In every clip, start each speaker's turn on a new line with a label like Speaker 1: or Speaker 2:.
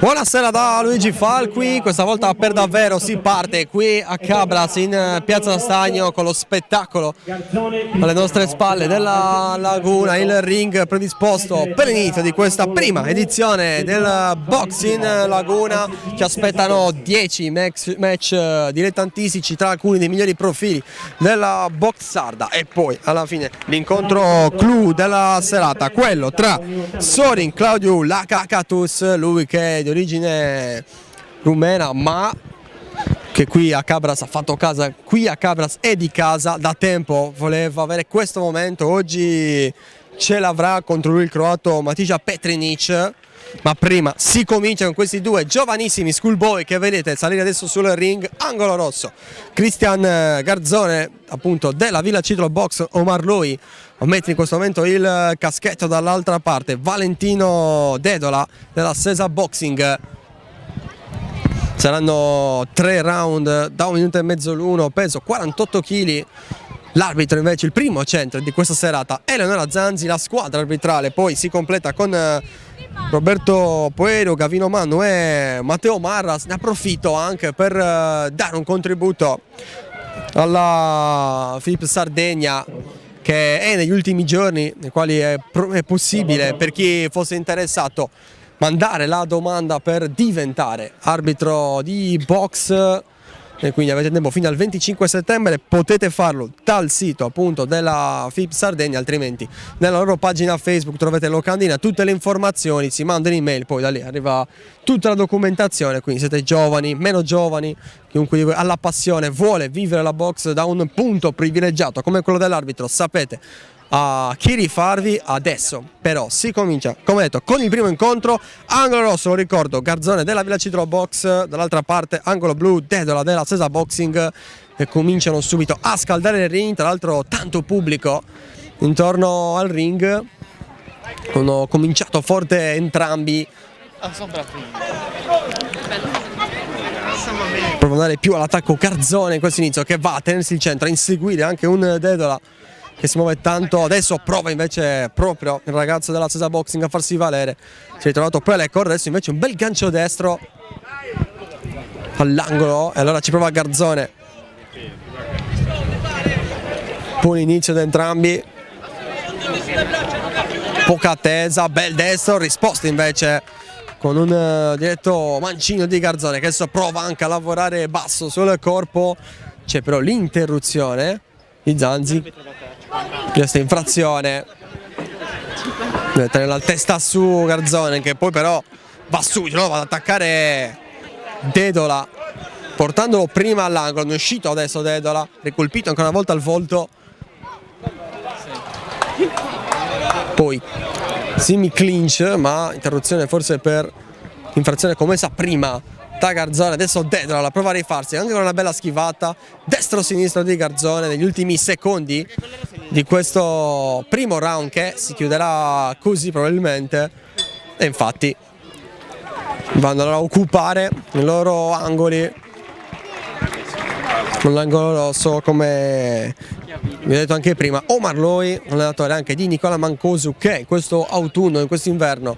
Speaker 1: Buonasera da Luigi Falqui, questa volta per davvero si parte qui a Cabras in Piazza Stagno con lo spettacolo alle nostre spalle della Laguna, il ring predisposto per l'inizio di questa prima edizione del Box in Laguna. Ci aspettano 10 match dilettantistici tra alcuni dei migliori profili della box sarda e poi alla fine l'incontro clou della serata, quello tra Sorin Claudiu Lakacatus, lui che è di origine rumena ma che qui a Cabras ha fatto casa, qui a Cabras è di casa, da tempo voleva avere questo momento, oggi ce l'avrà contro lui il croato Matija Petrinic. Ma prima si comincia con questi due giovanissimi schoolboy che vedete salire adesso sul ring. Angolo rosso Cristian Garzone, appunto della Villa Citro Box. Omar Lui mette in questo momento il caschetto. Dall'altra parte Valentino Dedola della Sesa Boxing. Saranno 3 round da 1 minuto e mezzo l'uno, peso 48 kg. L'arbitro invece, il primo centro di questa serata, Eleonora Zanzi. La squadra arbitrale poi si completa con Roberto Poero, Gavino Manu e Matteo Marras. Ne approfitto anche per dare un contributo alla FIP Sardegna, che è negli ultimi giorni, nei quali è possibile, per chi fosse interessato, mandare la domanda per diventare arbitro di box. E quindi avete tempo fino al 25 settembre, potete farlo dal sito appunto della FIP Sardegna, altrimenti nella loro pagina Facebook trovate locandina tutte le informazioni, si manda un'email, poi da lì arriva tutta la documentazione. Quindi siete giovani, meno giovani, chiunque di voi ha la passione, vuole vivere la box da un punto privilegiato come quello dell'arbitro, sapete a chi rifarvi. Adesso però si comincia, come detto, con il primo incontro. Angolo rosso, lo ricordo, Garzone della Villa Citro Box, dall'altra parte angolo blu Dedola della Sesa Boxing, e cominciano subito a scaldare il ring. Tra l'altro tanto pubblico intorno al ring, hanno cominciato forte entrambi, per andare più all'attacco Garzone in questo inizio, che va a tenersi il centro, a inseguire anche un Dedola che si muove tanto. Adesso prova invece proprio il ragazzo della Sesa Boxing a farsi valere, si è ritrovato poi alle corre. Adesso invece un bel gancio destro all'angolo e allora ci prova Garzone. Buon inizio da entrambi, poca attesa, bel destro, risposta invece con un diretto mancino di Garzone, che adesso prova anche a lavorare basso sul corpo. C'è però l'interruzione di Zanzi, questa infrazione, deve tenere la testa su Garzone, che poi però va subito, no? Va ad attaccare Dedola, portandolo prima all'angolo. Non è uscito adesso Dedola, ricolpito ancora una volta al volto, poi semi clinch, ma interruzione forse per infrazione commessa prima da Garzone. Adesso Dedola la prova a rifarsi anche con una bella schivata destro-sinistro di Garzone negli ultimi secondi di questo primo round, che si chiuderà così probabilmente. E infatti vanno a occupare i loro angoli con l'angolo rosso, come vi ho detto anche prima, Omar Lui, un allenatore anche di Nicola Mancosu, che in questo autunno, in questo inverno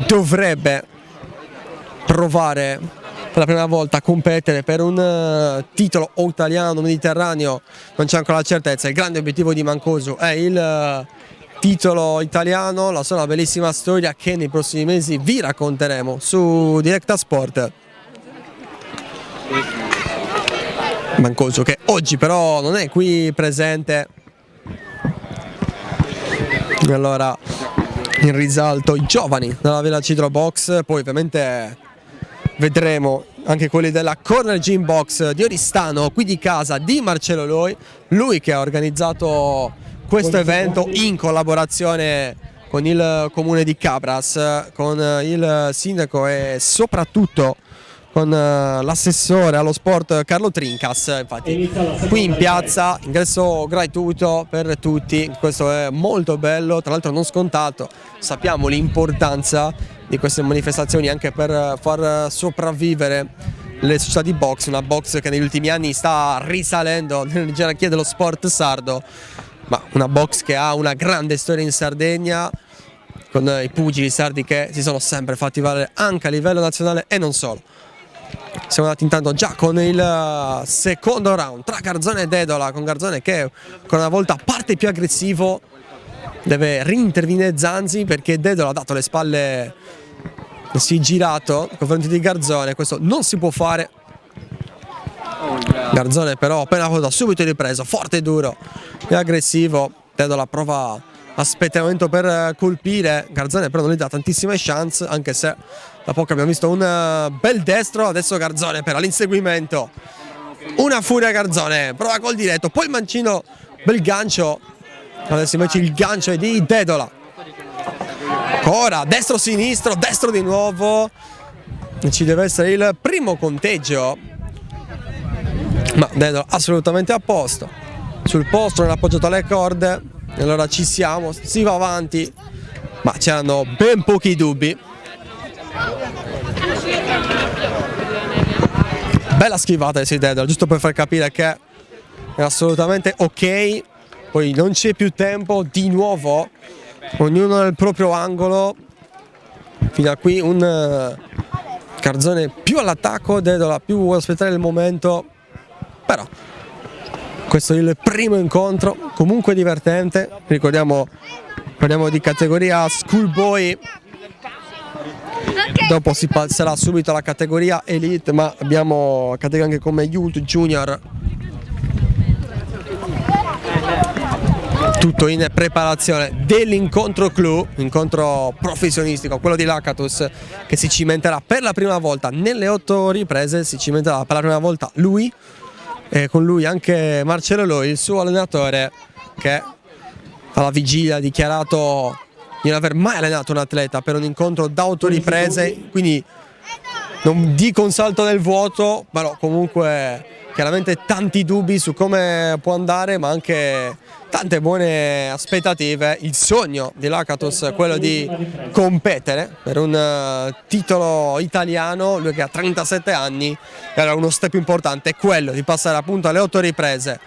Speaker 1: dovrebbe provare per la prima volta a competere per un titolo o italiano o mediterraneo. Non c'è ancora la certezza. Il grande obiettivo di Mancosu è il titolo italiano, la sua bellissima storia che nei prossimi mesi vi racconteremo su Directa Sport. Mancosu che oggi però non è qui presente, allora in risalto i giovani della Villa Citro Box, poi ovviamente vedremo anche quelli della Corner Gym Box di Oristano, qui di casa di Marcello Lui, lui che ha organizzato questo evento in collaborazione con il comune di Cabras, con il sindaco e soprattutto con l'assessore allo sport Carlo Trincas. Infatti qui in piazza ingresso gratuito per tutti, questo è molto bello, tra l'altro non scontato. Sappiamo l'importanza di queste manifestazioni anche per far sopravvivere le società di box, una box che negli ultimi anni sta risalendo nelle gerarchie dello sport sardo, ma una box che ha una grande storia in Sardegna, con i pugili sardi che si sono sempre fatti valere anche a livello nazionale e non solo. Siamo andati intanto già con il secondo round tra Garzone e Dedola, con Garzone che ancora una volta parte più aggressivo, deve rintervenire Zanzi perché Dedola ha dato le spalle, si è girato nei confronti di Garzone, questo non si può fare. Garzone però appena avuto subito ripreso, forte e duro e aggressivo. Dedola prova aspetta il momento per colpire, Garzone però non gli dà tantissime chance, anche se da poco abbiamo visto un bel destro. Adesso Garzone però all'inseguimento, una furia Garzone, prova col diretto, poi il mancino, bel gancio. Adesso invece il gancio è di Dedola, ancora destro sinistro, destro di nuovo, ci deve essere il primo conteggio, ma Dedola assolutamente a posto, sul posto, non ha appoggiato alle corde. E allora ci siamo, si va avanti, ma c'erano ben pochi dubbi. Bella schivata di Dedola, giusto per far capire che è assolutamente ok. Poi non c'è più tempo, di nuovo ognuno nel proprio angolo. Fino a qui un Garzone più all'attacco, Dedola più vuole aspettare il momento, però questo è il primo incontro, comunque divertente. Ricordiamo, parliamo di categoria Schoolboy, dopo si passerà subito alla categoria Elite, ma abbiamo categorie anche come Youth, Junior, tutto in preparazione dell'incontro clou, incontro professionistico, quello di Lakatos, che si cimenterà per la prima volta nelle 8 riprese, si cimenterà per la prima volta lui, e con lui anche Marcello Loi, il suo allenatore, che alla vigilia ha dichiarato di non aver mai allenato un atleta per un incontro da 8 riprese, quindi non dico un salto nel vuoto, però comunque chiaramente tanti dubbi su come può andare, ma anche tante buone aspettative. Il sogno di Lakatos è quello di competere per un titolo italiano, lui che ha 37 anni, era uno step importante, è quello di passare appunto alle 8 riprese.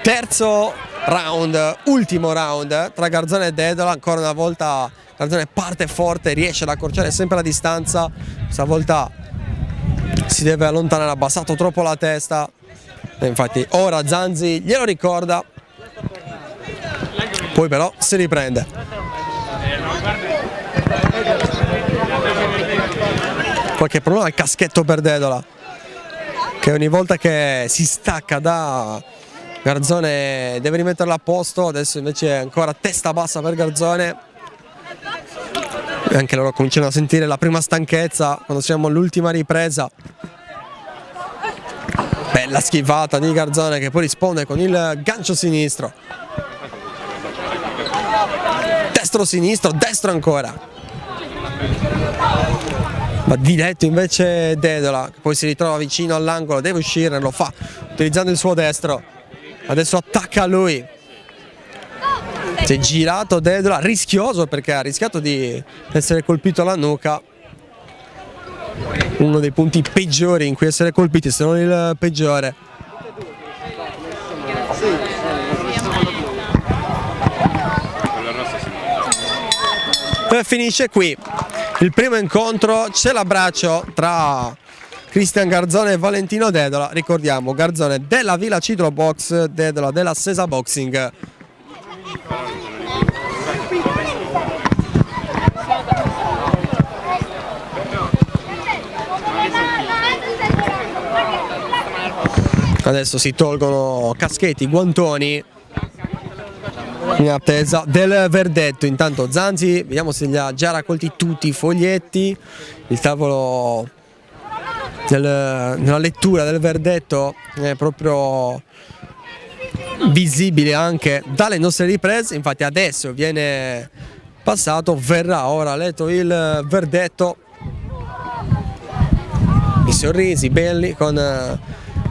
Speaker 1: Terzo round, ultimo round tra Garzone e Dedola, ancora una volta Garzone parte forte, riesce ad accorciare sempre la distanza, stavolta si deve allontanare, ha abbassato troppo la testa, e infatti ora Zanzi glielo ricorda, poi però si riprende. Qualche problema al caschetto per Dedola, che ogni volta che si stacca da Garzone deve rimetterla a posto. Adesso invece è ancora testa bassa per Garzone, e anche loro cominciano a sentire la prima stanchezza quando siamo all'ultima ripresa. Bella schivata di Garzone che poi risponde con il gancio sinistro, destro sinistro, destro ancora, ma diretto invece Dedola, che poi si ritrova vicino all'angolo, deve uscire, lo fa utilizzando il suo destro. Adesso attacca a lui, si è girato Dedola, rischioso perché ha rischiato di essere colpito alla nuca, uno dei punti peggiori in cui essere colpiti, se non il peggiore. E finisce qui il primo incontro, c'è l'abbraccio tra Cristian Garzone e Valentino Dedola. Ricordiamo, Garzone della Villa Cidro Box, Dedola della Sesa Boxing. Adesso si tolgono caschetti, guantoni in attesa del verdetto. Intanto Zanzi, vediamo se li ha già raccolti tutti i foglietti. Il tavolo nella lettura del verdetto è proprio visibile anche dalle nostre riprese. Infatti adesso viene passato, verrà ora letto il verdetto. I sorrisi belli con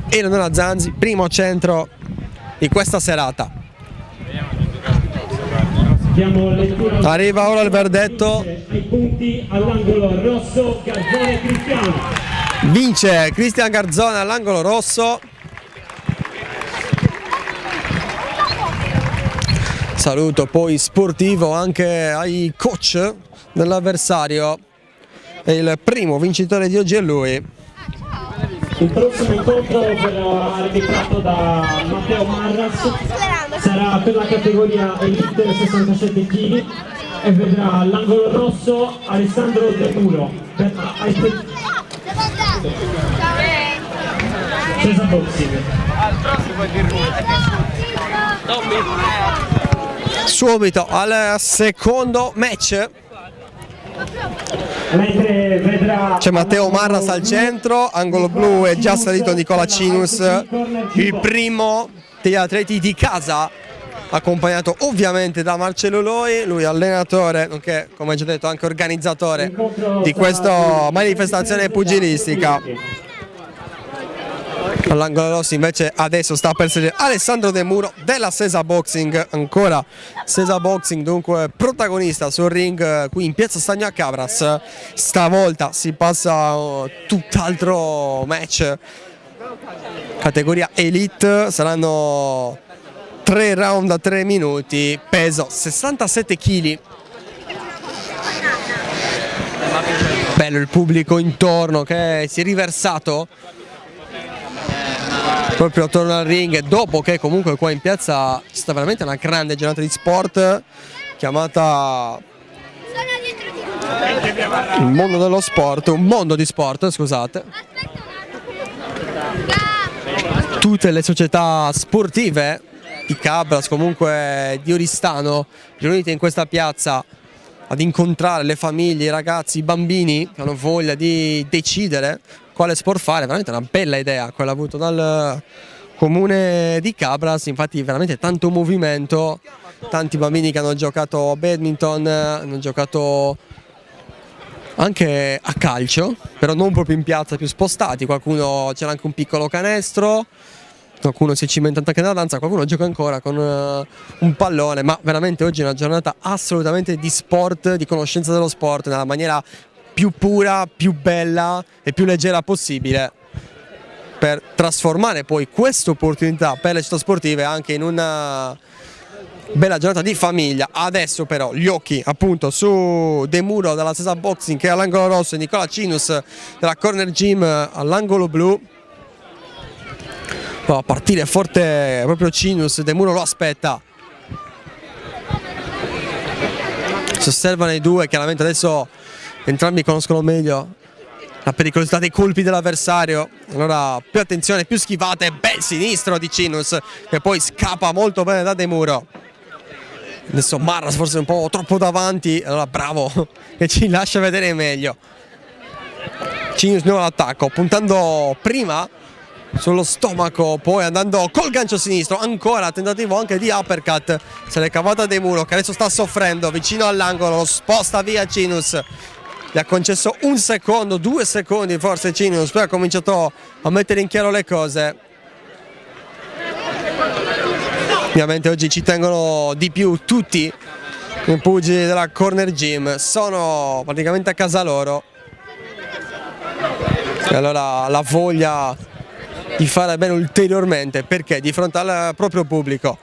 Speaker 1: Eleonora Zanzi, primo centro di questa serata. Arriva ora il verdetto.
Speaker 2: Ai punti all'angolo rosso, Garzone Cristiano.
Speaker 1: Vince Cristian Garzone all'angolo rosso. Saluto poi sportivo anche ai coach dell'avversario. E il primo vincitore di oggi è lui.
Speaker 2: Il prossimo incontro verrà arbitrato da Matteo Marras, sarà per la categoria Elite 67 kg e vedrà all'angolo rosso Alessandro De Muro per Cesa Boxing.
Speaker 1: Subito al secondo match
Speaker 2: Mentre vedrà
Speaker 1: c'è Matteo Marras al centro, angolo blu è già salito Nicola Cinus, il primo degli atleti di casa, accompagnato ovviamente da Marcello Loi, lui allenatore, nonché come già detto anche organizzatore di questa manifestazione pugilistica. All'angolo rosso invece adesso sta per sedere Alessandro De Muro della Cesa Boxing, ancora Cesa Boxing dunque protagonista sul ring qui in Piazza Stagno a Cabras. Stavolta si passa a tutt'altro match, categoria Elite, saranno 3 round a 3 minuti, peso 67 kg. Bello il pubblico intorno che si è riversato proprio attorno al ring, dopo che comunque qua in piazza c'è stata veramente una grande giornata di sport chiamata il mondo dello sport, un mondo di sport, scusate. Tutte le società sportive di Cabras, comunque di Oristano, riunite in questa piazza ad incontrare le famiglie, i ragazzi, i bambini che hanno voglia di decidere quale sport fare. Veramente una bella idea quella avuta dal comune di Cabras, infatti veramente tanto movimento, tanti bambini che hanno giocato a badminton, hanno giocato anche a calcio, però non proprio in piazza, più spostati, qualcuno c'era anche un piccolo canestro, qualcuno si è cimentato anche nella danza, qualcuno gioca ancora con un pallone, ma veramente oggi è una giornata assolutamente di sport, di conoscenza dello sport nella maniera più pura, più bella e più leggera possibile, per trasformare poi questa opportunità per le città sportive anche in una bella giornata di famiglia. Adesso però gli occhi appunto su De Muro della Cesa Boxing che è all'angolo rosso e Nicola Cinus della Corner Gym all'angolo blu. Va a partire forte proprio Cinus, De Muro lo aspetta. Si osservano i due, chiaramente adesso entrambi conoscono meglio la pericolosità dei colpi dell'avversario, allora più attenzione, più schivate, bel sinistro di Cinus che poi scappa molto bene da De Muro. Adesso Marras forse un po' troppo davanti, allora bravo che ci lascia vedere meglio. Cinus nuovo all'attacco, puntando prima sullo stomaco, poi andando col gancio sinistro, ancora tentativo anche di uppercut, se l'è cavata De Muro che adesso sta soffrendo, vicino all'angolo, lo sposta via Cinus, gli ha concesso un secondo, 2 secondi forse Cinus, poi ha cominciato a mettere in chiaro le cose. Ovviamente oggi ci tengono di più tutti i pugili della Corner Gym, sono praticamente a casa loro e allora la voglia di fare bene ulteriormente, perché di fronte al proprio pubblico.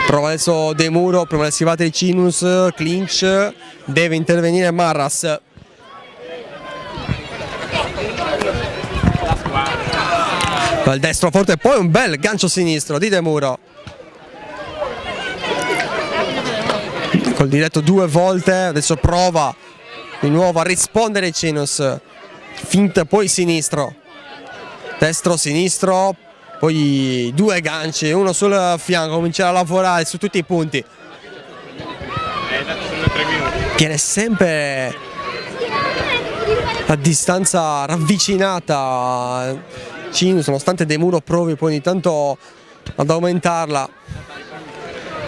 Speaker 1: Prova adesso De Muro, prima le schivate di Cinus, clinch, deve intervenire Marras. Il destro forte, poi un bel gancio sinistro di De Muro. Col diretto 2 volte, adesso prova di nuovo a rispondere Cinus, finta poi sinistro, destro sinistro, poi 2 ganci, uno sul fianco, cominciare a lavorare su tutti i punti. Viene sempre a distanza ravvicinata Cinus, nonostante De Muro provi poi ogni tanto ad aumentarla.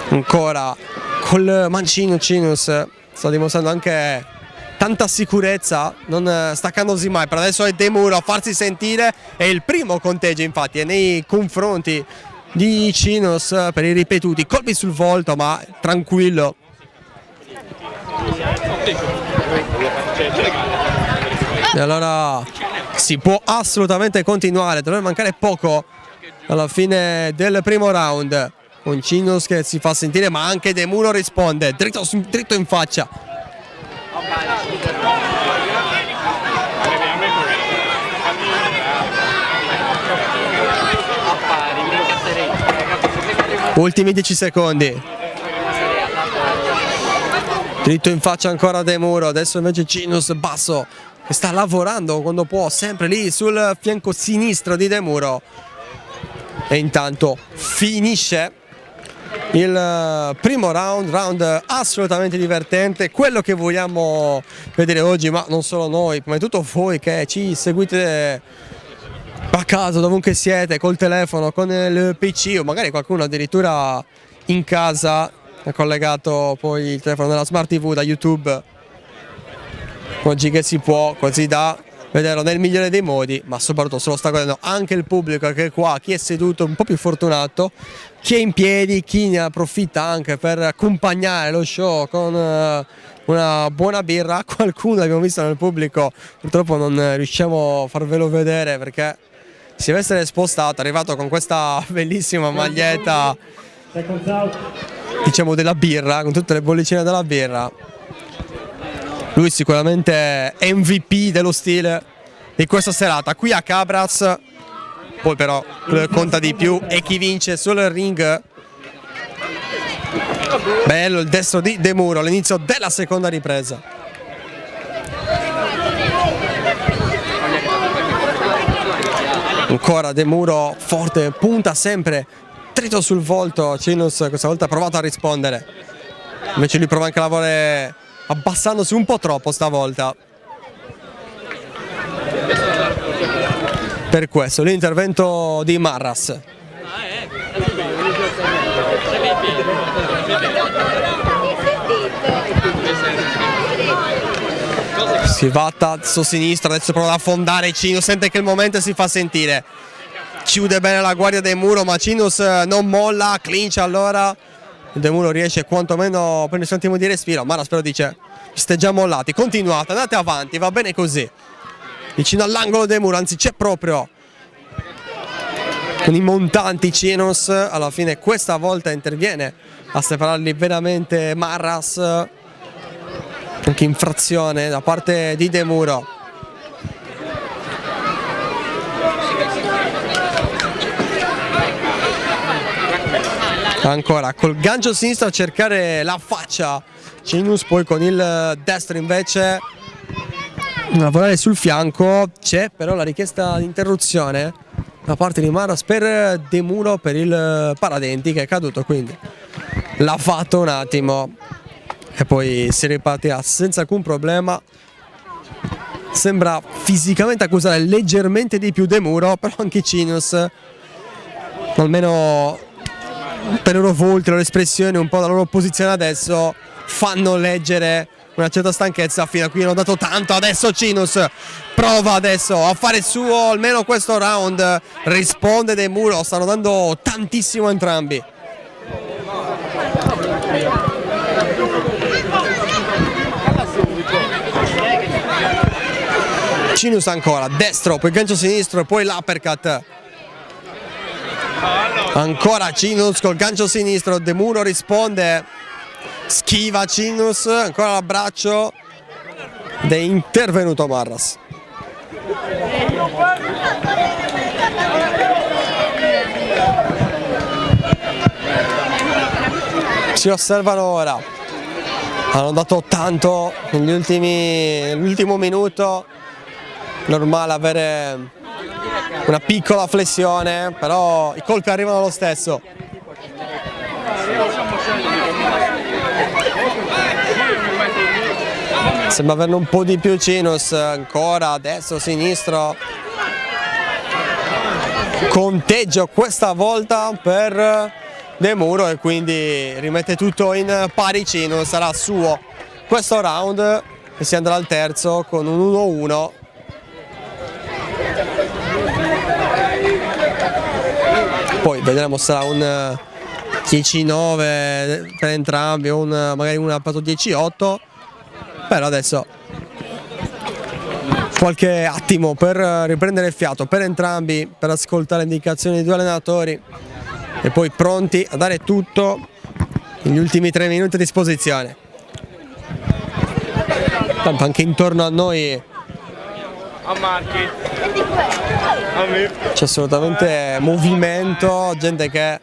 Speaker 1: Ancora col mancino Cinus sta dimostrando anche tanta sicurezza, non staccandosi mai. Per adesso è De Muro a farsi sentire, è il primo conteggio infatti, è nei confronti di Cinus per i ripetuti colpi sul volto, ma tranquillo. E allora si può assolutamente continuare, dovrebbe mancare poco alla fine del primo round, con Cinus che si fa sentire, ma anche De Muro risponde dritto in faccia. Ultimi 10 secondi. Dritto in faccia ancora De Muro, adesso invece Cinus basso che sta lavorando quando può, sempre lì sul fianco sinistro di De Muro. E intanto finisce il primo round assolutamente divertente, quello che vogliamo vedere oggi, ma non solo noi, prima di tutto voi che ci seguite a casa, dovunque siete, col telefono, con il PC o magari qualcuno addirittura in casa ha collegato poi il telefono della Smart TV da YouTube, oggi che si può, così da vederlo nel migliore dei modi, ma soprattutto se lo sta guardando anche il pubblico che è qua, chi è seduto un po' più fortunato, chi è in piedi, chi ne approfitta anche per accompagnare lo show con una buona birra. Qualcuno abbiamo visto nel pubblico, purtroppo non riusciamo a farvelo vedere perché si deve essere spostato, è arrivato con questa bellissima maglietta, diciamo, della birra, con tutte le bollicine della birra. Lui sicuramente è MVP dello stile di questa serata qui a Cabras. Poi però quello che conta di più è chi vince sul ring. Bello il destro di De Muro all'inizio della seconda ripresa. Ancora De Muro forte, punta sempre dritto sul volto. Cinus questa volta ha provato a rispondere, invece lui prova anche a lavorare abbassandosi un po' troppo stavolta. Per questo l'intervento di Marras. Si va tasto sinistro, adesso prova ad affondare Cinus, sente che il momento si fa sentire. Chiude bene la guardia De Muro, ma Cinus non molla, clinch allora. De Muro riesce quantomeno a prendersi un attimo di respiro. Marras però dice: siete già mollati, continuate, andate avanti, va bene così. Vicino all'angolo De Muro, anzi c'è proprio con i montanti Cinus. Alla fine questa volta interviene a separarli veramente Marras, anche infrazione da parte di De Muro. Ancora col gancio sinistro a cercare la faccia Cinus, poi con il destro invece a lavorare sul fianco. C'è però la richiesta di interruzione da parte di Marras per De Muro per il paradenti che è caduto, quindi l'ha fatto un attimo e poi si ripartirà senza alcun problema. Sembra fisicamente accusare leggermente di più De Muro, però anche Cinus, almeno per i loro volti, le loro espressioni, un po' la loro posizione adesso, fanno leggere una certa stanchezza. Fino a qui hanno dato tanto, adesso Cinus prova adesso a fare il suo, almeno questo round, risponde De Muro, stanno dando tantissimo entrambi. Cinus ancora, destro, poi gancio sinistro e poi l'uppercut. Ancora Cinus col gancio sinistro, De Muro risponde, schiva Cinus, ancora l'abbraccio ed è intervenuto Marras. Si osservano ora, hanno dato tanto nell'ultimo minuto, normale avere una piccola flessione, però i colpi arrivano lo stesso. Sembra averne un po' di più Cinus, ancora destro, sinistro. Conteggio questa volta per De Muro e quindi rimette tutto in pari Cinus, sarà suo questo round e si andrà al terzo con un 1-1. Poi vedremo se sarà un 10-9 per entrambi o magari un 10-8, però adesso qualche attimo per riprendere il fiato per entrambi, per ascoltare le indicazioni dei due allenatori e poi pronti a dare tutto negli ultimi 3 minuti a disposizione. Tanto anche intorno a noi c'è assolutamente movimento, gente che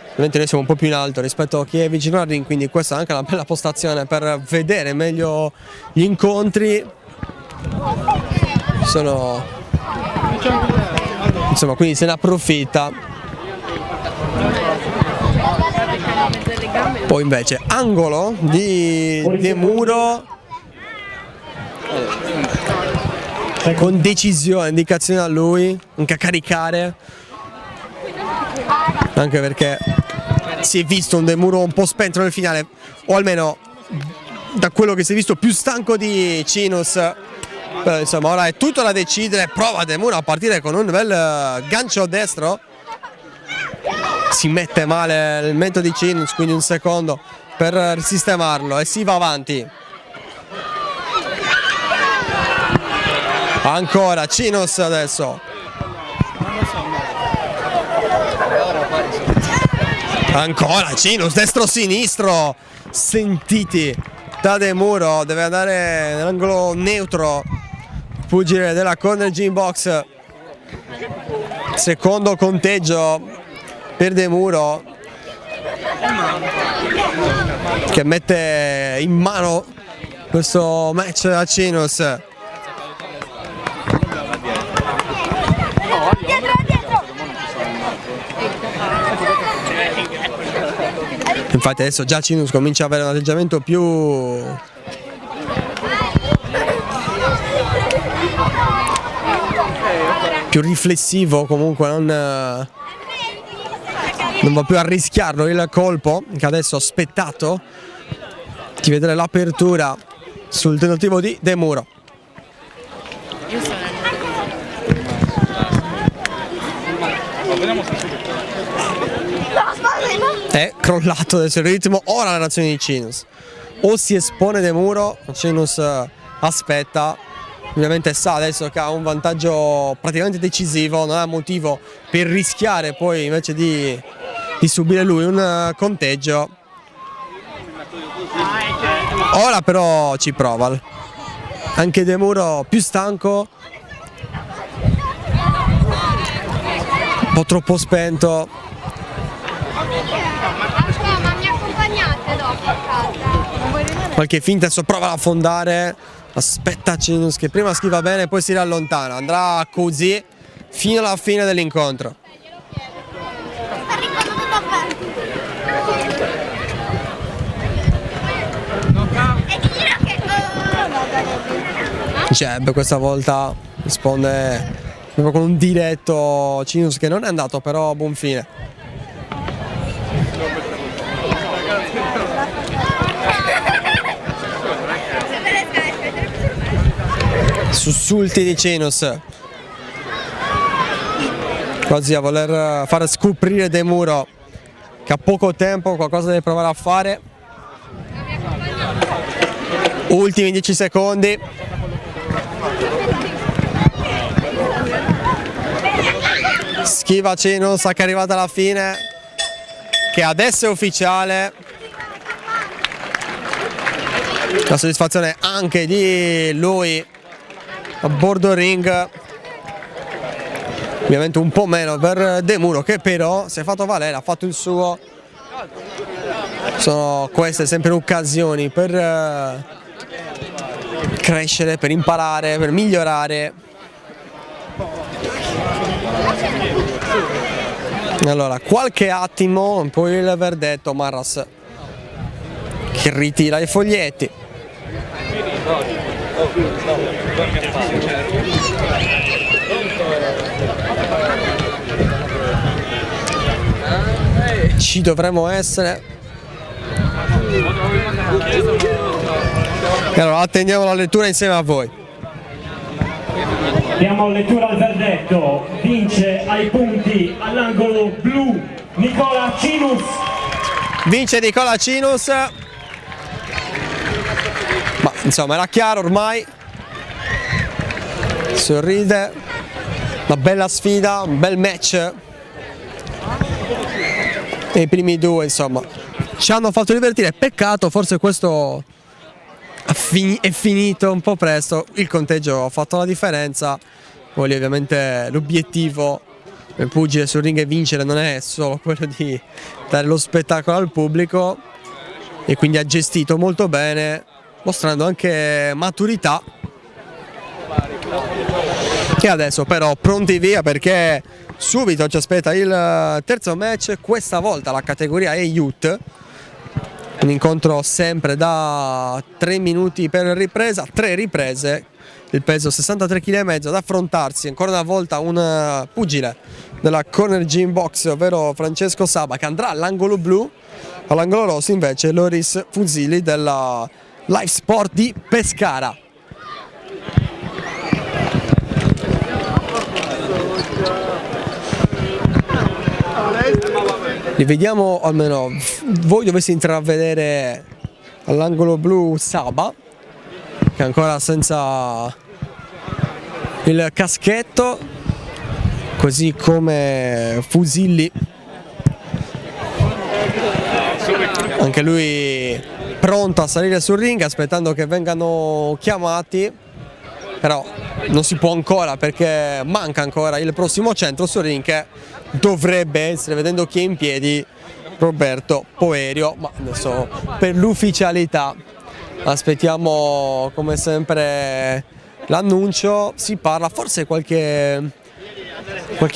Speaker 1: ovviamente noi siamo un po' più in alto rispetto a chi è vicino al ring, quindi questa è anche una bella postazione per vedere meglio gli incontri. Insomma, quindi se ne approfitta. Poi invece angolo di De Muro con decisione, indicazione a lui, anche a caricare, anche perché si è visto un De Muro un po' spento nel finale, o almeno da quello che si è visto più stanco di Cinus. Però insomma ora è tutto da decidere, prova De Muro a partire con un bel gancio destro, si mette male il metodo di Cinus, quindi un secondo per risistemarlo e si va avanti. Ancora Cinus adesso. Ancora Cinus, destro-sinistro, sentiti da De Muro, deve andare nell'angolo neutro, fuggire della corner gym box. Secondo conteggio per De Muro, che mette in mano questo match a Cinus. Infatti adesso già Cinus comincia ad avere un atteggiamento più riflessivo, comunque non va più a rischiarlo il colpo, che adesso ha aspettato di vedere l'apertura sul tentativo di De Muro. È crollato adesso il ritmo, ora la reazione di Cinus, o si espone De Muro, Cinus aspetta, ovviamente sa adesso che ha un vantaggio praticamente decisivo, non ha motivo per rischiare poi invece di subire lui un conteggio. Ora però ci prova, anche De Muro più stanco, un po' troppo spento. Qualche finta, adesso prova ad affondare, aspetta Cinus che prima schiva bene poi si allontana, andrà così fino alla fine dell'incontro. Jab questa volta risponde proprio con un diretto Cinus, che non è andato però a buon fine. Sussulti di Cinus, quasi a voler far scoprire De Muro che ha poco tempo, qualcosa deve provare a fare. Ultimi 10 secondi. Schiva Cinus, che è arrivata alla fine, che adesso è ufficiale. La soddisfazione anche di lui a bordo ring, ovviamente un po' meno per De Muro, che però si è fatto valere, ha fatto il suo. Sono queste sempre occasioni per crescere, per imparare, per migliorare. Allora, qualche attimo, poi il verdetto, Marras che ritira i foglietti. Ci dovremmo essere. E allora attendiamo la lettura insieme a voi.
Speaker 2: Diamo lettura al verdetto. Vince ai punti all'angolo blu Nicola Cinus.
Speaker 1: Vince Nicola Cinus. Ma insomma era chiaro ormai. sorride, una bella sfida, un bel match. E i primi due, insomma, ci hanno fatto divertire. Peccato, forse questo è finito un po' presto. Il conteggio ha fatto la differenza. Poi ovviamente l'obiettivo del pugile sul ring è vincere, non è solo quello di dare lo spettacolo al pubblico, e quindi ha gestito molto bene, mostrando anche maturità. E adesso però pronti via, perché subito ci aspetta il terzo match, questa volta la categoria è Youth, un incontro sempre da 3 minuti per ripresa, 3 riprese, il peso 63,5 kg ad affrontarsi ancora una volta un pugile della Corner Gym Box, ovvero Francesco Saba, che andrà all'angolo blu. All'angolo rosso invece Loris Fusili della Life Sport di Pescara. Li vediamo, almeno voi dovete intravedere all'angolo blu Saba, che è ancora senza il caschetto, così come Fusilli, anche lui pronto a salire sul ring, aspettando che vengano chiamati, però non si può ancora, perché manca ancora il prossimo centro sul ring, che dovrebbe essere, vedendo chi è in piedi, Roberto Poerio. Ma adesso per l'ufficialità aspettiamo come sempre l'annuncio. Si parla, forse qualche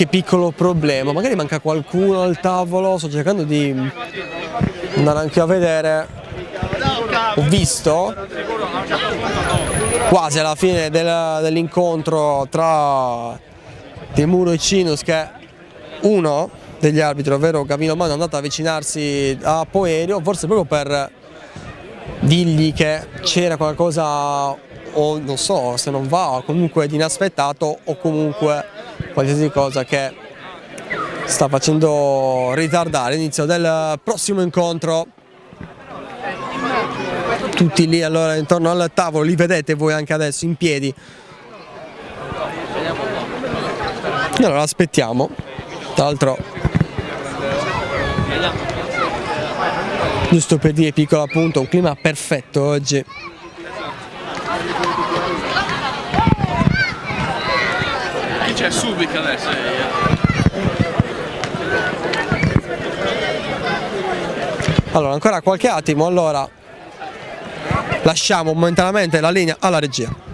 Speaker 1: piccolo problema, magari manca qualcuno al tavolo. Sto cercando di andare anche a vedere. Ho visto quasi alla fine dell'incontro tra Temuro e Cinus che uno degli arbitri, ovvero Gavino Mano, è andato ad avvicinarsi a Poerio, forse proprio per dirgli che c'era qualcosa, o non so, se non va, o comunque di inaspettato, o comunque qualsiasi cosa che sta facendo ritardare l'inizio del prossimo incontro. Tutti lì allora intorno al tavolo, li vedete voi anche adesso in piedi. E allora aspettiamo. Tra l'altro, giusto per dire, piccolo appunto, un clima perfetto oggi.
Speaker 3: Chi c'è Subic adesso?
Speaker 1: Allora, ancora qualche attimo, allora lasciamo momentaneamente la linea alla regia.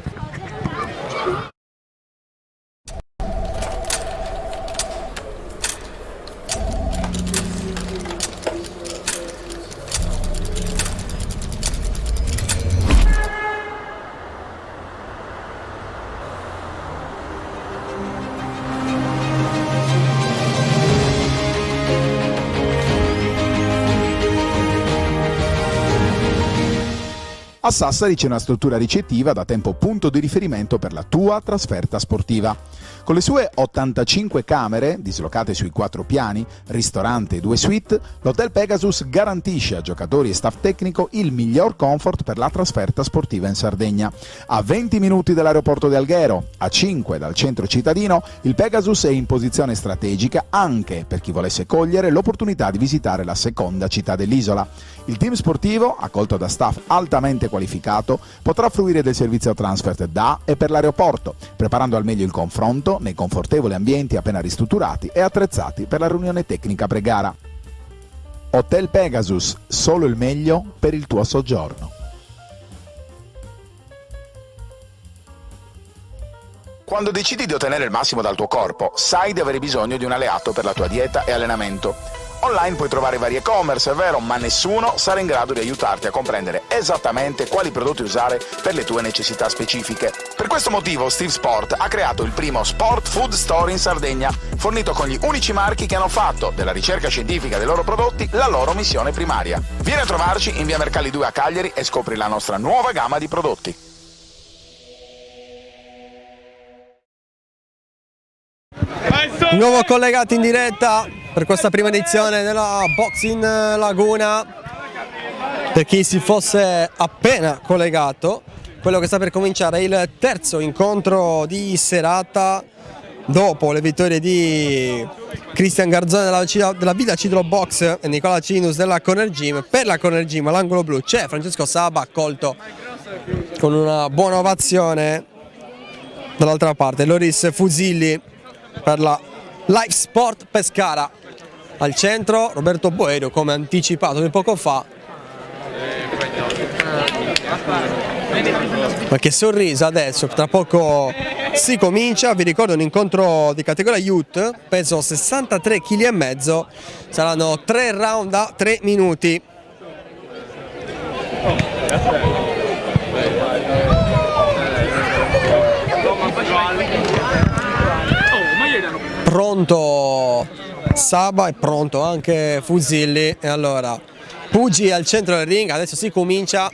Speaker 4: A Sassari c'è una struttura ricettiva da tempo punto di riferimento per la tua trasferta sportiva. Con le sue 85 camere, dislocate sui 4 piani, ristorante e 2 suite, l'Hotel Pegasus garantisce a giocatori e staff tecnico il miglior comfort per la trasferta sportiva in Sardegna. A 20 minuti dall'aeroporto di Alghero, a 5 dal centro cittadino, il Pegasus è in posizione strategica anche per chi volesse cogliere l'opportunità di visitare la seconda città dell'isola. Il team sportivo, accolto da staff altamente qualificato, potrà fruire del servizio transfert da e per l'aeroporto, preparando al meglio il confronto nei confortevoli ambienti appena ristrutturati e attrezzati per la riunione tecnica pre-gara. Hotel Pegasus, solo il meglio per il tuo soggiorno. Quando decidi di ottenere il massimo dal tuo corpo, sai di avere bisogno di un alleato per la tua dieta e allenamento. Online puoi trovare vari e-commerce, è vero, ma nessuno sarà in grado di aiutarti a comprendere esattamente quali prodotti usare per le tue necessità specifiche. Per questo motivo Steve Sport ha creato il primo Sport Food Store in Sardegna, fornito con gli unici marchi che hanno fatto della ricerca scientifica dei loro prodotti la loro missione primaria. Vieni a trovarci in via Mercalli 2 a Cagliari e scopri la nostra nuova gamma di prodotti.
Speaker 1: Nuovo collegato in diretta per questa prima edizione della Boxing Laguna. Per chi si fosse appena collegato quello che sta per cominciare il terzo incontro di serata dopo le vittorie di Cristian Garzone della Villa Cidro Box e Nicola Cinus della Corner Gym. Per la Corner Gym all'angolo blu c'è Francesco Saba, accolto con una buona ovazione. Dall'altra parte Loris Fusilli per la Life Sport Pescara. Al centro Roberto Boerio, come anticipato di poco fa. Ma che sorriso adesso, tra poco si comincia. Vi ricordo un incontro di categoria Youth, peso 63,5 kg, saranno 3 round a 3 minuti. Pronto Saba e pronto anche Fusilli. E allora Puggi al centro del ring, adesso si comincia.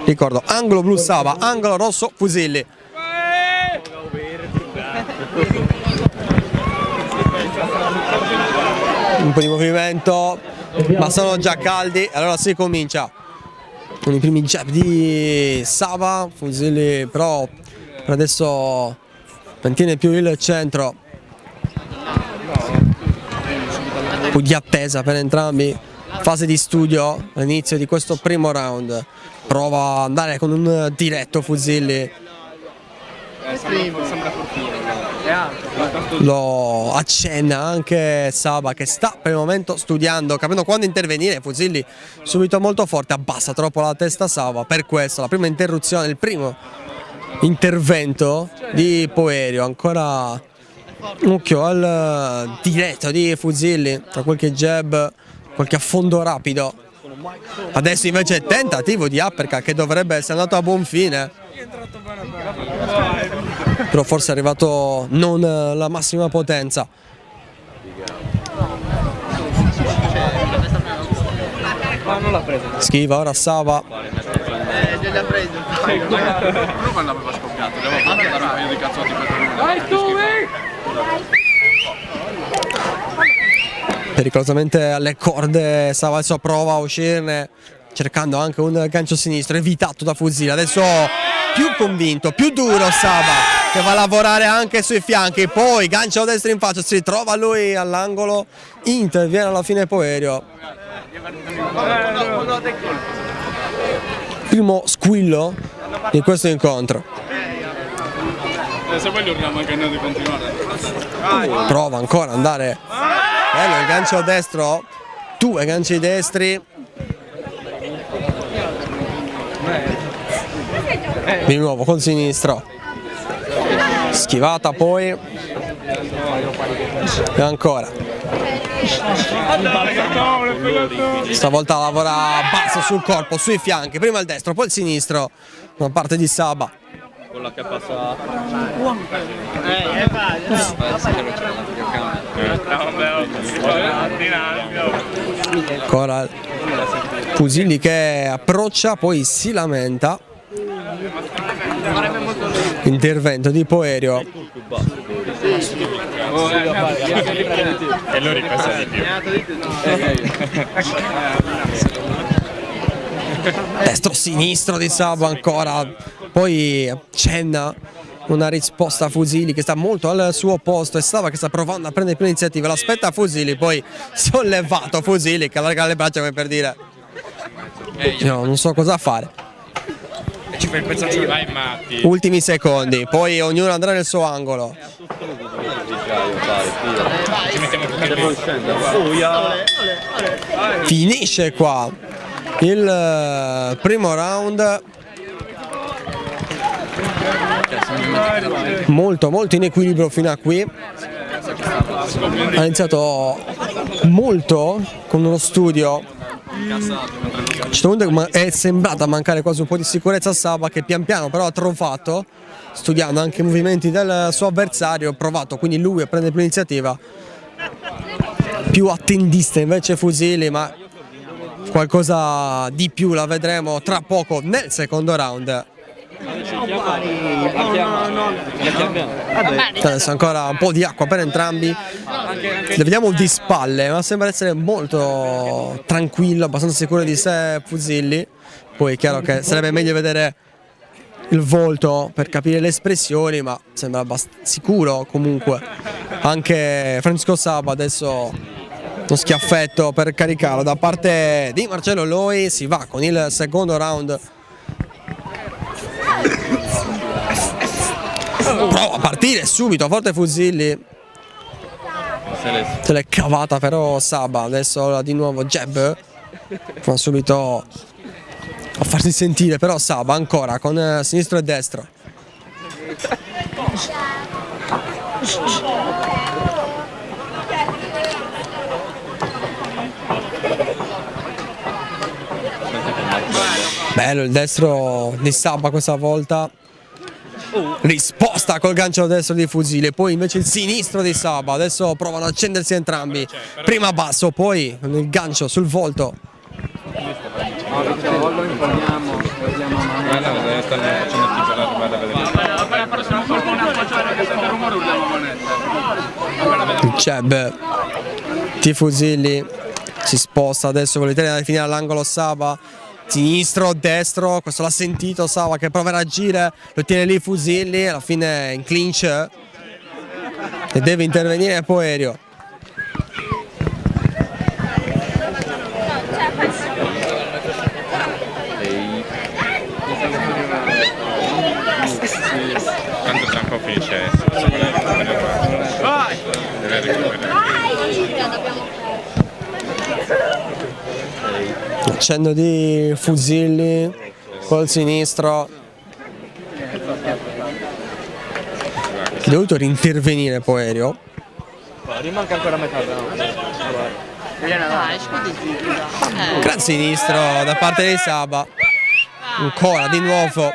Speaker 1: Ricordo, angolo blu Saba, angolo rosso Fusilli. Un po' di movimento, ma sono già caldi, allora si comincia. Con i primi jab di Saba, Fusilli però per adesso mantiene più il centro. Un po' di attesa per entrambi, fase di studio all'inizio di questo primo round. Prova ad andare con un diretto Fusilli, lo accenna anche Saba che sta per il momento studiando, capendo quando intervenire. Fusilli subito molto forte, abbassa troppo la testa Saba, per questo la prima interruzione, il primo intervento di Poerio. Ancora occhio al diretto di Fusilli, tra qualche jab, qualche affondo rapido. Adesso invece tentativo di uppercut che dovrebbe essere andato a buon fine, però forse è arrivato non la massima potenza. Schiva ora Saba. Pericolosamente alle corde Saba, adesso prova a uscirne cercando anche un gancio sinistro evitato da Fusilli. Adesso più convinto, più duro Saba, che va a lavorare anche sui fianchi, poi gancio destro in faccia, si ritrova lui all'angolo, interviene alla fine Poerio. Primo squillo di questo incontro.
Speaker 3: Se voglio urliamo anche noi di continuare.
Speaker 1: Prova ancora ad andare, bello il gancio destro, 2 ganci destri. Di nuovo col sinistro, schivata poi e ancora. Stavolta lavora basso sul corpo, sui fianchi, prima il destro poi il sinistro, una parte di Saba.
Speaker 3: Quella che passa.
Speaker 1: Ancora Fusilli che approccia, poi si lamenta. Intervento di Poerio.
Speaker 3: E lo ripesa di più.
Speaker 1: Destro sinistro di Saba ancora, poi accenna una risposta a Fusilli che sta molto al suo posto e Saba che sta provando a prendere più iniziativa, l'aspetta Fusilli, poi sollevato Fusilli che allarga le braccia come per dire no, non so cosa fare.
Speaker 3: Ci fai il pezzaccio, vai Matti.
Speaker 1: Ultimi secondi, poi ognuno andrà nel suo angolo.
Speaker 3: Ci mettiamo tutti.
Speaker 1: Finisce qua il primo round, molto in equilibrio fino a qui. Ha iniziato molto con uno studio, è sembrata mancare quasi un po' di sicurezza a Saba, che pian piano però ha trovato, studiando anche i movimenti del suo avversario, ha provato quindi lui a prendere più iniziativa. Più attendista invece Fusilli, ma qualcosa di più la vedremo tra poco nel secondo round. Adesso ancora un po' di acqua per entrambi, le vediamo di spalle, ma sembra essere molto tranquillo, abbastanza sicuro di sé Fusilli. Poi è chiaro che sarebbe meglio vedere il volto per capire le espressioni, ma sembra sicuro comunque. Anche Francesco Saba adesso uno schiaffetto per caricarlo da parte di Marcello Loi. Si va con il secondo round. Prova a partire subito, forte Fusilli. Se l'è cavata però Saba. Adesso di nuovo jab. Prova subito a farsi sentire però Saba ancora con sinistro e destro. Bello il destro di Saba questa volta. Risposta col gancio destro di Fusilli, poi invece il sinistro di Saba. Adesso provano a accendersi entrambi. Prima basso, poi con il gancio sul volto. Il jab di Fusilli si sposta adesso con l'Italia da finire all'angolo Saba. Sinistro, destro, questo l'ha sentito Saba che prova a reagire, lo tiene lì Fusilli, alla fine in clinch e deve intervenire Poerio.
Speaker 3: Tanto tra un po' finisce.
Speaker 1: Accenno di Fusilli col sinistro. Che è dovuto rintervenire Poerio.
Speaker 5: Rimanca ancora metà,
Speaker 1: Gran sinistro da parte di Saba. Ancora di nuovo.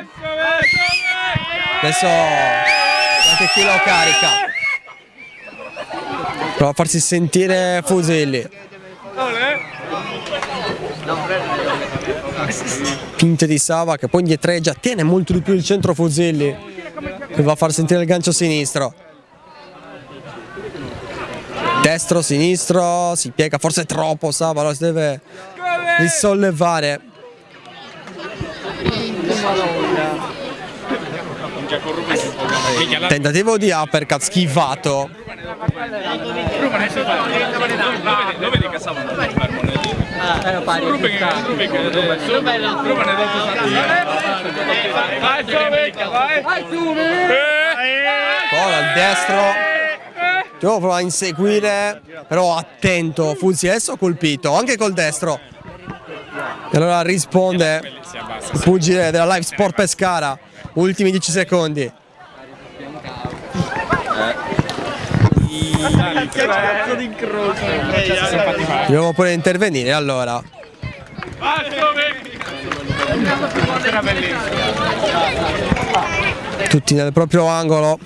Speaker 1: Adesso anche qui lo carica. Prova a farsi sentire Fusilli. Finte di Saba che poi indietreggia, tiene molto di più il centro Fusilli che va a far sentire il gancio sinistro. Destro, sinistro, si piega forse troppo Saba, allora si deve risollevare. Tentativo di uppercut schivato.
Speaker 3: Lo vedi che Saba non è fermo nel
Speaker 1: Ora il destro. Devo provare a inseguire, però attento Fusilli, adesso colpito anche col destro. E allora risponde il pugile della Live Sport Pescara. Ultimi 10 secondi. Dobbiamo pure intervenire allora. Tutti nel proprio angolo.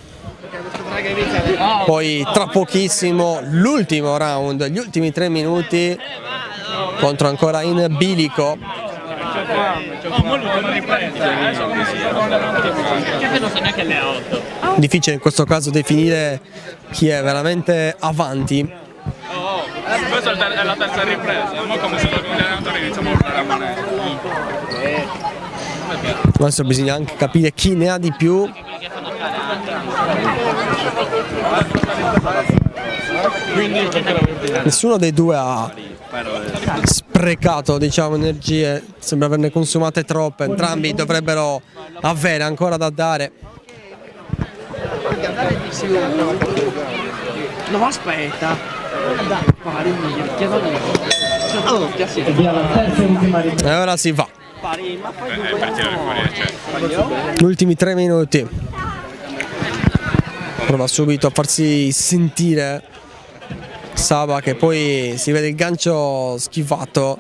Speaker 1: Poi tra pochissimo l'ultimo round, gli ultimi 3 minuti contro ancora in bilico. Difficile in questo caso definire chi è veramente avanti.
Speaker 3: Questa è la terza ripresa, ma come se l'allenatore iniziamo a urlare a manetta.
Speaker 1: Adesso bisogna anche capire chi ne ha di più. Nessuno dei due ha sprecato, diciamo, energie, sembra averne consumate troppe. Entrambi dovrebbero avere ancora da dare.
Speaker 5: No, aspetta.
Speaker 2: E via la terza e ultima ripresa.
Speaker 1: E ora si va. Gli ultimi 3 minuti. Prova subito a farsi sentire Saba, che poi si vede il gancio schivato.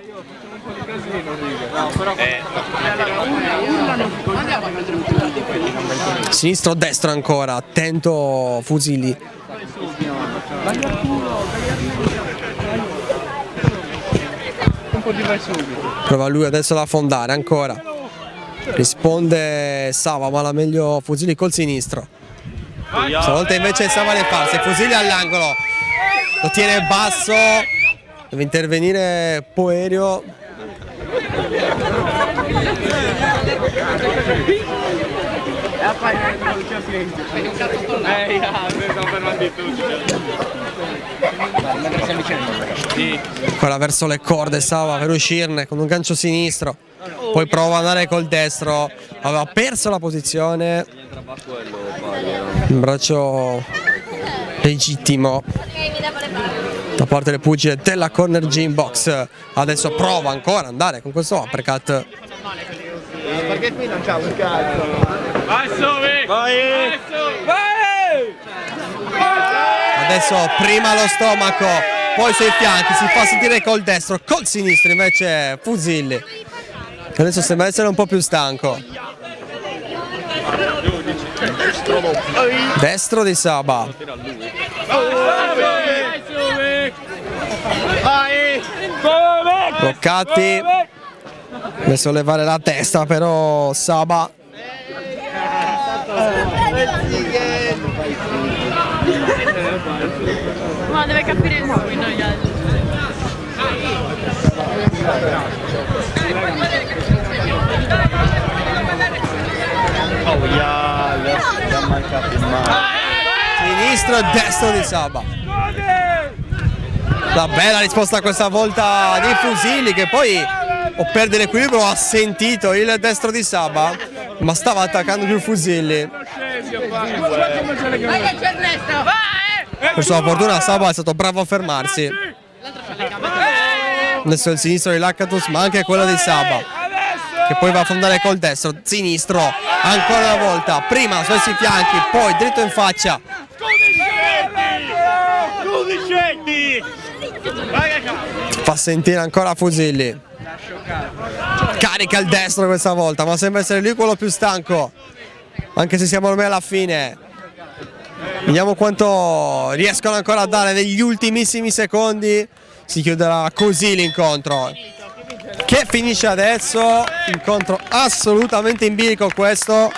Speaker 1: Sinistro, destro ancora, attento Fusilli. Prova lui adesso ad affondare ancora. Risponde Saba, ma la meglio Fusilli col sinistro. Stavolta invece Saba le farse, Fusilli all'angolo. Lo tiene basso. Deve intervenire Poerio.
Speaker 3: Stiamo fermando tutti.
Speaker 1: Ancora verso le corde Saba per uscirne con un gancio sinistro, poi prova ad andare col destro, aveva perso la posizione, un braccio legittimo da parte del pugile della Corner Gym Box. Adesso prova ancora ad andare con questo uppercut.
Speaker 5: Perché qui non c'è un cazzo.
Speaker 3: Vai Sovi! Vai!
Speaker 1: Adesso prima allo stomaco, poi sui fianchi, si fa sentire col destro, col sinistro invece Fusilli, che adesso sembra essere un po' più stanco. Destro di Saba. Bloccati. Deve sollevare la testa però Saba.
Speaker 6: Ma deve capire lui, non gli altri.
Speaker 1: Sinistro e destro di Saba. La bella risposta questa volta di Fusilli, che poi o perde l'equilibrio, ha sentito il destro di Saba, ma stava attaccando più Fusilli. Per sua fortuna Saba è stato bravo a fermarsi. Adesso il sinistro di Lakatos, ma anche quello di Saba, che poi va a affondare col destro. Sinistro ancora una volta, prima sui fianchi, poi dritto in faccia. Fa sentire ancora Fusilli. Carica il destro questa volta, ma sembra essere lui quello più stanco, anche se siamo ormai alla fine. Vediamo quanto riescono ancora a dare negli ultimissimi secondi. Si chiuderà così l'incontro, che finisce adesso. Incontro assolutamente in bilico questo.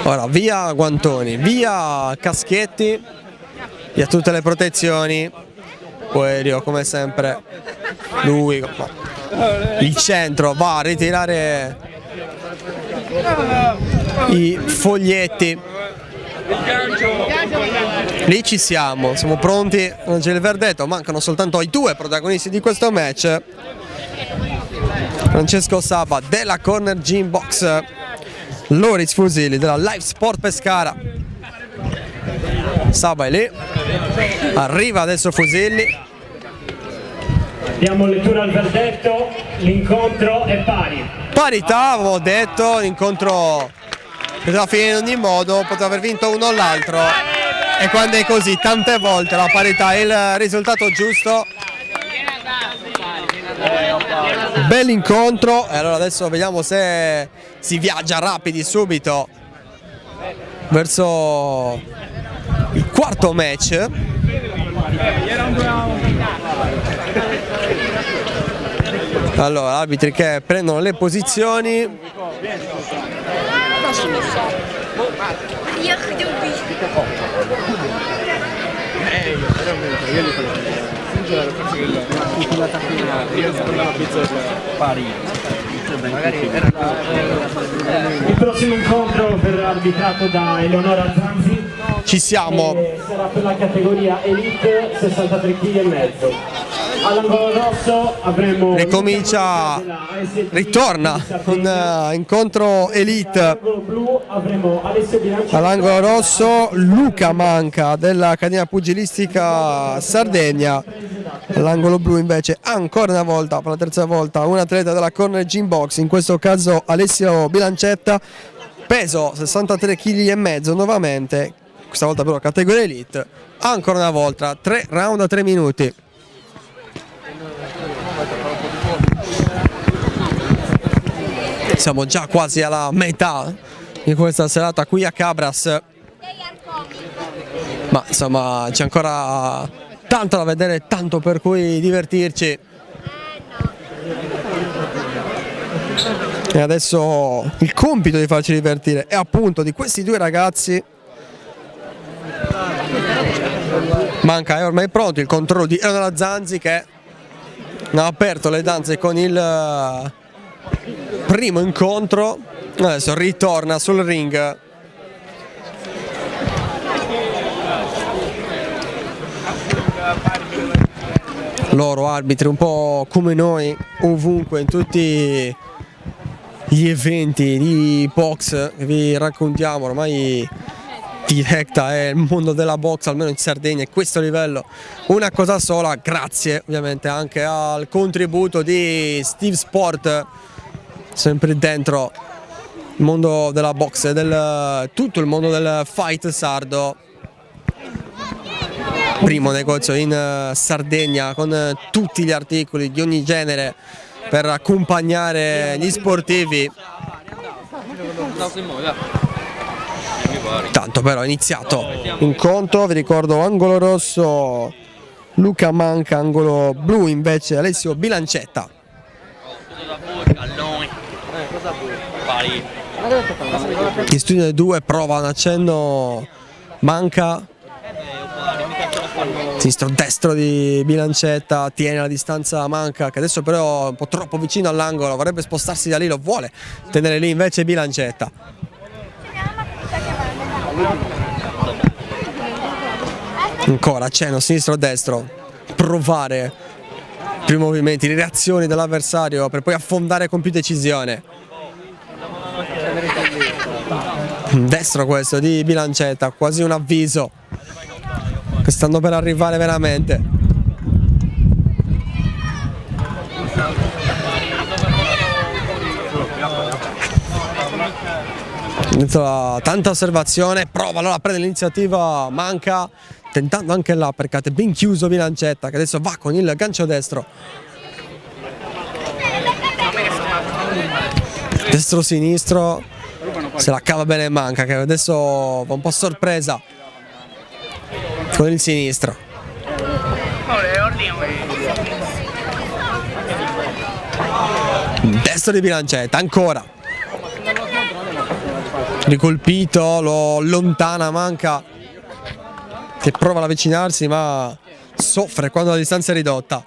Speaker 1: Ora via guantoni, via caschetti, via tutte le protezioni. Coelho come sempre, lui il centro va a ritirare i foglietti. Lì ci siamo pronti, non c'è il verdetto, mancano soltanto i due protagonisti di questo match. Francesco Saba della Corner Gym Box, Loris Fusilli della Live Sport Pescara. Saba è lì, arriva adesso Fusilli.
Speaker 2: Diamo lettura al verdetto, l'incontro è pari.
Speaker 1: Parità, avevo detto, l'incontro poteva finire in ogni modo, poteva aver vinto uno o l'altro, e quando è così tante volte la parità è il risultato giusto. Bell'incontro, e allora adesso vediamo se si viaggia rapidi subito verso il quarto match. Allora, arbitri che prendono le posizioni.
Speaker 2: Il prossimo incontro verrà arbitrato da Eleonora Zanzi.
Speaker 1: Ci siamo.
Speaker 2: Sarà per la categoria Elite 63 kg e mezzo. All'angolo rosso avremo
Speaker 1: Ricomincia, ritorna un incontro Elite.
Speaker 2: all'angolo blu avremo Alessio Bilancetta.
Speaker 1: All'angolo rosso Luca Manca dell'Accademia Pugilistica Sardegna. All'angolo blu invece ancora una volta, per la terza volta, un atleta della Corner Gym Box, in questo caso Alessio Bilancetta, peso 63 kg e mezzo nuovamente, questa volta però categoria Elite. Ancora una volta 3 round a 3 minuti. Siamo già quasi alla metà di questa serata qui a Cabras, ma insomma c'è ancora tanto da vedere, tanto per cui divertirci. E adesso il compito di farci divertire è appunto di questi due ragazzi. Manca è ormai pronto il controllo di Eleonora Zanzi, che ha aperto le danze con il primo incontro. Adesso ritorna sul ring. Loro arbitri un po' come noi ovunque, in tutti gli eventi di box che vi raccontiamo ormai diretta, è il mondo della box, almeno in Sardegna a questo livello una cosa sola, grazie ovviamente anche al contributo di Steve Sport, sempre dentro il mondo della box e tutto il mondo del fight sardo. Primo negozio in Sardegna con tutti gli articoli di ogni genere per accompagnare gli sportivi. Tanto però è iniziato l'incontro, vi ricordo angolo rosso Luca Manca, angolo blu invece Alessio Bilancetta. In studio 2 prova un accenno Manca, sinistro destro di Bilancetta, tiene la distanza Manca che adesso però è un po' troppo vicino all'angolo, vorrebbe spostarsi da lì, lo vuole tenere lì invece Bilancetta. Ancora accenno sinistro-destro, provare i primi movimenti, le reazioni dell'avversario per poi affondare con più decisione. Destro questo di Bilancetta, quasi un avviso che stanno per arrivare veramente. Tanta osservazione, prova allora a prendere l'iniziativa Manca, tentando anche l'uppercut, ben chiuso Bilancetta che adesso va con il gancio destro. Destro-sinistro, se la cava bene Manca che adesso va un po' sorpresa con il sinistro. Destro di Bilancetta, ancora. Ricolpito, lo lontana Manca che prova ad avvicinarsi ma soffre quando la distanza è ridotta.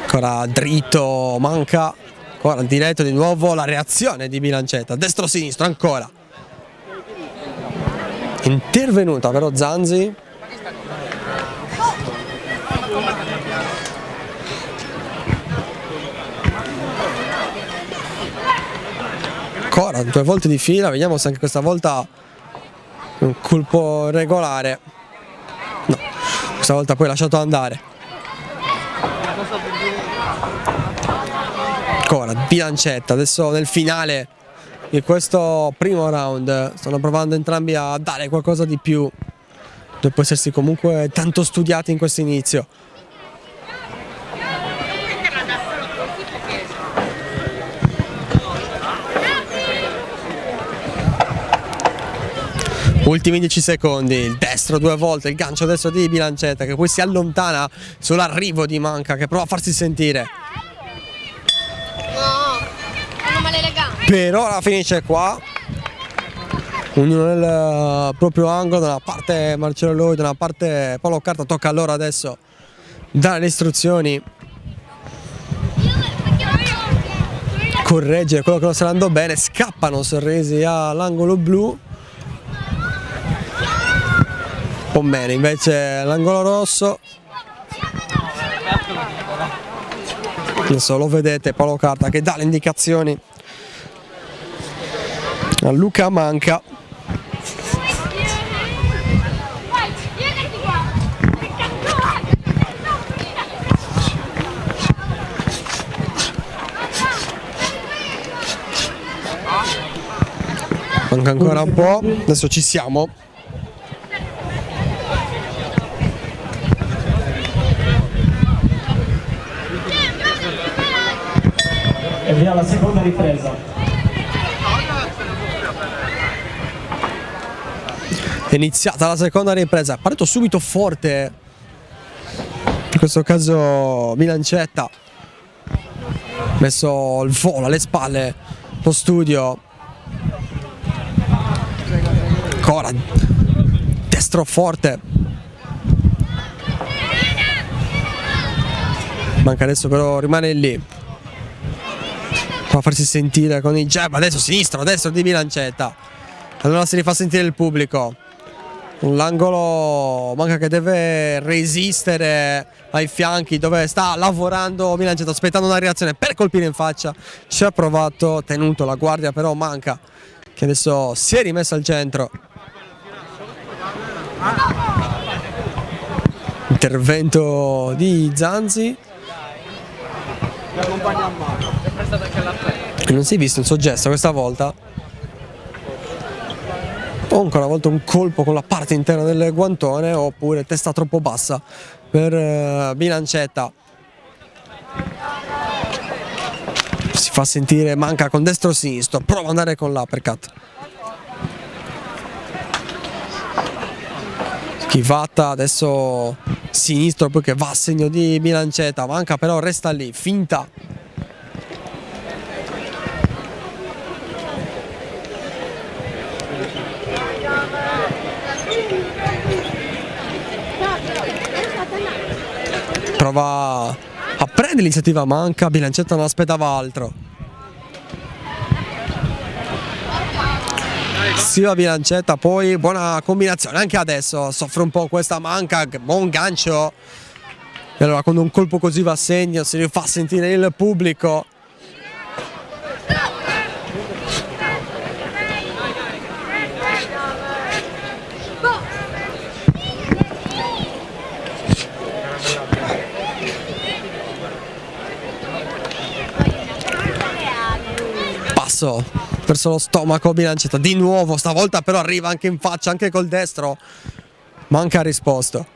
Speaker 1: Ancora dritto Manca, ancora diretto di nuovo, la reazione di Bilancetta, destro-sinistro ancora. Intervenuta però Zanzi. Ancora 2 volte di fila, vediamo se anche questa volta un colpo regolare. No, questa volta poi lasciato andare. Ancora Bilancetta, adesso nel finale di questo primo round stanno provando entrambi a dare qualcosa di più dopo essersi comunque tanto studiati in questo inizio. Ultimi 10 secondi, il destro 2 volte, il gancio destro di Bilancetta che poi si allontana sull'arrivo di Manca che prova a farsi sentire. Per ora finisce qua, ognuno nel proprio angolo, da una parte Marcello Lloyd, da una parte Paolo Carta. Tocca allora adesso dare le istruzioni, correggere quello che non sta andando bene. Scappano sorrisi all'angolo blu, un po' bene invece l'angolo rosso. Adesso lo vedete Paolo Carta che dà le indicazioni a Luca Manca. Manca ancora un po', adesso ci siamo.
Speaker 2: E via la seconda ripresa.
Speaker 1: È iniziata la seconda ripresa, partito subito forte, in questo caso Bilancetta, messo il volo alle spalle, lo studio, ancora destro forte, manca adesso però rimane lì, può farsi sentire con il jab, adesso sinistro, destro di Bilancetta, allora si rifà sentire il pubblico. L'angolo manca che deve resistere ai fianchi dove sta lavorando Bilancetta, aspettando una reazione per colpire in faccia. Ci ha provato, tenuto la guardia, però manca, che adesso si è rimesso al centro. Intervento di Zanzi. Non si è visto il suo gesto questa volta. O ancora una volta un colpo con la parte interna del guantone, oppure testa troppo bassa per Bilancetta. Si fa sentire, manca con destro sinistro, prova ad andare con l'uppercut. Schivata, adesso sinistro poi che va a segno di Bilancetta, manca però resta lì, finta. Prova a prendere l'iniziativa, manca, Bilancetta non aspettava altro. Si va Bilancetta, poi buona combinazione, anche adesso soffre un po' questa manca, buon gancio. E allora quando un colpo così va a segno si rifà sentire il pubblico. Verso lo stomaco Bilancetta, di nuovo, stavolta però arriva anche in faccia, anche col destro, manca ha risposto.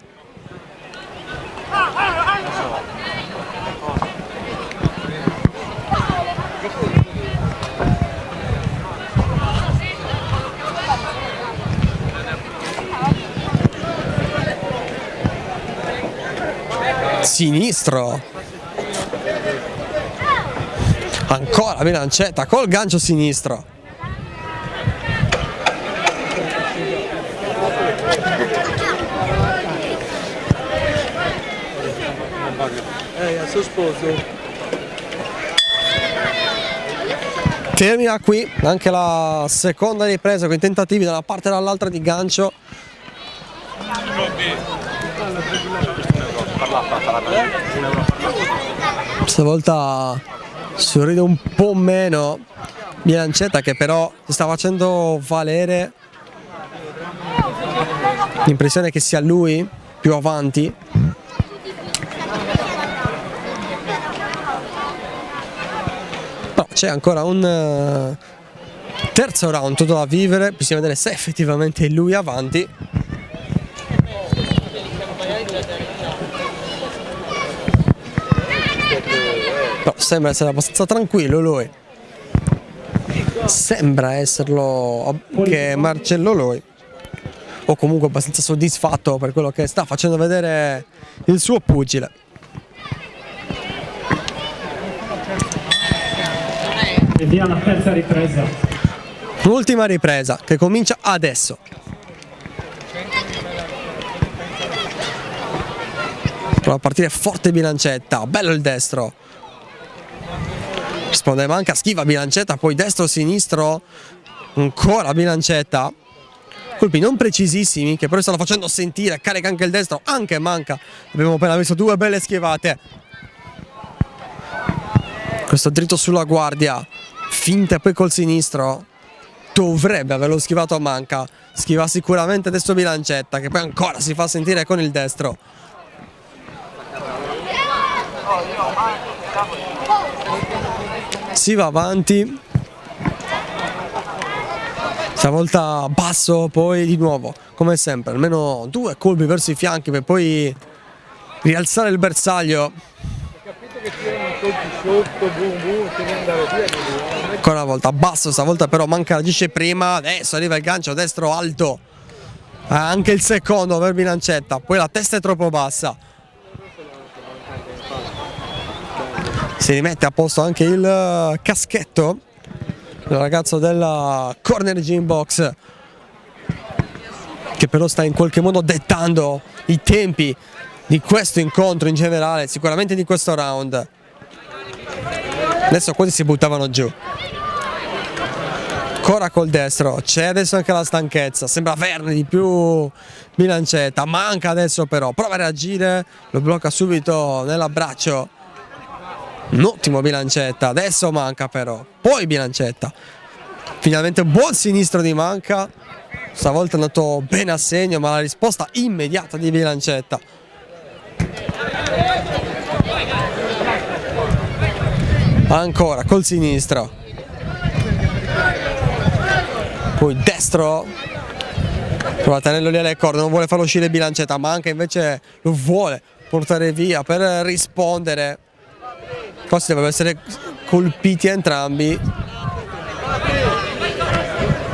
Speaker 1: Sinistro. Ancora Bilancetta col gancio sinistro. Termina qui anche la seconda ripresa con i tentativi da una parte e dall'altra di gancio. Stavolta sorride un po' meno Bilancetta, che però si sta facendo valere. L'impressione è che sia lui più avanti. No, c'è ancora un terzo round tutto da vivere, bisogna vedere se effettivamente è lui avanti. No, sembra essere abbastanza tranquillo lui. Sembra esserlo anche Marcello lui. O comunque abbastanza soddisfatto per quello che sta facendo vedere il suo pugile.
Speaker 2: E via la terza ripresa.
Speaker 1: L'ultima ripresa che comincia adesso. Prova a partire forte Bilancetta, bello il destro. Risponde, manca, schiva Bilancetta, poi destro sinistro, ancora Bilancetta. Colpi non precisissimi che però stanno facendo sentire, carica anche il destro, anche manca. Abbiamo appena visto due belle schivate. Questo dritto sulla guardia, finta poi col sinistro, dovrebbe averlo schivato a manca. Schiva sicuramente adesso Bilancetta, che poi ancora si fa sentire con il destro. Si va avanti, stavolta basso, poi di nuovo, come sempre, almeno due colpi verso i fianchi per poi rialzare il bersaglio. Ancora una volta basso, stavolta però manca, agisce prima, adesso arriva il gancio destro alto. Anche il secondo per Bilancetta, poi la testa è troppo bassa. Si rimette a posto anche il caschetto del ragazzo della Corner Gym Box, che però sta in qualche modo dettando i tempi di questo incontro in generale, sicuramente di questo round. Adesso quasi si buttavano giù. Ancora col destro, c'è adesso anche la stanchezza, sembra averne di più Bilancetta, manca adesso però, prova a reagire, lo blocca subito nell'abbraccio. Un ottimo Bilancetta, adesso manca però, poi Bilancetta. Finalmente un buon sinistro di Manca, stavolta è andato bene a segno, ma la risposta immediata di Bilancetta. Ancora col sinistro, poi destro, prova a tenerlo lì alle corde, non vuole farlo uscire Bilancetta, ma anche invece lo vuole portare via per rispondere. Questi dovrebbero essere colpiti entrambi.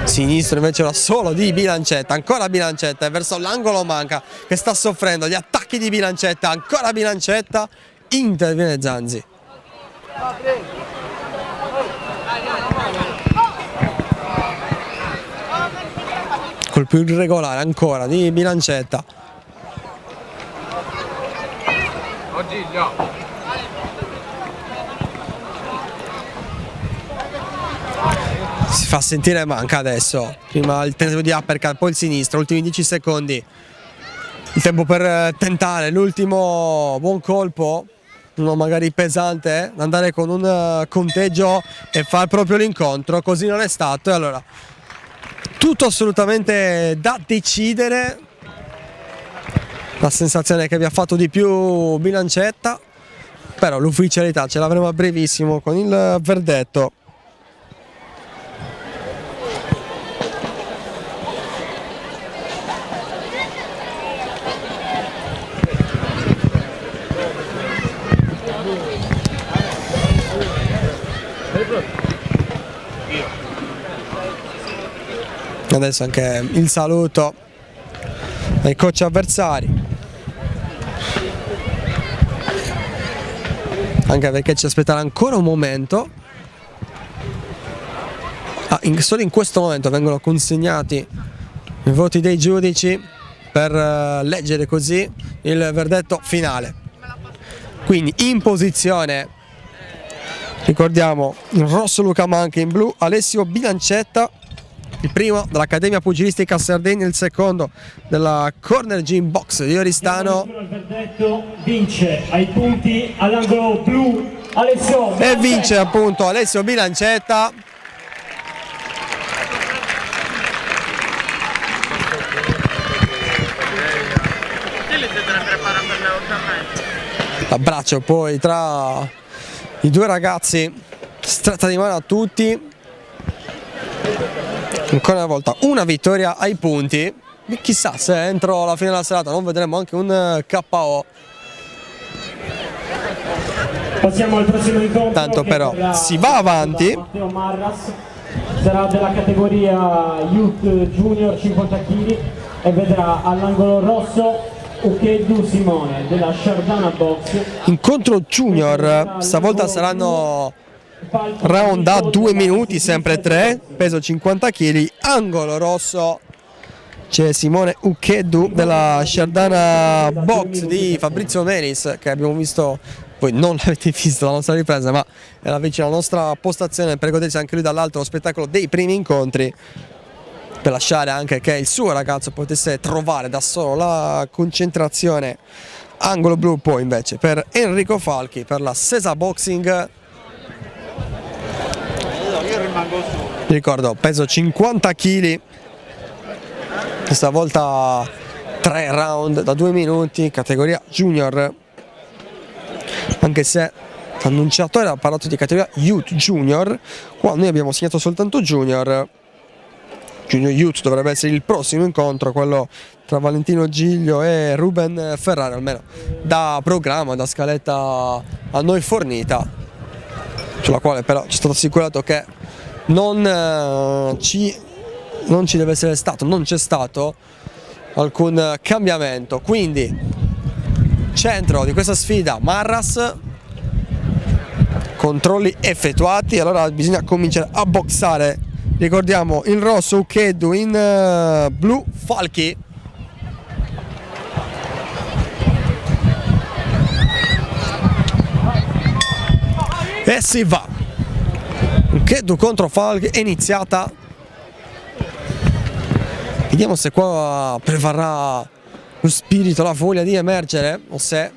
Speaker 1: Sinistro invece era solo di Bilancetta, ancora Bilancetta, è verso l'angolo Manca che sta soffrendo gli attacchi di Bilancetta, ancora Bilancetta, interviene Zanzi. Colpo irregolare ancora di Bilancetta. Si fa sentire Manca adesso, prima il tentativo di uppercut, poi il sinistro, ultimi 10 secondi, il tempo per tentare l'ultimo buon colpo, uno magari pesante, andare con un conteggio e far proprio l'incontro, così non è stato e allora tutto assolutamente da decidere. La sensazione è che abbia fatto di più Bilancetta, però l'ufficialità ce l'avremo a brevissimo con il verdetto. Adesso anche il saluto ai coach avversari, anche perché ci aspetterà ancora un momento. Solo in questo momento vengono consegnati i voti dei giudici per leggere così il verdetto finale. Quindi in posizione, ricordiamo, in rosso Luca Manca, in blu Alessio Bilancetta, il primo dell'Accademia Pugilistica Sardegna, il secondo della Corner Gym Box di Oristano.
Speaker 2: Il verdetto vince ai punti all'angolo blu Alessio Bilancetta.
Speaker 1: E vince appunto Alessio Bilancetta. L'abbraccio poi tra i due ragazzi, stretta di mano a tutti. Ancora una volta una vittoria ai punti e chissà se entro la fine della serata non vedremo anche un KO.
Speaker 2: Passiamo al prossimo incontro.
Speaker 1: Tanto però si va avanti.
Speaker 2: Matteo Marras sarà della categoria Youth Junior 50 kg e vedrà all'angolo rosso Ukeddu Simone della Shardana Box.
Speaker 1: Incontro junior, stavolta saranno round da 2 minuti, sempre 3, peso 50 kg, angolo rosso c'è Simone Ukeddu della Shardana Box di Fabrizio Melis, che abbiamo visto, voi non l'avete visto la nostra ripresa, ma era vicino alla nostra postazione per godersi anche lui dall'alto lo spettacolo dei primi incontri, per lasciare anche che il suo ragazzo potesse trovare da solo la concentrazione. Angolo blu poi invece per Enrico Falchi per la Sesa Boxing. Ricordo, peso 50 kg, questa volta 3 round da 2 minuti, categoria junior, anche se l'annunciatore ha parlato di categoria youth junior, qua noi abbiamo segnato soltanto junior. Junior Youth dovrebbe essere il prossimo incontro, quello tra Valentino Giglio e Ruben Ferrari, almeno da programma, da scaletta a noi fornita, sulla quale però ci è stato assicurato che non ci deve essere stato, non c'è stato alcun cambiamento. Quindi centro di questa sfida Marras, controlli effettuati, allora bisogna cominciare a boxare. Ricordiamo in rosso Ukeddu, in blu Falchi. E si va. Ukeddu contro Falchi è iniziata. Vediamo se qua prevarrà lo spirito, la voglia di emergere o se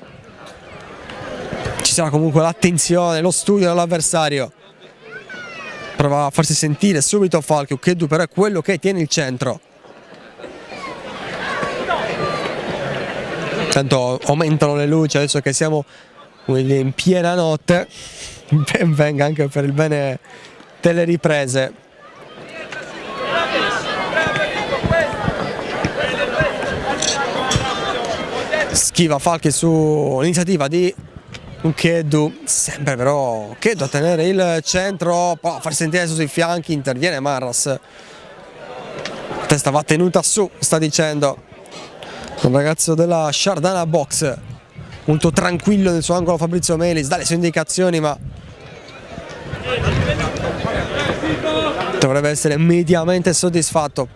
Speaker 1: ci sarà comunque l'attenzione, lo studio dell'avversario. Prova a farsi sentire subito Falchi. Ukeddu però è quello che tiene il centro. Tanto aumentano le luci adesso che siamo in piena notte. Ben venga anche per il bene delle riprese. Schiva Falchi sull'iniziativa di Ukeddu, sempre però Ukeddu a tenere il centro, poi a far sentire sui fianchi, interviene Marras. La testa va tenuta su, sta dicendo un ragazzo della Shardana Box, molto tranquillo nel suo angolo Fabrizio Melis, dà le sue indicazioni ma dovrebbe essere mediamente soddisfatto.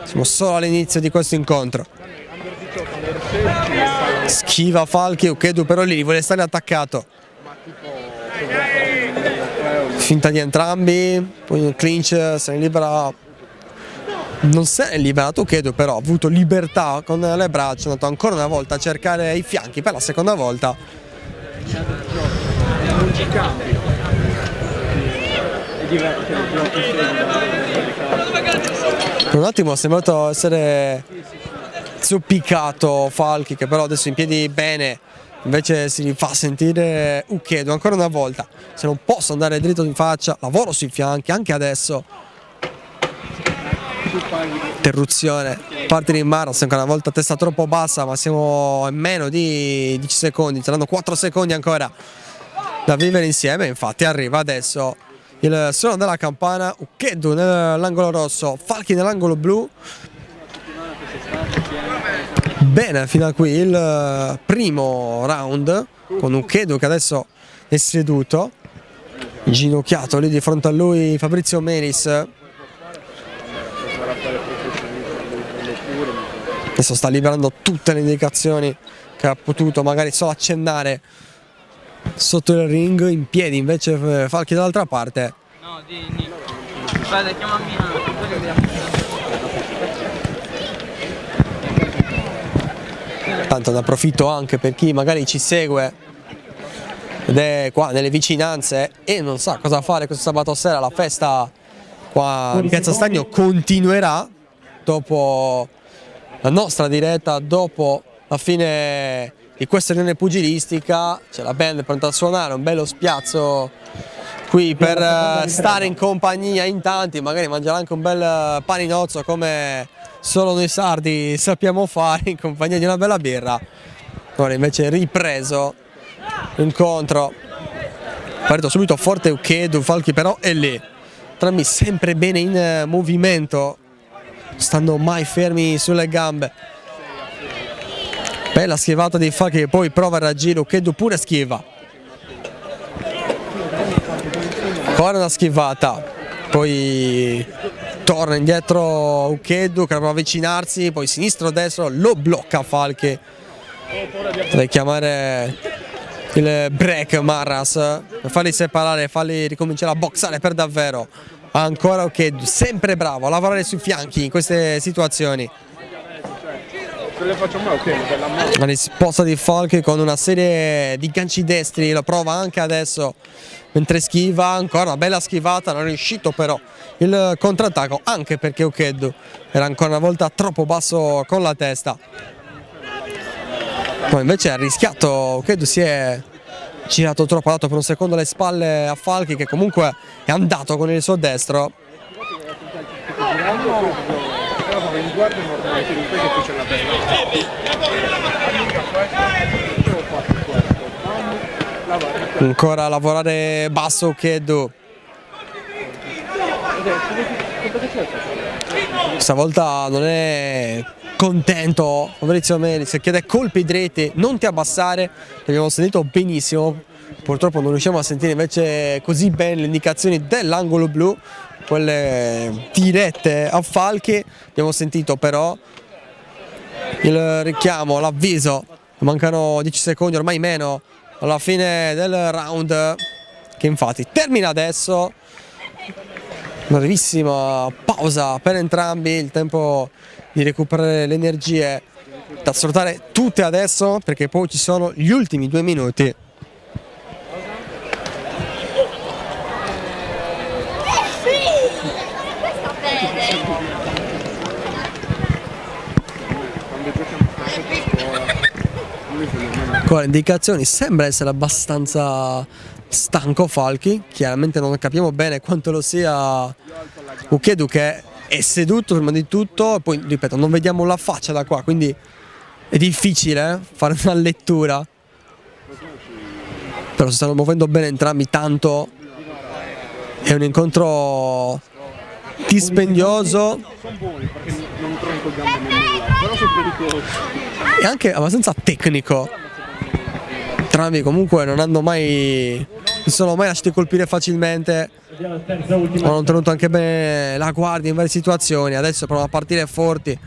Speaker 1: Siamo solo all'inizio di questo incontro. Schiva Falchi, Ukeddu però lì vuole stare attaccato. Finta di entrambi, poi un clinch, se ne libera. Non se ne è liberato Ukeddu, però ha avuto libertà con le braccia, è andato ancora una volta a cercare i fianchi per la seconda volta. Per un attimo è sembrato essere zoppicato Falchi, che però adesso in piedi bene, invece si fa sentire Ukeddu ancora una volta. Se non posso andare dritto in faccia, lavoro sui fianchi anche adesso. Interruzione, parte di Marras ancora una volta, testa troppo bassa, ma siamo in meno di 10 secondi, saranno 4 secondi ancora da vivere insieme. Infatti arriva adesso il suono della campana. Ukeddu nell'angolo rosso, Falchi nell'angolo blu. Bene fino a qui il primo round, con Ukeddu che adesso è seduto, inginocchiato lì di fronte a lui Fabrizio Melis. Adesso sta liberando tutte le indicazioni che ha potuto magari solo accennare sotto il ring. In piedi invece Falchi dall'altra parte.
Speaker 5: No, guarda, chiamami.
Speaker 1: Tanto ne approfitto anche per chi magari ci segue ed è qua nelle vicinanze e non sa cosa fare questo sabato sera. La festa qua in Piazza Stagno continuerà dopo la nostra diretta, dopo la fine di questa riunione pugilistica. C'è la band pronta a suonare, un bello spiazzo qui per stare in compagnia in tanti, magari mangiare anche un bel paninozzo come solo noi sardi sappiamo fare, in compagnia di una bella birra. Ora invece ripreso l'incontro, partito subito forte Ukeddu, Falchi però è lì, entrambi sempre bene in movimento, stando mai fermi sulle gambe. Bella schivata di Falchi che poi prova il raggiro, Ukeddu pure schiva, ancora una schivata, poi torna indietro Ukeddu che prova a avvicinarsi, poi sinistro-destro lo blocca Falchi. Deve chiamare il break Marras per farli separare, farli ricominciare a boxare per davvero. Ancora Ukeddu, sempre bravo a lavorare sui fianchi in queste situazioni. La risposta di Falchi con una serie di ganci destri, lo prova anche adesso mentre schiva, ancora una bella schivata, non è riuscito però il contrattacco, anche perché Ukeddu era ancora una volta troppo basso con la testa. Poi invece ha rischiato, Ukeddu si è girato troppo, ha dato per un secondo le spalle a Falchi che comunque è andato con il suo destro. Ancora a lavorare basso Ukeddu. Stavolta non è scontento Fabrizio Melis, chiede colpi dritti, non ti abbassare, che abbiamo sentito benissimo. Purtroppo non riusciamo a sentire invece così bene le indicazioni dell'angolo blu, quelle dirette a Falchi. Abbiamo sentito però il richiamo, l'avviso, mancano 10 secondi, ormai meno, alla fine del round, che infatti termina adesso. Una brevissima pausa per entrambi, il tempo di recuperare le energie da sfruttare tutte adesso, perché poi ci sono gli ultimi 2 minuti. Con le indicazioni sembra essere abbastanza stanco Falchi, chiaramente non capiamo bene quanto lo sia Ukedu, che è seduto prima di tutto, e poi ripeto non vediamo la faccia da qua, quindi è difficile fare una lettura, però si stanno muovendo bene entrambi tanto, è un incontro dispendioso e anche abbastanza tecnico. Entrambi comunque non sono mai lasciati colpire facilmente, hanno tenuto anche bene la guardia in varie situazioni. Adesso provano a partire forti,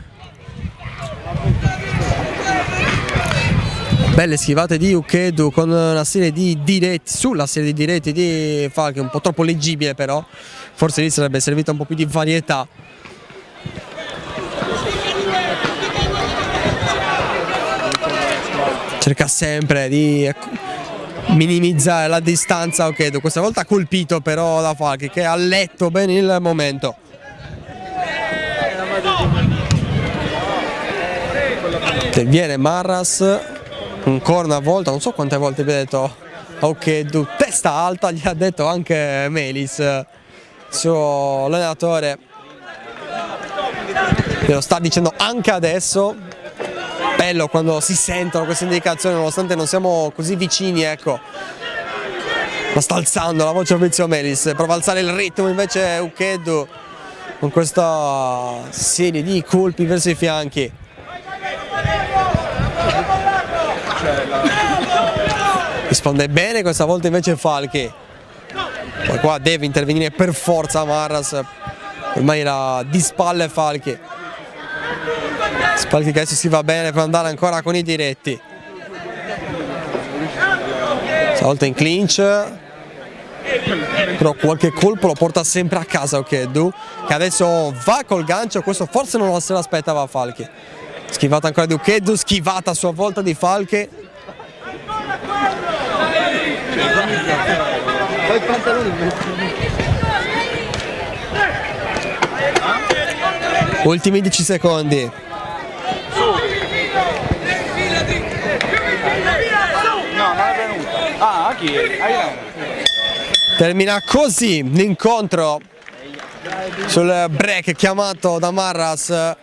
Speaker 1: belle schivate di Ukedu con una serie di diretti sulla serie di diretti di Falchi, un po' troppo leggibile, però forse lì sarebbe servita un po' più di varietà. Cerca sempre di minimizzare la distanza Ukedu, questa volta ha colpito però da Falchi, che ha letto bene il momento. Viene Marras, un corner a volta, non so quante volte vi ho detto a Ukedu, testa alta, gli ha detto anche Melis, il suo allenatore, glielo sta dicendo anche adesso. Bello quando si sentono queste indicazioni nonostante non siamo così vicini, ecco. Ma sta alzando la voce Fabrizio Melis, prova a alzare il ritmo invece Ukedu con questa serie di colpi verso i fianchi. Risponde bene questa volta invece Falchi. Poi qua deve intervenire per forza Marras, ormai era di spalle Falchi. Falchi che adesso si va bene per andare ancora con i diretti. Stavolta in clinch, però qualche colpo lo porta sempre a casa Ukedu, che adesso va col gancio. Questo forse non se l'aspettava Falchi. Schivata ancora di Ukedu, schivata a sua volta di Falchi. Ultimi 10 secondi. Termina così l'incontro sul break chiamato da Marras,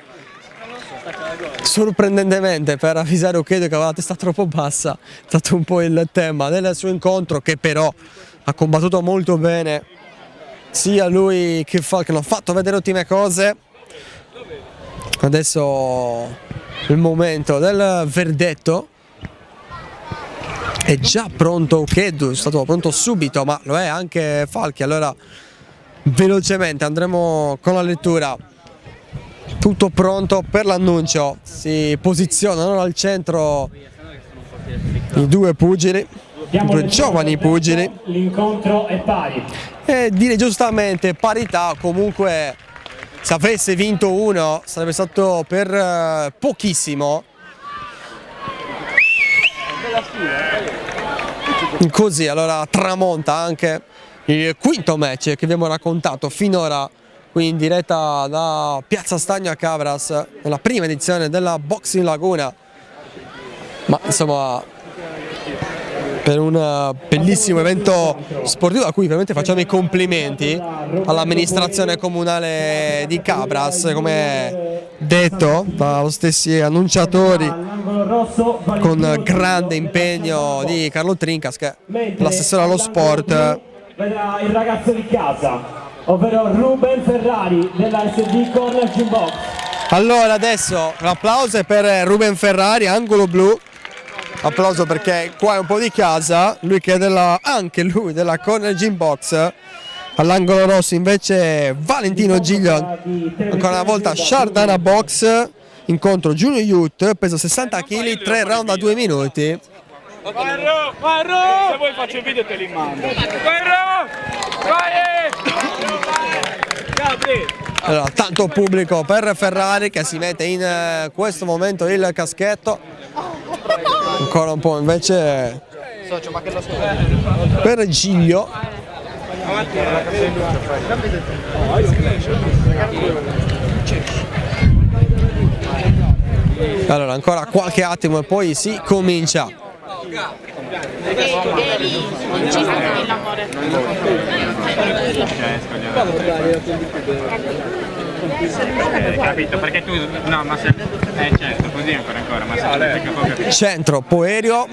Speaker 1: sorprendentemente per avvisare Ukedu che aveva la testa troppo bassa. È stato un po' il tema del suo incontro, che però ha combattuto molto bene sia lui che Falchi, hanno fatto vedere ottime cose. Adesso il momento del verdetto. È già pronto Ukedu, è stato pronto subito, ma lo è anche Falchi. Allora velocemente andremo con la lettura. Tutto pronto per l'annuncio, si posizionano al centro i due pugili, i due giovani pugili.
Speaker 2: L'incontro è pari.
Speaker 1: E dire giustamente parità, comunque se avesse vinto uno sarebbe stato per pochissimo. Così allora tramonta anche il quinto match che abbiamo raccontato finora qui in diretta da Piazza Stagno a Cabras, nella prima edizione della Boxing Laguna. Ma insomma, per un bellissimo evento sportivo a cui veramente facciamo i complimenti all'amministrazione comunale di Cabras, come detto dagli stessi annunciatori, con grande impegno di Carlo Trincas, che è l'assessore allo sport.
Speaker 2: Vedrà il ragazzo di casa, ovvero Ruben Ferrari della SD Corner Gym Box.
Speaker 1: Allora adesso l'applauso è per Ruben Ferrari, angolo blu. Applauso perché qua è un po' di casa, lui che è anche lui della corner gym box. All'angolo rosso invece Valentino Giglio, ancora una volta Shardana box, incontro Junior Youth, peso 60 kg, 3 round a 2 minuti.
Speaker 3: Vai, se vuoi faccio il video e te li mando.
Speaker 1: Allora, tanto pubblico per Ferrari che si mette in questo momento il caschetto. Ancora un po' invece per Giglio. Allora ancora qualche attimo e poi si comincia.
Speaker 5: Capito? Perché tu no, ma se certo, così ancora, ma se
Speaker 1: Centro Poerio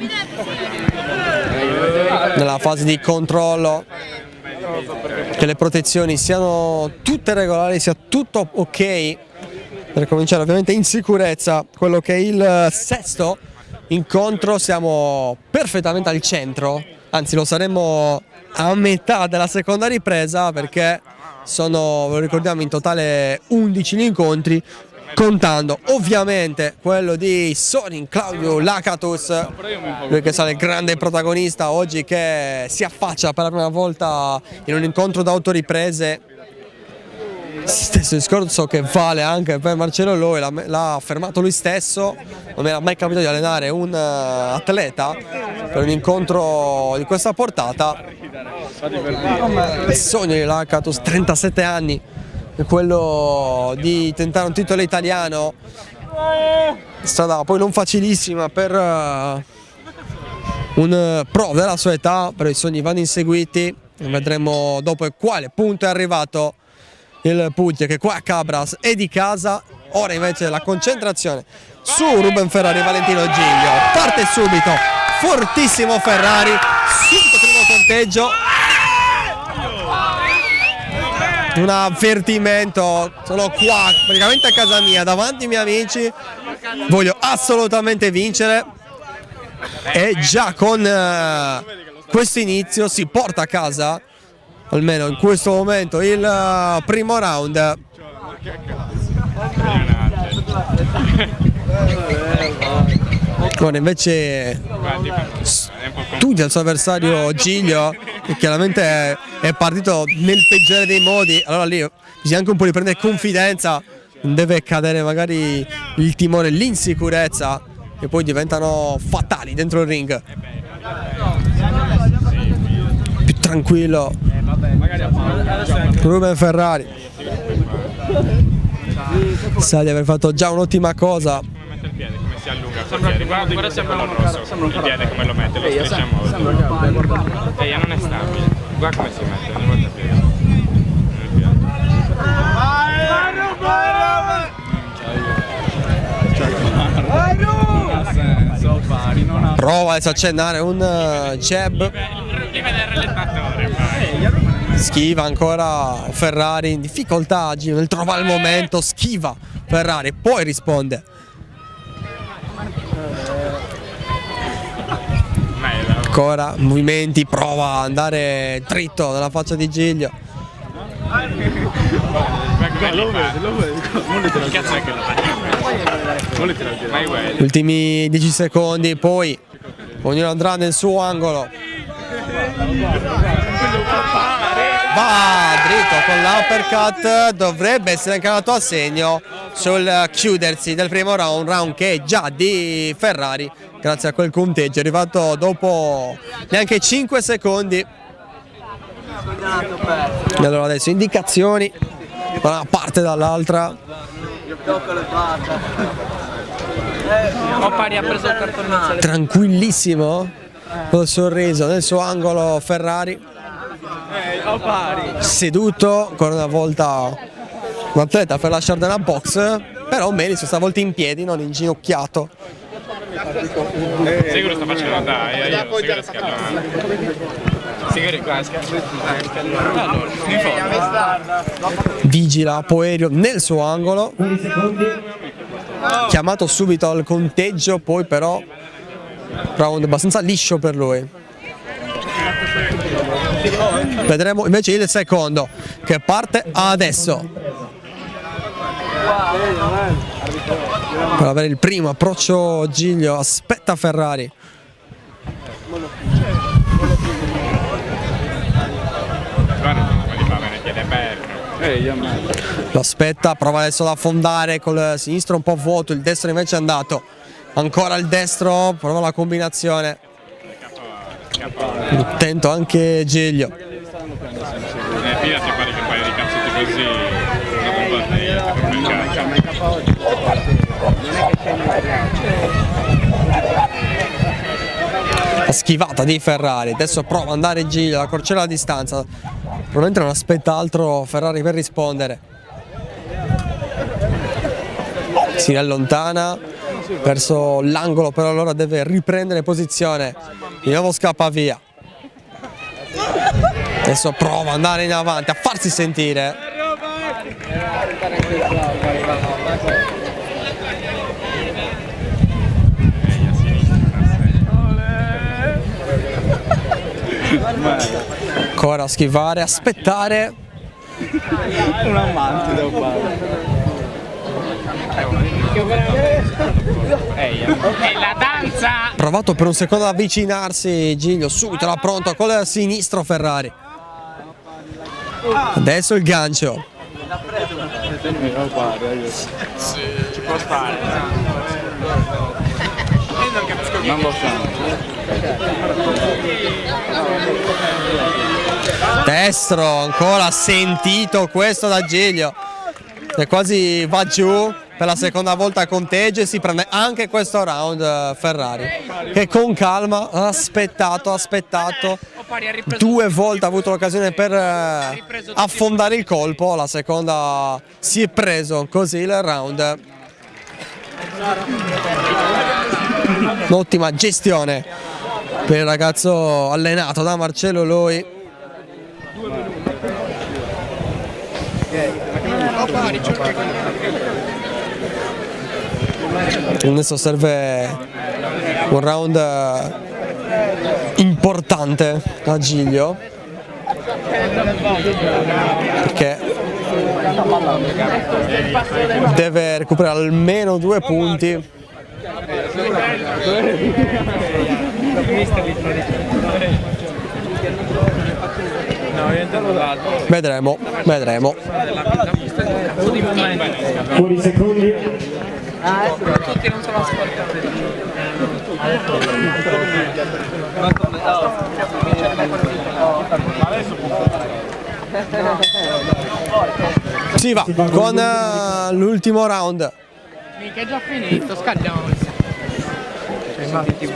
Speaker 1: nella fase di controllo, che le protezioni siano tutte regolari, sia tutto ok per cominciare ovviamente in sicurezza quello che è il sesto incontro. Siamo perfettamente al centro, anzi lo saremo a metà della seconda ripresa perché sono, ve lo ricordiamo, in totale 11 gli incontri, contando ovviamente quello di Sorin Claudio Lakatos, lui che sarà il grande protagonista oggi, che si affaccia per la prima volta in un incontro d'autoriprese. Stesso discorso che vale anche per Marcello Loi, l'ha affermato lui stesso, non mi era mai capitato di allenare un atleta per un incontro di questa portata. Il sogno di Lakatos, 37 anni, è quello di tentare un titolo italiano, strada poi non facilissima per un pro della sua età, però i sogni vanno inseguiti. Vedremo dopo quale punto è arrivato il Puglia, che qua a Cabras è di casa. Ora invece la concentrazione su Ruben Ferrari e Valentino Giglio. Parte subito, fortissimo Ferrari, subito primo conteggio. Un avvertimento, sono qua praticamente a casa mia, davanti ai miei amici, voglio assolutamente vincere e già con questo inizio si porta a casa, almeno in questo momento, il primo round. Ora invece studia il suo avversario Giglio, che chiaramente è partito nel peggiore dei modi. Allora lì bisogna anche un po' riprendere confidenza, non deve cadere magari il timore, l'insicurezza, che poi diventano fatali dentro il ring. Più tranquillo Ruben Ferrari, sa di aver fatto già un'ottima cosa.
Speaker 3: Il piede come si allunga, guarda se quello rosso, il piede come lo mette, lo strecciamo. E non è stabile, guarda come si mette, non lo capire.
Speaker 1: Prova adesso a accennare un jab, schiva ancora Ferrari, in difficoltà nel trovare il momento, schiva Ferrari, poi risponde. Ancora movimenti, prova ad andare dritto nella faccia di Giglio. Ultimi 10 secondi, poi ognuno andrà nel suo angolo. Va dritto con l'uppercut, dovrebbe essere incanato a segno sul chiudersi del primo round che è già di Ferrari, grazie a quel conteggio, è arrivato dopo neanche 5 secondi. E allora adesso indicazioni da una parte e dall'altra.
Speaker 5: Pari ha preso il cartone.
Speaker 1: Tranquillissimo, col sorriso nel suo angolo Ferrari. Seduto, ancora una volta un atleta per lasciare dalla box, però Melis stavolta in piedi, non inginocchiato.
Speaker 3: Sicuro sta facendo dai, sicuro scalando.
Speaker 1: Vigila Poerio nel suo angolo,
Speaker 2: Fuori secondi.
Speaker 1: chiamato subito al conteggio, poi però round abbastanza liscio per lui. Vedremo invece il secondo che parte adesso per avere il primo approccio. Giglio aspetta Ferrari, lo aspetta, prova adesso ad affondare col sinistro un po' vuoto, il destro invece è andato, ancora il destro, prova la combinazione, attento anche Giglio.
Speaker 3: Fidati, pare che un paio di cazzotti così dopo un po'
Speaker 1: La schivata di Ferrari, adesso prova ad andare Giglio, la corcella a distanza, probabilmente non aspetta altro Ferrari per rispondere, si allontana verso l'angolo, però allora deve riprendere posizione, di nuovo scappa via, adesso prova ad andare in avanti, a farsi sentire, ancora schivare, aspettare,
Speaker 5: Un amante devo fare.
Speaker 3: È la danza!
Speaker 1: provato per un secondo ad avvicinarsi Giglio, subito là pronto col sinistro Ferrari, adesso il gancio,
Speaker 3: Ci può stare.
Speaker 5: Non lo so.
Speaker 1: destro, ancora sentito questo da Giglio, e quasi va giù per la seconda volta conteggio e si prende anche questo round Ferrari, che con calma ha aspettato, due volte ha avuto l'occasione per affondare il colpo, la seconda si è preso così il round. Un'ottima gestione per il ragazzo allenato da Marcello Loi. Adesso serve un round importante a Giglio, perché deve recuperare almeno 2 punti. Vedremo.
Speaker 2: Fuori secondi.
Speaker 6: Tutti non sono ascoltati.
Speaker 1: Si va con l'ultimo round.
Speaker 6: Mica è già finito, scaldiamo.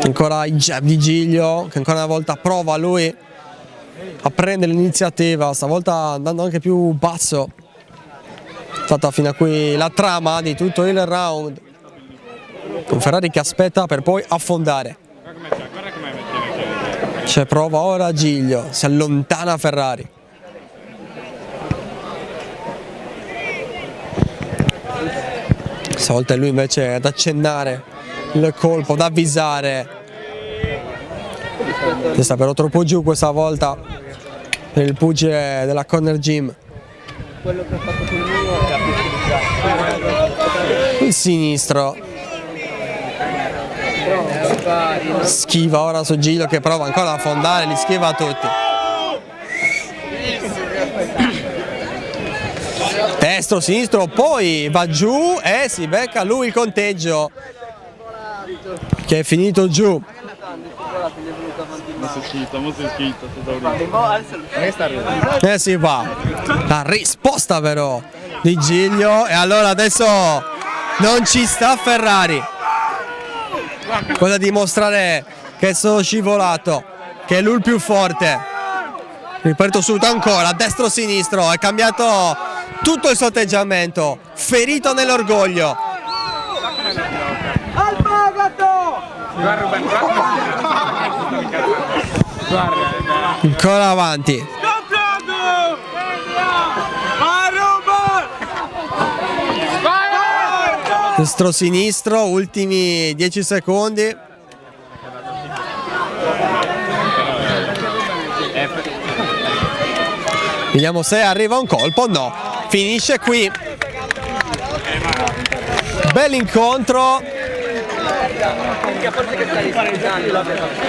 Speaker 1: Ancora il jab di Giglio, che ancora una volta prova lui a prendere l'iniziativa, stavolta andando anche più basso. È stata fino a qui la trama di tutto il round, con Ferrari che aspetta per poi affondare. C'è prova ora Giglio, si allontana Ferrari. Stavolta è lui invece ad accennare il colpo, ad avvisare. Sta però troppo giù questa volta per il pugile della Corner Gym. Il sinistro schiva ora su Giglio, che prova ancora ad affondare, li schiva a tutti. Destro, sinistro, poi va giù e si becca lui il conteggio, che è finito giù. Si va la risposta però di Giglio, e allora adesso non ci sta Ferrari, cosa dimostrare che sono scivolato, che è lui il più forte. Ripeto subito ancora, destro sinistro, è cambiato tutto il suo atteggiamento, ferito nell'orgoglio.
Speaker 3: Guarda,
Speaker 1: Ancora avanti. Destro sinistro, ultimi 10 secondi. Vediamo se arriva un colpo. No, finisce qui. Bell'incontro.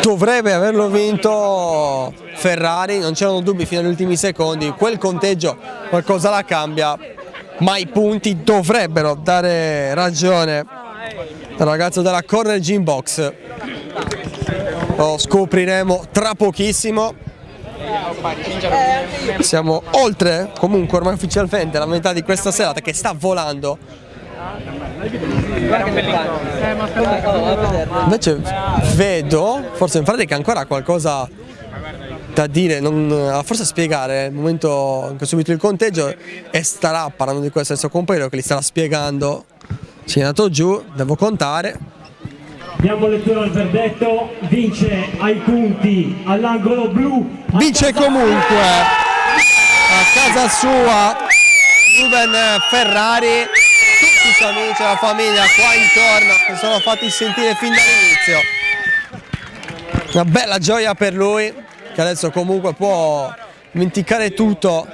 Speaker 1: Dovrebbe averlo vinto Ferrari, non c'erano dubbi fino agli ultimi secondi. Quel conteggio qualcosa la cambia, ma i punti dovrebbero dare ragione al ragazzo della Corner Gym Box. Lo scopriremo tra pochissimo. Siamo oltre comunque ormai ufficialmente la metà di questa serata che sta volando. Invece vedo forse in Ferrari che ancora ha qualcosa da dire, forse spiegare, nel momento in cui ha subito il conteggio, e starà parlando di questo al suo compagno che gli starà spiegando. Ci è andato giù, devo contare.
Speaker 2: Diamo lettura al verdetto, vince ai punti all'angolo blu.
Speaker 1: Vince comunque a casa sua Ruben Ferrari. Tutti i suoi amici, la famiglia qua intorno che sono fatti sentire fin dall'inizio. Una bella gioia per lui, che adesso comunque può dimenticare tutto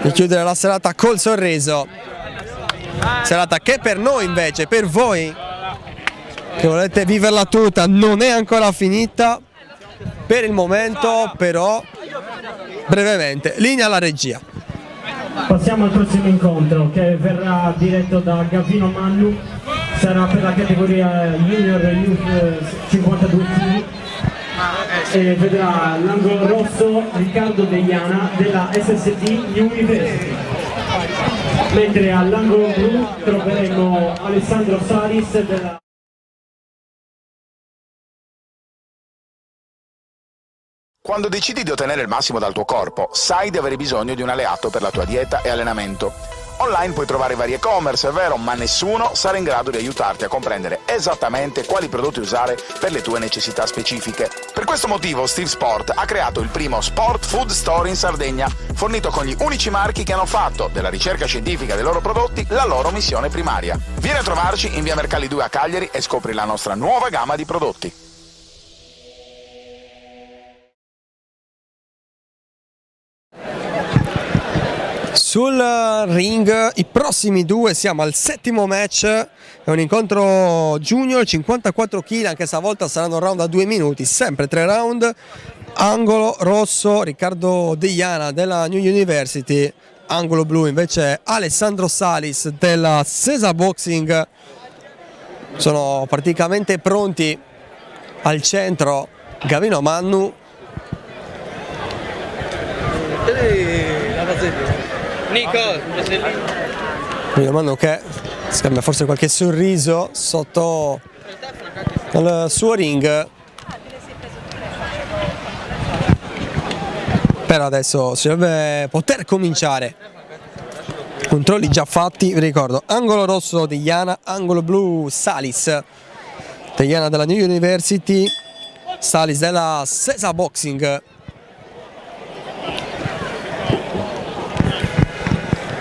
Speaker 1: e chiudere la serata col sorriso. Serata che per noi invece, per voi che volete viverla tutta, non è ancora finita per il momento, però brevemente, linea alla regia.
Speaker 2: Passiamo al prossimo incontro che verrà diretto da Gavino Mannu, sarà per la categoria Junior Youth 52 kg e vedrà l'angolo rosso Riccardo Deiana della SSD University, mentre all'angolo blu troveremo Alessandro Salis della...
Speaker 4: Quando decidi di ottenere il massimo dal tuo corpo, sai di avere bisogno di un alleato per la tua dieta e allenamento. Online puoi trovare vari e-commerce, è vero, ma nessuno sarà in grado di aiutarti a comprendere esattamente quali prodotti usare per le tue necessità specifiche. Per questo motivo Steve Sport ha creato il primo Sport Food Store in Sardegna, fornito con gli unici marchi che hanno fatto della ricerca scientifica dei loro prodotti la loro missione primaria. Vieni a trovarci in via Mercalli 2 a Cagliari e scopri la nostra nuova gamma di prodotti.
Speaker 1: Sul ring i prossimi due, siamo al settimo match, è un incontro junior 54 kg, anche stavolta saranno round a 2 minuti, sempre 3 round. Angolo rosso Riccardo Deiana della New University, angolo blu invece Alessandro Salis della Sesa Boxing. Sono praticamente pronti al centro Gavino Mannu. Gavino Mannu che scambia forse qualche sorriso sotto il suo ring. Per adesso si deve poter cominciare. Controlli già fatti, vi ricordo, angolo rosso Deiana, angolo blu Salis. Deiana della New University, Salis della Sesa Boxing.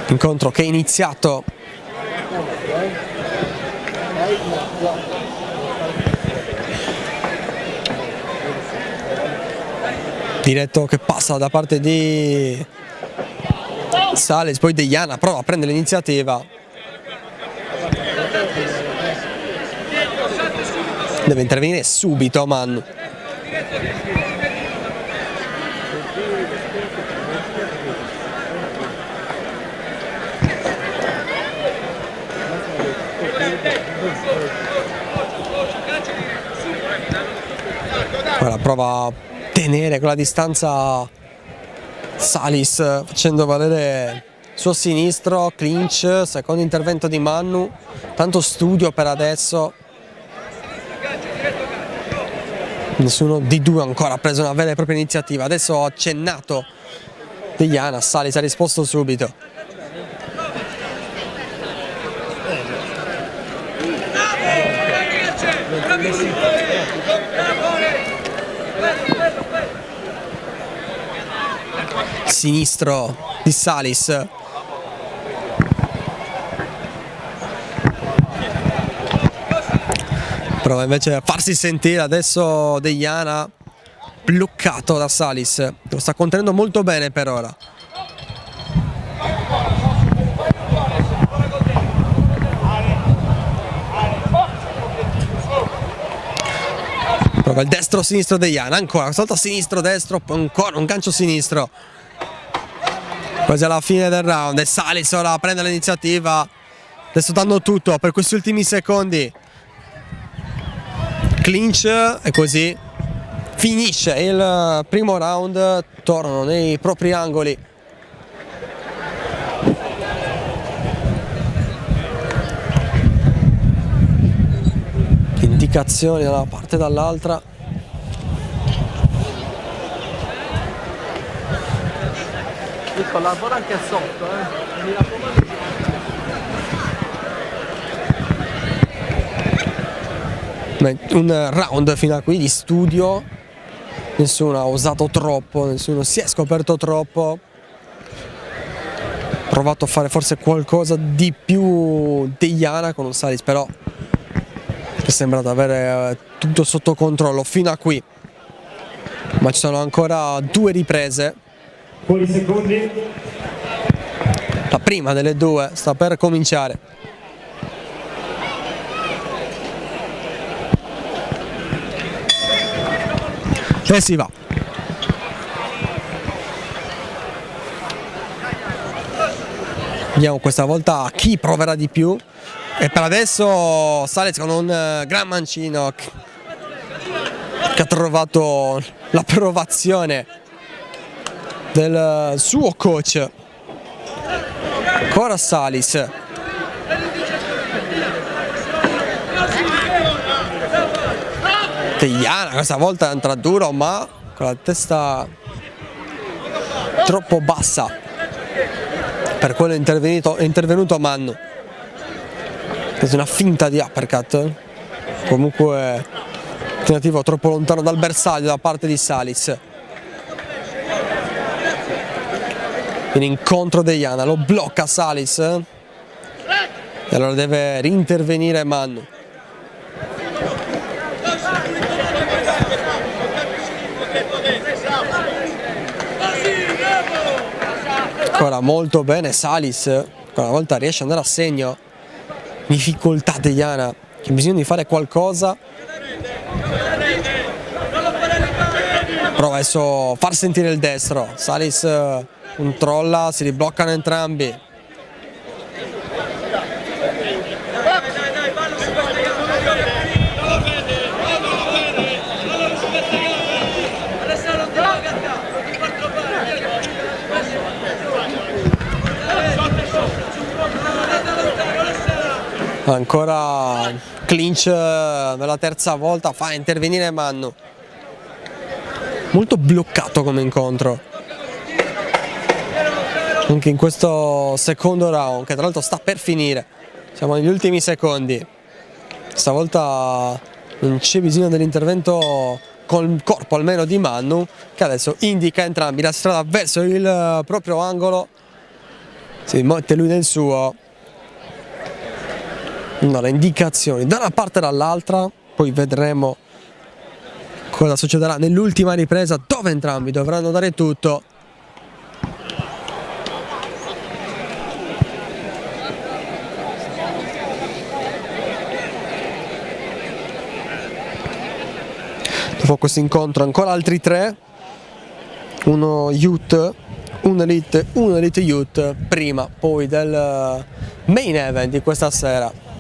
Speaker 1: Incontro che è iniziato diretto, che passa da parte di Salis, poi Deiana prova a prendere l'iniziativa, deve intervenire subito Mannu. Ora prova a tenere quella distanza Salis, facendo valere il suo sinistro, clinch, secondo intervento di Mannu, tanto studio per adesso. Nessuno di due ancora ha preso una vera e propria iniziativa, adesso ha accennato Deiana, Salis ha risposto subito. sinistro di Salis. Prova invece a farsi sentire adesso Deiana, bloccato da Salis, lo sta contenendo molto bene per ora. Prova il destro-sinistro Deiana, ancora, questa volta sinistro-destro, ancora un gancio sinistro. Quasi alla fine del round e Salis ora prende l'iniziativa, adesso dando tutto per questi ultimi secondi. Clinch e così finisce il primo round, tornano nei propri angoli. Indicazioni da una parte e dall'altra.
Speaker 6: Collabora anche sotto, mi raccomando.
Speaker 1: Un round fino a qui di studio, nessuno ha osato troppo, nessuno si è scoperto troppo, ha provato a fare forse qualcosa di più Deiana con un Salis, però è sembrato avere tutto sotto controllo fino a qui, ma ci sono ancora 2 riprese.
Speaker 2: Fuori secondi.
Speaker 1: La prima delle 2 sta per cominciare. E si va. Vediamo questa volta chi proverà di più. E per adesso Salis con un gran mancino che ha trovato l'approvazione del suo coach. Ancora Salis. Deiana questa volta entra duro, ma con la testa troppo bassa per quello è intervenuto Mannu. È una finta di uppercut, comunque tentativo troppo lontano dal bersaglio da parte di Salis. In incontro Deiana, lo blocca Salis e allora deve rintervenire Mannu. Ancora molto bene Salis, ancora una volta riesce ad andare a segno. Difficoltà Deiana, che ha bisogno di fare qualcosa. Prova adesso a far sentire il destro. Salis controlla, si ribloccano entrambi. Ancora clinch nella terza volta, fa intervenire Mannu. Molto bloccato come incontro anche in questo secondo round, che tra l'altro sta per finire, siamo negli ultimi secondi. Stavolta non c'è bisogno dell'intervento col corpo almeno di Mannu, che adesso indica entrambi la strada verso il proprio angolo, si mette lui nel suo. Le indicazioni da una parte e dall'altra, poi vedremo cosa succederà nell'ultima ripresa, dove entrambi dovranno dare tutto. Dopo questo incontro ancora altri 3, uno Youth, un Elite Youth prima poi del main event di questa sera,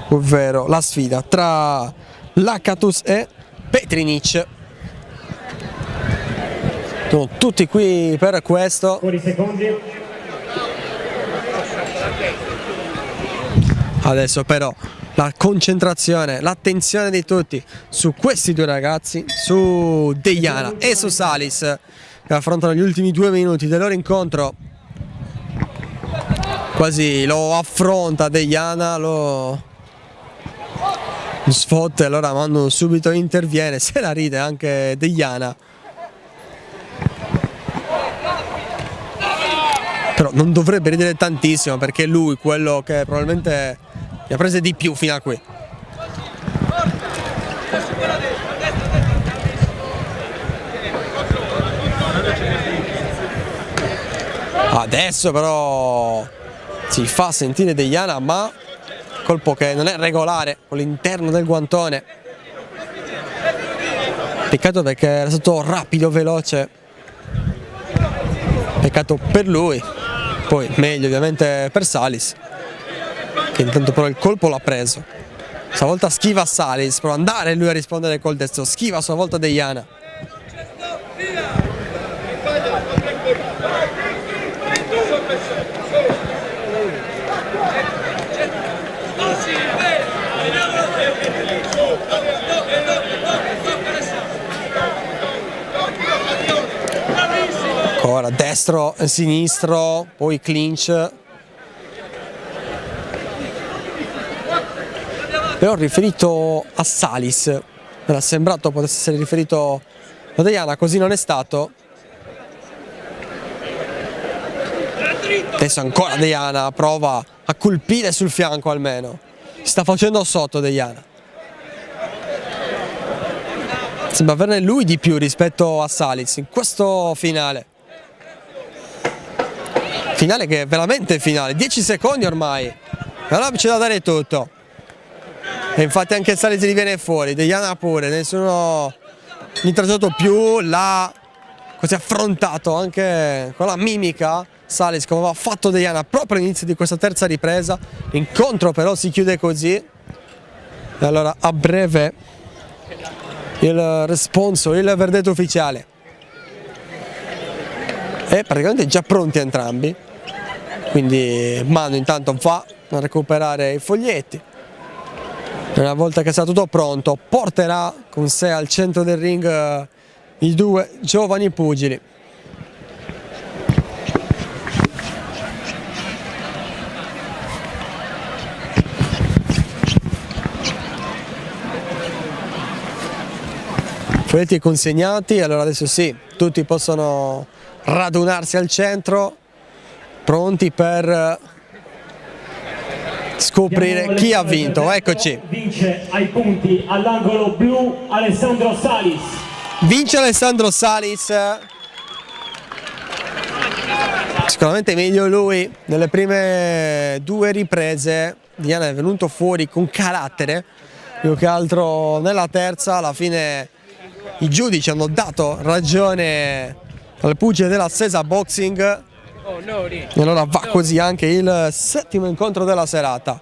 Speaker 1: ovvero la sfida tra Lakatos e Petrinic. Sono tutti qui per questo.
Speaker 2: Fuori secondi.
Speaker 1: Adesso però la concentrazione, l'attenzione di tutti su questi 2 ragazzi, su Deiana e su Salis, che affrontano gli ultimi 2 minuti del loro incontro. Quasi lo affronta Deiana, lo sfotte, allora Mannu subito interviene, se la ride anche Deiana. Però non dovrebbe ridere tantissimo, perché è lui quello che probabilmente ne ha prese di più fino a qui. Adesso però si fa sentire Deiana, ma colpo che non è regolare con l'interno del guantone. Peccato perché era stato rapido, veloce. Peccato per lui. Poi meglio ovviamente per Salis, che intanto però il colpo l'ha preso. Stavolta schiva Salis, prova ad andare lui a rispondere col destro, schiva a sua volta Deiana. Ancora destro, sinistro, poi clinch. Però riferito a Salis, mi era sembrato potesse essere riferito a Deiana, così non è stato. Adesso ancora Deiana prova a colpire sul fianco almeno. Si sta facendo sotto Deiana. Sembra averne lui di più rispetto a Salis in questo finale. Finale che è veramente finale, 10 secondi ormai. Allora c'è da dare tutto. E infatti anche Salis gli viene fuori, Deiana pure, nessuno intrecciato più, l'ha così affrontato anche con la mimica Salis come aveva fatto Deiana proprio all'inizio di questa terza ripresa. L'incontro però si chiude così. E allora a breve il responso, il verdetto ufficiale. E praticamente già pronti entrambi, quindi Manu intanto va a recuperare i foglietti. Una volta che sarà tutto pronto, porterà con sé al centro del ring i due giovani pugili. Foglietti consegnati, allora adesso sì, tutti possono radunarsi al centro, pronti per scoprire chi ha vinto. Eccoci.
Speaker 2: Vince ai punti all'angolo blu Alessandro Salis.
Speaker 1: Vince Alessandro Salis. Sicuramente meglio lui. Nelle prime due riprese Deiana è venuto fuori con carattere, più che altro nella terza. Alla fine i giudici hanno dato ragione al pugile della Sesa Boxing. E allora va così anche il settimo incontro della serata.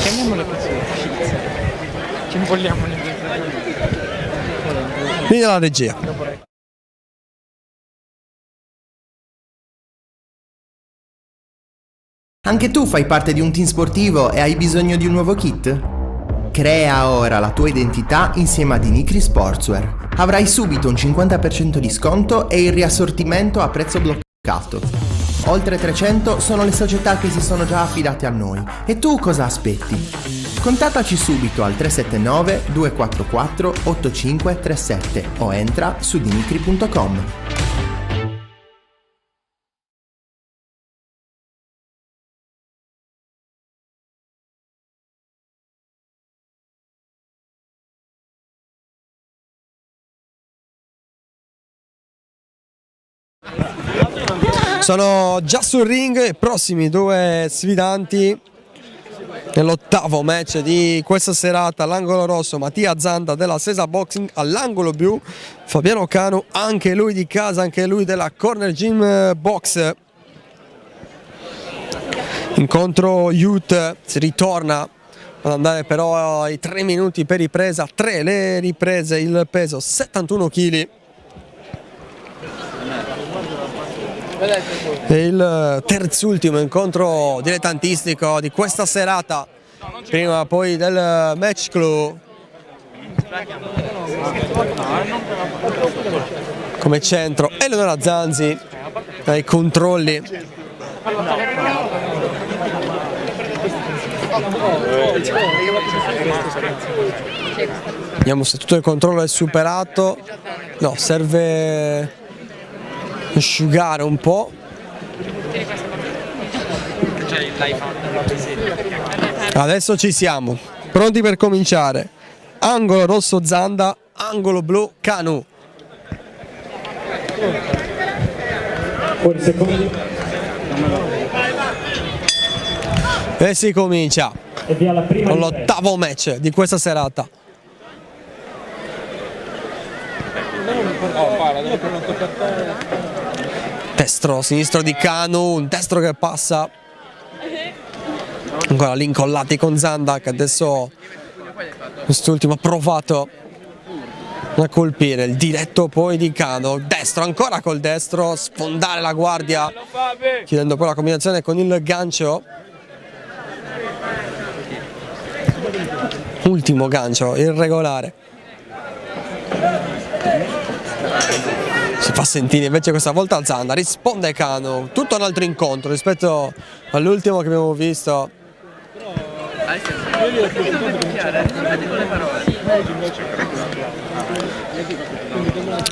Speaker 5: Chiamiamole così. Ci involliamo nel
Speaker 1: Viene la regia.
Speaker 7: Anche tu fai parte di un team sportivo e hai bisogno di un nuovo kit? Crea ora la tua identità insieme a Dinicri Sportswear. Avrai subito un 50% di sconto e il riassortimento a prezzo bloccato. Oltre 300 sono le società che si sono già affidate a noi. E tu cosa aspetti? Contattaci subito al 379 244 8537 o entra su dinicri.com.
Speaker 1: Sono già sul ring i prossimi due sfidanti nell'ottavo match di questa serata. All'angolo rosso Mattia Zanda della Sesa Boxing, all'angolo blu Fabiano Canu, anche lui di casa, anche lui della Corner Gym Box. Incontro Youth, si ritorna ad andare però ai 3 minuti per ripresa, 3 le riprese, il peso 71 kg. E il terzultimo incontro dilettantistico di questa serata, prima poi del match clou. Come centro Eleonora Zanzi ai controlli. Vediamo se tutto il controllo è superato. No, serve asciugare un po'. Adesso ci siamo, pronti per cominciare. Angolo rosso Zanda, angolo blu Kanu.
Speaker 2: Fuori secondi.
Speaker 1: E si comincia
Speaker 2: E via la prima
Speaker 1: con
Speaker 2: ripresa.
Speaker 1: l'ottavo match di questa serata. Destro, sinistro di Kanu, un destro che passa. Ancora lì incollati con Zanda, che adesso quest'ultimo ha provato a colpire il diretto poi di Kanu. Destro, ancora col destro, sfondare la guardia, chiudendo poi la combinazione con il gancio. Ultimo gancio, irregolare. Si fa sentire invece questa volta Zanda, risponde Kanu. Tutto un altro incontro rispetto all'ultimo che abbiamo visto.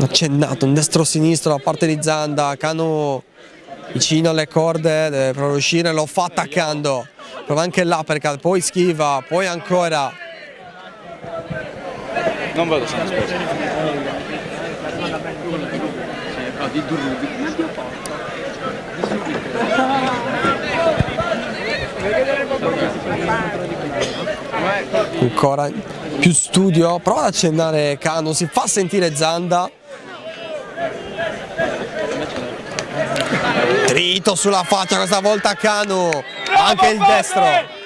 Speaker 1: Accennato un destro-sinistro da parte di Zanda. Kanu vicino alle corde, deve proprio uscire, lo fa attaccando. Prova anche l'uppercut, poi schiva, poi ancora.
Speaker 5: Non vedo se aspetta.
Speaker 1: Ancora più studio, prova ad accennare Kanu, si fa sentire Zanda. Trito sulla faccia questa volta Kanu, anche il destro.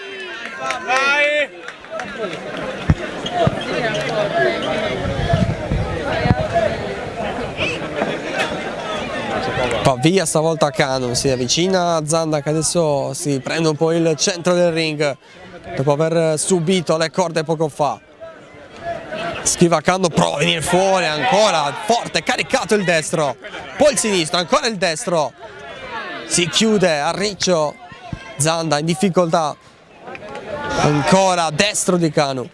Speaker 1: Va via stavolta Kanu, si avvicina a Zanda che adesso si prende un po' il centro del ring dopo aver subito le corde poco fa. Schiva Kanu, prova a venire fuori, ancora forte, caricato il destro, poi il sinistro, ancora il destro. Si chiude a riccio Zanda in difficoltà. Ancora destro di Kanu.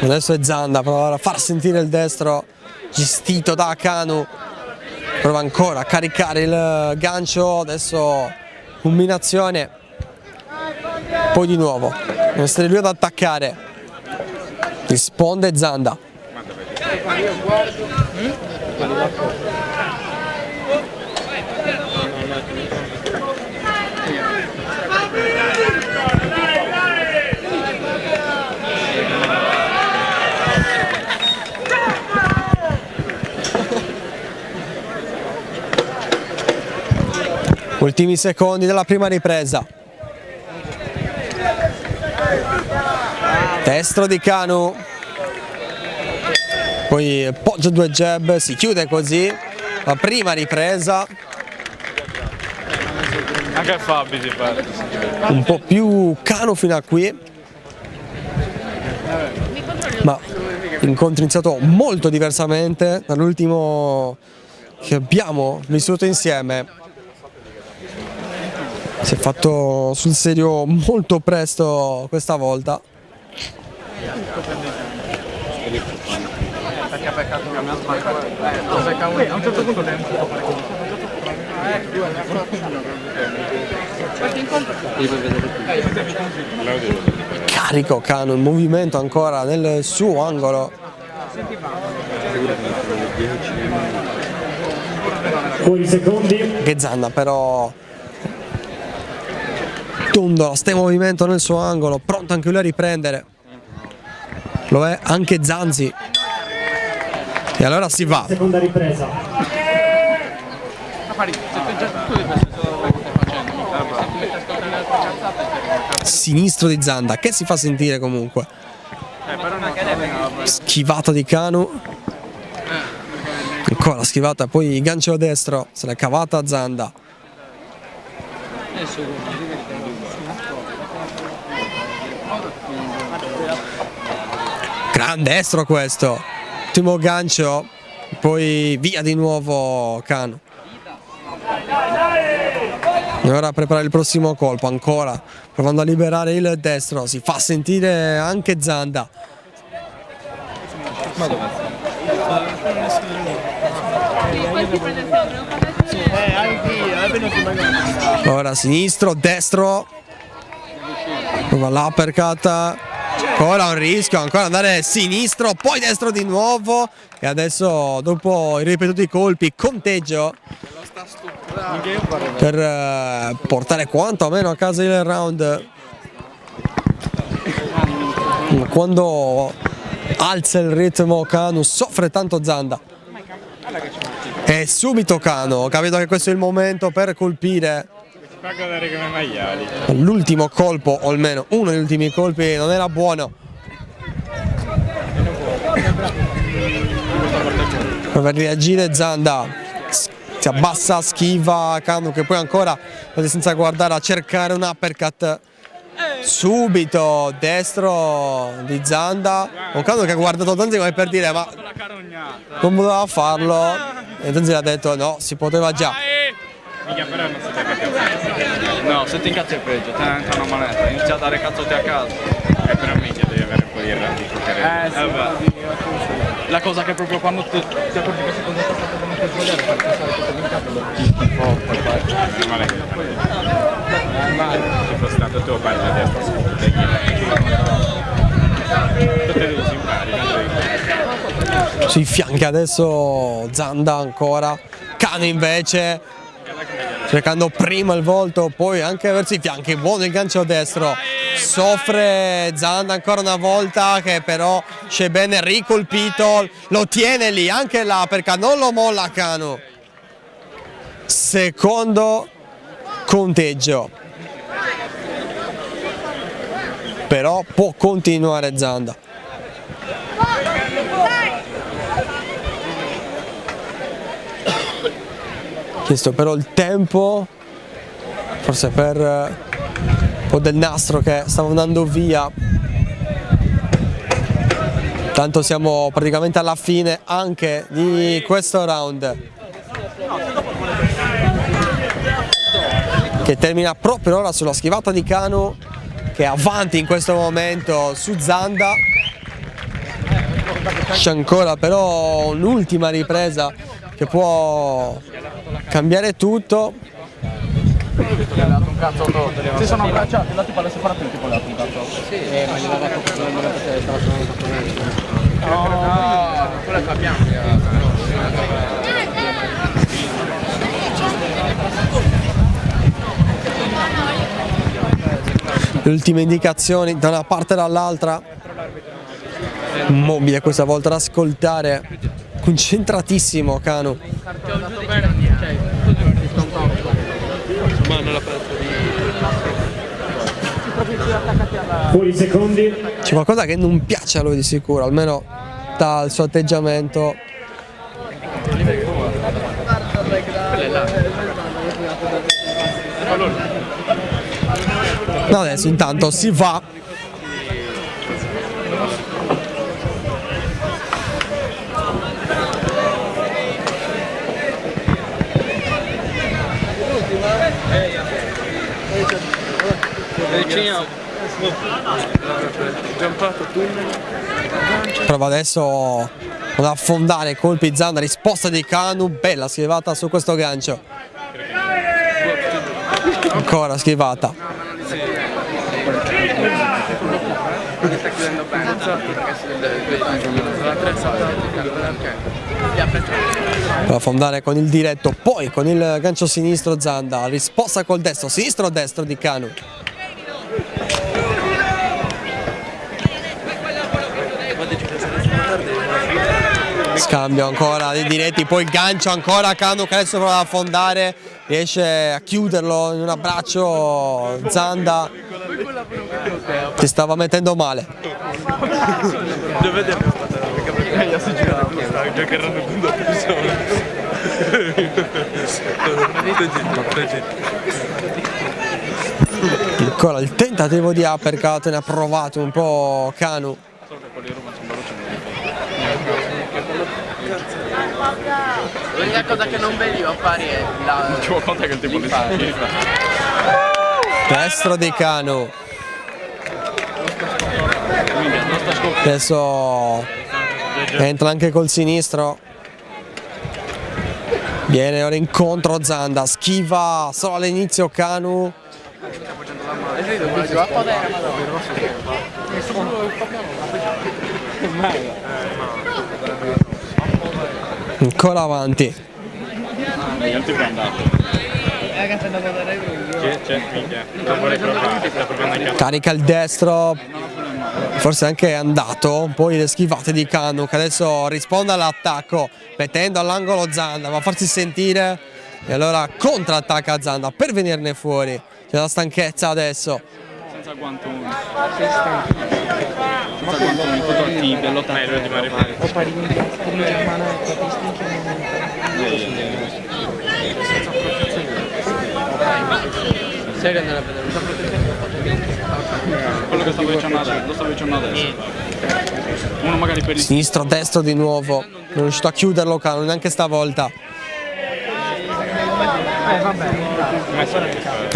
Speaker 1: Adesso è Zanda, prova a far sentire il destro gestito da Kanu. Prova ancora a caricare il gancio, adesso combinazione. Poi di nuovo, deve essere lui ad attaccare. Risponde Zanda. Ultimi secondi della prima ripresa. Destro di Kanu. Poi poggia due jab, si chiude così la prima ripresa.
Speaker 3: Anche Fabi si fa.
Speaker 1: Un po' più Kanu fino a qui. Ma l'incontro è iniziato molto diversamente dall'ultimo che abbiamo vissuto insieme. Si è fatto sul serio molto presto questa volta.
Speaker 5: Perché ha peccato che a me ha sbagliato. A un certo punto
Speaker 1: Carico Kanu, in movimento ancora nel suo angolo.
Speaker 2: Fuori secondi.
Speaker 1: Che Zanda però tondola, sta in movimento nel suo angolo, pronto anche lui a riprendere. Lo è anche Zanzi. E allora si va.
Speaker 2: Seconda ripresa.
Speaker 1: Sinistro di Zanda che si fa sentire comunque. Schivata di Kanu. Ancora schivata, poi gancio destro, se l'è cavata Zanda. Gran destro questo. Ultimo gancio, poi via di nuovo Kanu. E ora prepara il prossimo colpo, ancora provando a liberare il destro, si fa sentire anche Zanda. Ora sinistro, destro, prova l'uppercut, ancora un rischio, ancora andare sinistro, poi destro di nuovo e adesso dopo i ripetuti colpi conteggio per portare quanto meno a casa il round. Quando alza il ritmo Kanu soffre tanto Zanda. E subito Kanu, ho capito che questo è il momento per colpire. L'ultimo colpo, o almeno uno degli ultimi colpi, non era buono. Per reagire Zanda si abbassa, schiva Kanu che poi ancora senza guardare a cercare un uppercut. Subito destro di Zanda, un Kanu che ha guardato Tanzi come per dire ma non voleva farlo e Tanzi ha detto no, si poteva già.
Speaker 3: Mica però non si cazzo.
Speaker 5: No, se ti incazzi è peggio, te ne entra una manetta, inizia a dare cazzotti a caso.
Speaker 3: Però mica devi avere un po' di radici.
Speaker 5: La cosa che proprio quando ti accorgi che secondo te sta facendo per sbagliare, perché sai che in capo lo tiri forte,
Speaker 3: Meno male che se fosse stato tu parli la destra tutte e due si impari.
Speaker 1: Sui fianchi adesso Zanda ancora, Kanu invece cercando prima il volto, poi anche verso i fianchi, buono il gancio destro, soffre Zanda ancora una volta che però c'è bene ricolpito, lo tiene lì anche là perché non lo molla Kanu. Secondo conteggio, però può continuare Zanda. Chiesto però il tempo, forse per un po' del nastro che stava andando via. Tanto siamo praticamente alla fine anche di questo round, che termina proprio ora sulla schivata di Kanu, che è avanti in questo momento su Zanda. C'è ancora però un'ultima ripresa che può cambiare tutto.
Speaker 5: si sono abbracciati, la tipa le separate il tipo le ha puntato. Sì, ma gliel'ha dato per il momento che stava suonando sotto. No, quella che abbiamo.
Speaker 1: Le ultime indicazioni da una parte e dall'altra. Immobile questa volta ad ascoltare, concentratissimo Kanu.
Speaker 2: Fuori secondi.
Speaker 1: C'è qualcosa che non piace a lui di sicuro, almeno dal suo atteggiamento. Adesso intanto si va. Prova adesso ad affondare colpi Zanda, risposta di Kanu, bella schivata su questo gancio. Ancora schivata. Per affondare con il diretto, poi con il gancio sinistro Zanda, risposta col destro, sinistro-destro di Kanu. Scambio ancora dei diretti, poi il gancio ancora Kanu che adesso prova ad affondare, riesce a chiuderlo in un abbraccio. Zanda ti stava mettendo male. Ancora il tentativo di uppercut, ne ha provato un po' Kanu.
Speaker 5: L'unica cosa che non vedi a pari è la...
Speaker 3: Non ci vuoi conto che il tipo di
Speaker 1: Destro di Kanu. Adesso entra anche col sinistro. Viene ora incontro Zanda, schiva solo all'inizio Kanu. Ancora avanti. Carica il destro, forse anche è andato, poi le schivate di Kanu che adesso risponde all'attacco mettendo all'angolo Zanda, va a farsi sentire e allora contrattacca Zanda per venirne fuori. C'è la stanchezza adesso.
Speaker 3: Senza guantoni. Senza guantoni, tutto al tibia, l'ottello di Marimari.
Speaker 5: Sai che andare a vedere?
Speaker 3: Quello che stavo dicendo adesso, lo stavo dicendo adesso. Uno magari per il
Speaker 1: Sinistro, destro di nuovo, non è riuscito a chiuderlo Kanu neanche stavolta.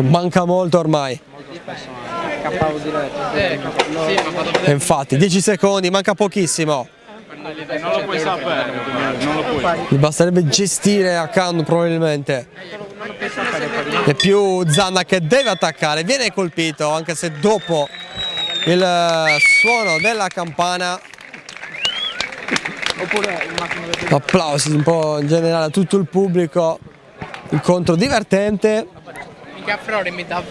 Speaker 1: Manca molto ormai. E infatti 10 secondi, manca pochissimo.
Speaker 3: non lo puoi sapere, non lo puoi.
Speaker 1: Gli basterebbe gestire a Kanu probabilmente. È più Zanda che deve attaccare, viene colpito anche se dopo il suono della campana. Applausi un po' in generale a tutto il pubblico. Incontro divertente.
Speaker 5: Mica Flore mi dà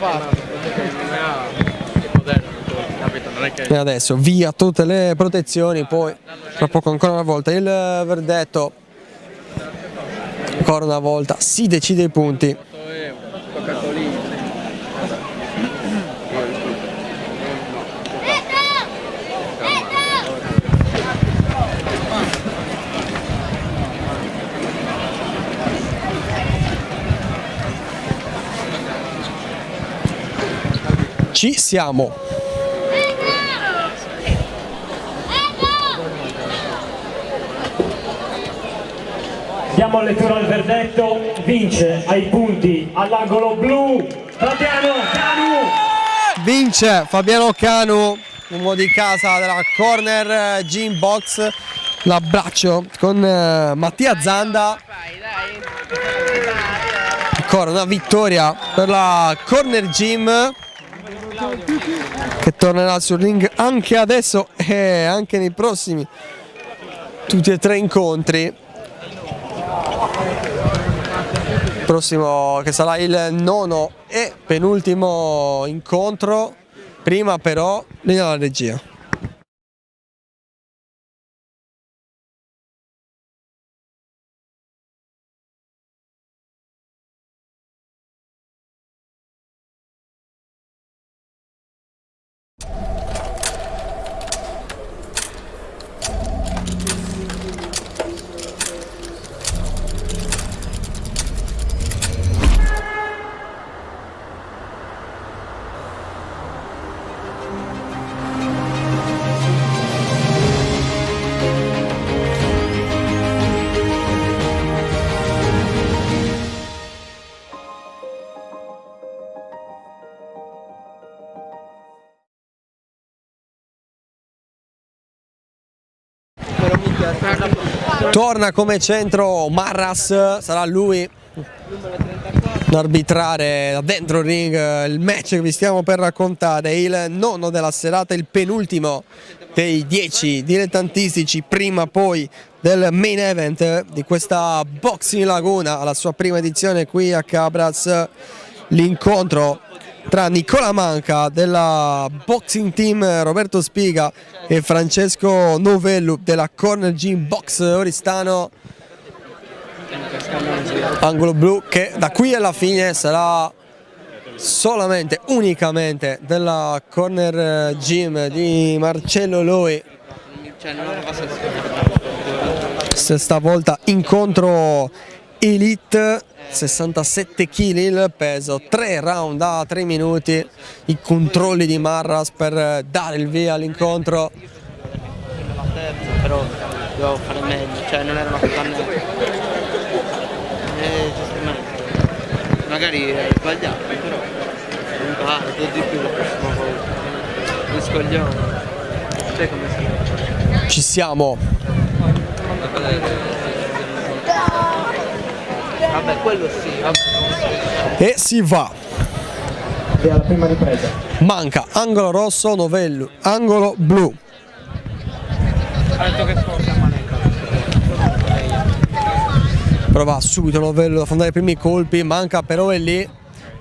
Speaker 1: E adesso via tutte le protezioni, poi tra poco ancora una volta il verdetto. Ancora una volta si decide i punti. Ci siamo.
Speaker 2: Diamo lettura al verdetto, vince ai punti all'angolo blu Fabiano Kanu.
Speaker 1: Vince Fabiano Kanu, uomo di casa della corner gym box, l'abbraccio con Mattia Zanda. Ancora una vittoria per la corner gym che tornerà sul ring anche adesso e anche nei prossimi tutti e tre incontri. Prossimo che sarà il nono e penultimo incontro. Prima però linea alla regia. Torna come centro Marras, sarà lui ad arbitrare da dentro il ring il match che vi stiamo per raccontare, il nono della serata, il penultimo dei 10 dilettantistici prima poi del main event di questa Boxing Laguna alla sua prima edizione qui a Cabras. L'incontro tra Nicola Manca della Boxing Team Roberto Spiga e Francesco Novellu della Corner Gym Box Oristano. Angolo blu che da qui alla fine sarà solamente, unicamente della Corner Gym di Marcello Loi. Stavolta incontro elite, 67 kg il peso, 3 round a 3 minuti, i controlli di Marras per dare il via all'incontro.
Speaker 5: Però dovevo fare meglio, cioè non era una cosa
Speaker 6: Magari è sbagliato, però non pare, di più la prossima volta. Mi scogliamo. Sai come si.
Speaker 1: Ci siamo.
Speaker 6: Vabbè, quello sì, vabbè.
Speaker 1: E si va.
Speaker 2: E alla prima ripresa.
Speaker 1: Manca angolo rosso, Novello, angolo blu.
Speaker 5: Ha detto che sforza Manenka.
Speaker 1: Prova subito Novello ad affrontare i primi colpi, Manca però è lì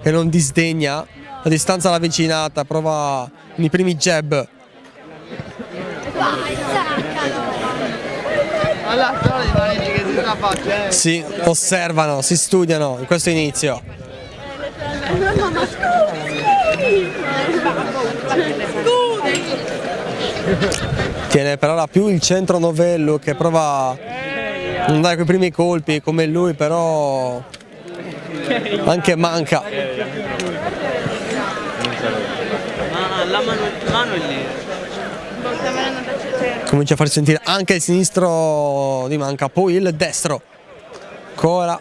Speaker 1: che non disdegna la distanza all'avvicinata, prova i primi jab.
Speaker 6: Allora, però di Manenka che si strafaccia,
Speaker 1: Si osservano, si studiano in questo inizio. Tiene per ora più il centro Novello che prova a andare con i primi colpi come lui, però anche Manca.
Speaker 6: la mano è lì.
Speaker 1: Comincia a farsi sentire anche il sinistro di Manca, poi il destro. Ancora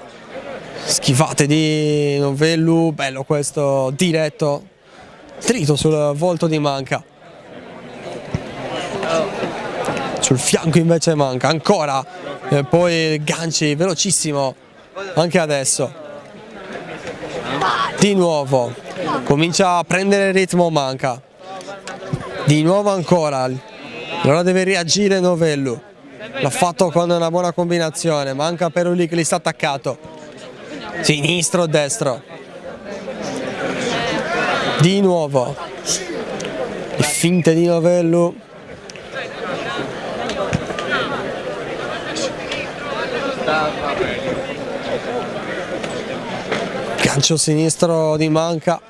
Speaker 1: schifate di Novello, bello questo diretto, trito sul volto di Manca. Sul fianco invece Manca, ancora, e poi ganci velocissimo anche adesso. Di nuovo comincia a prendere il ritmo Manca, di nuovo ancora, allora deve reagire Novello. L'ha fatto con una buona combinazione, Manca però lì che gli sta attaccato. Sinistro, destro. Di nuovo. Le finte di Novello. Gancio sinistro di Manca.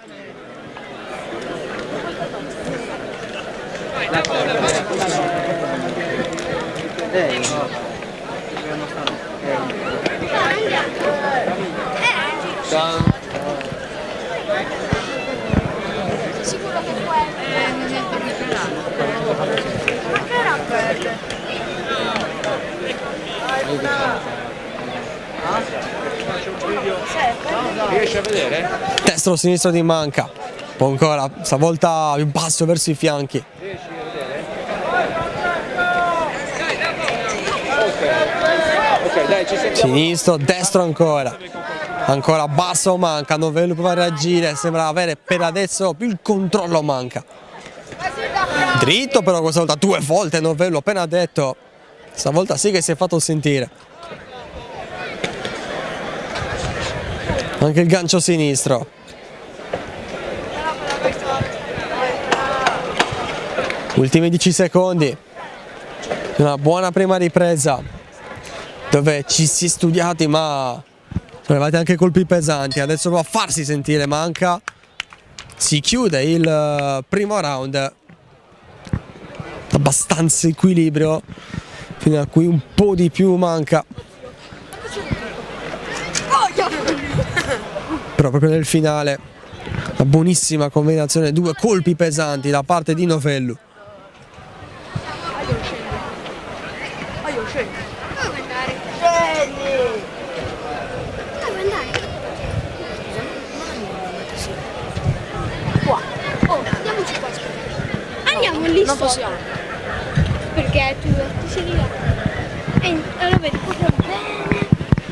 Speaker 8: Sicuro che può
Speaker 5: Riesci a vedere?
Speaker 1: Destro sinistro di Manca. Poi ancora, stavolta più basso verso i fianchi.
Speaker 5: Ok, dai, ci sentiamo.
Speaker 1: Sinistro, destro ancora. Ancora basso Manca, Novello prova a reagire, sembra avere per adesso più il controllo Manca. Dritto però questa volta 2 volte Novello, appena detto. Stavolta sì che si è fatto sentire. Anche il gancio sinistro. Ultimi 10 secondi. Una buona prima ripresa dove ci si è studiati ma avevate anche colpi pesanti. Adesso va a farsi sentire Manca. Si chiude il primo round. Abbastanza equilibrio fino a qui un po' di più Manca. Però proprio nel finale una buonissima combinazione, 2 colpi pesanti da parte di Novello.
Speaker 8: Andiamo lì. Non possiamo. Perché tu sei lì. E allora vedi proprio bene.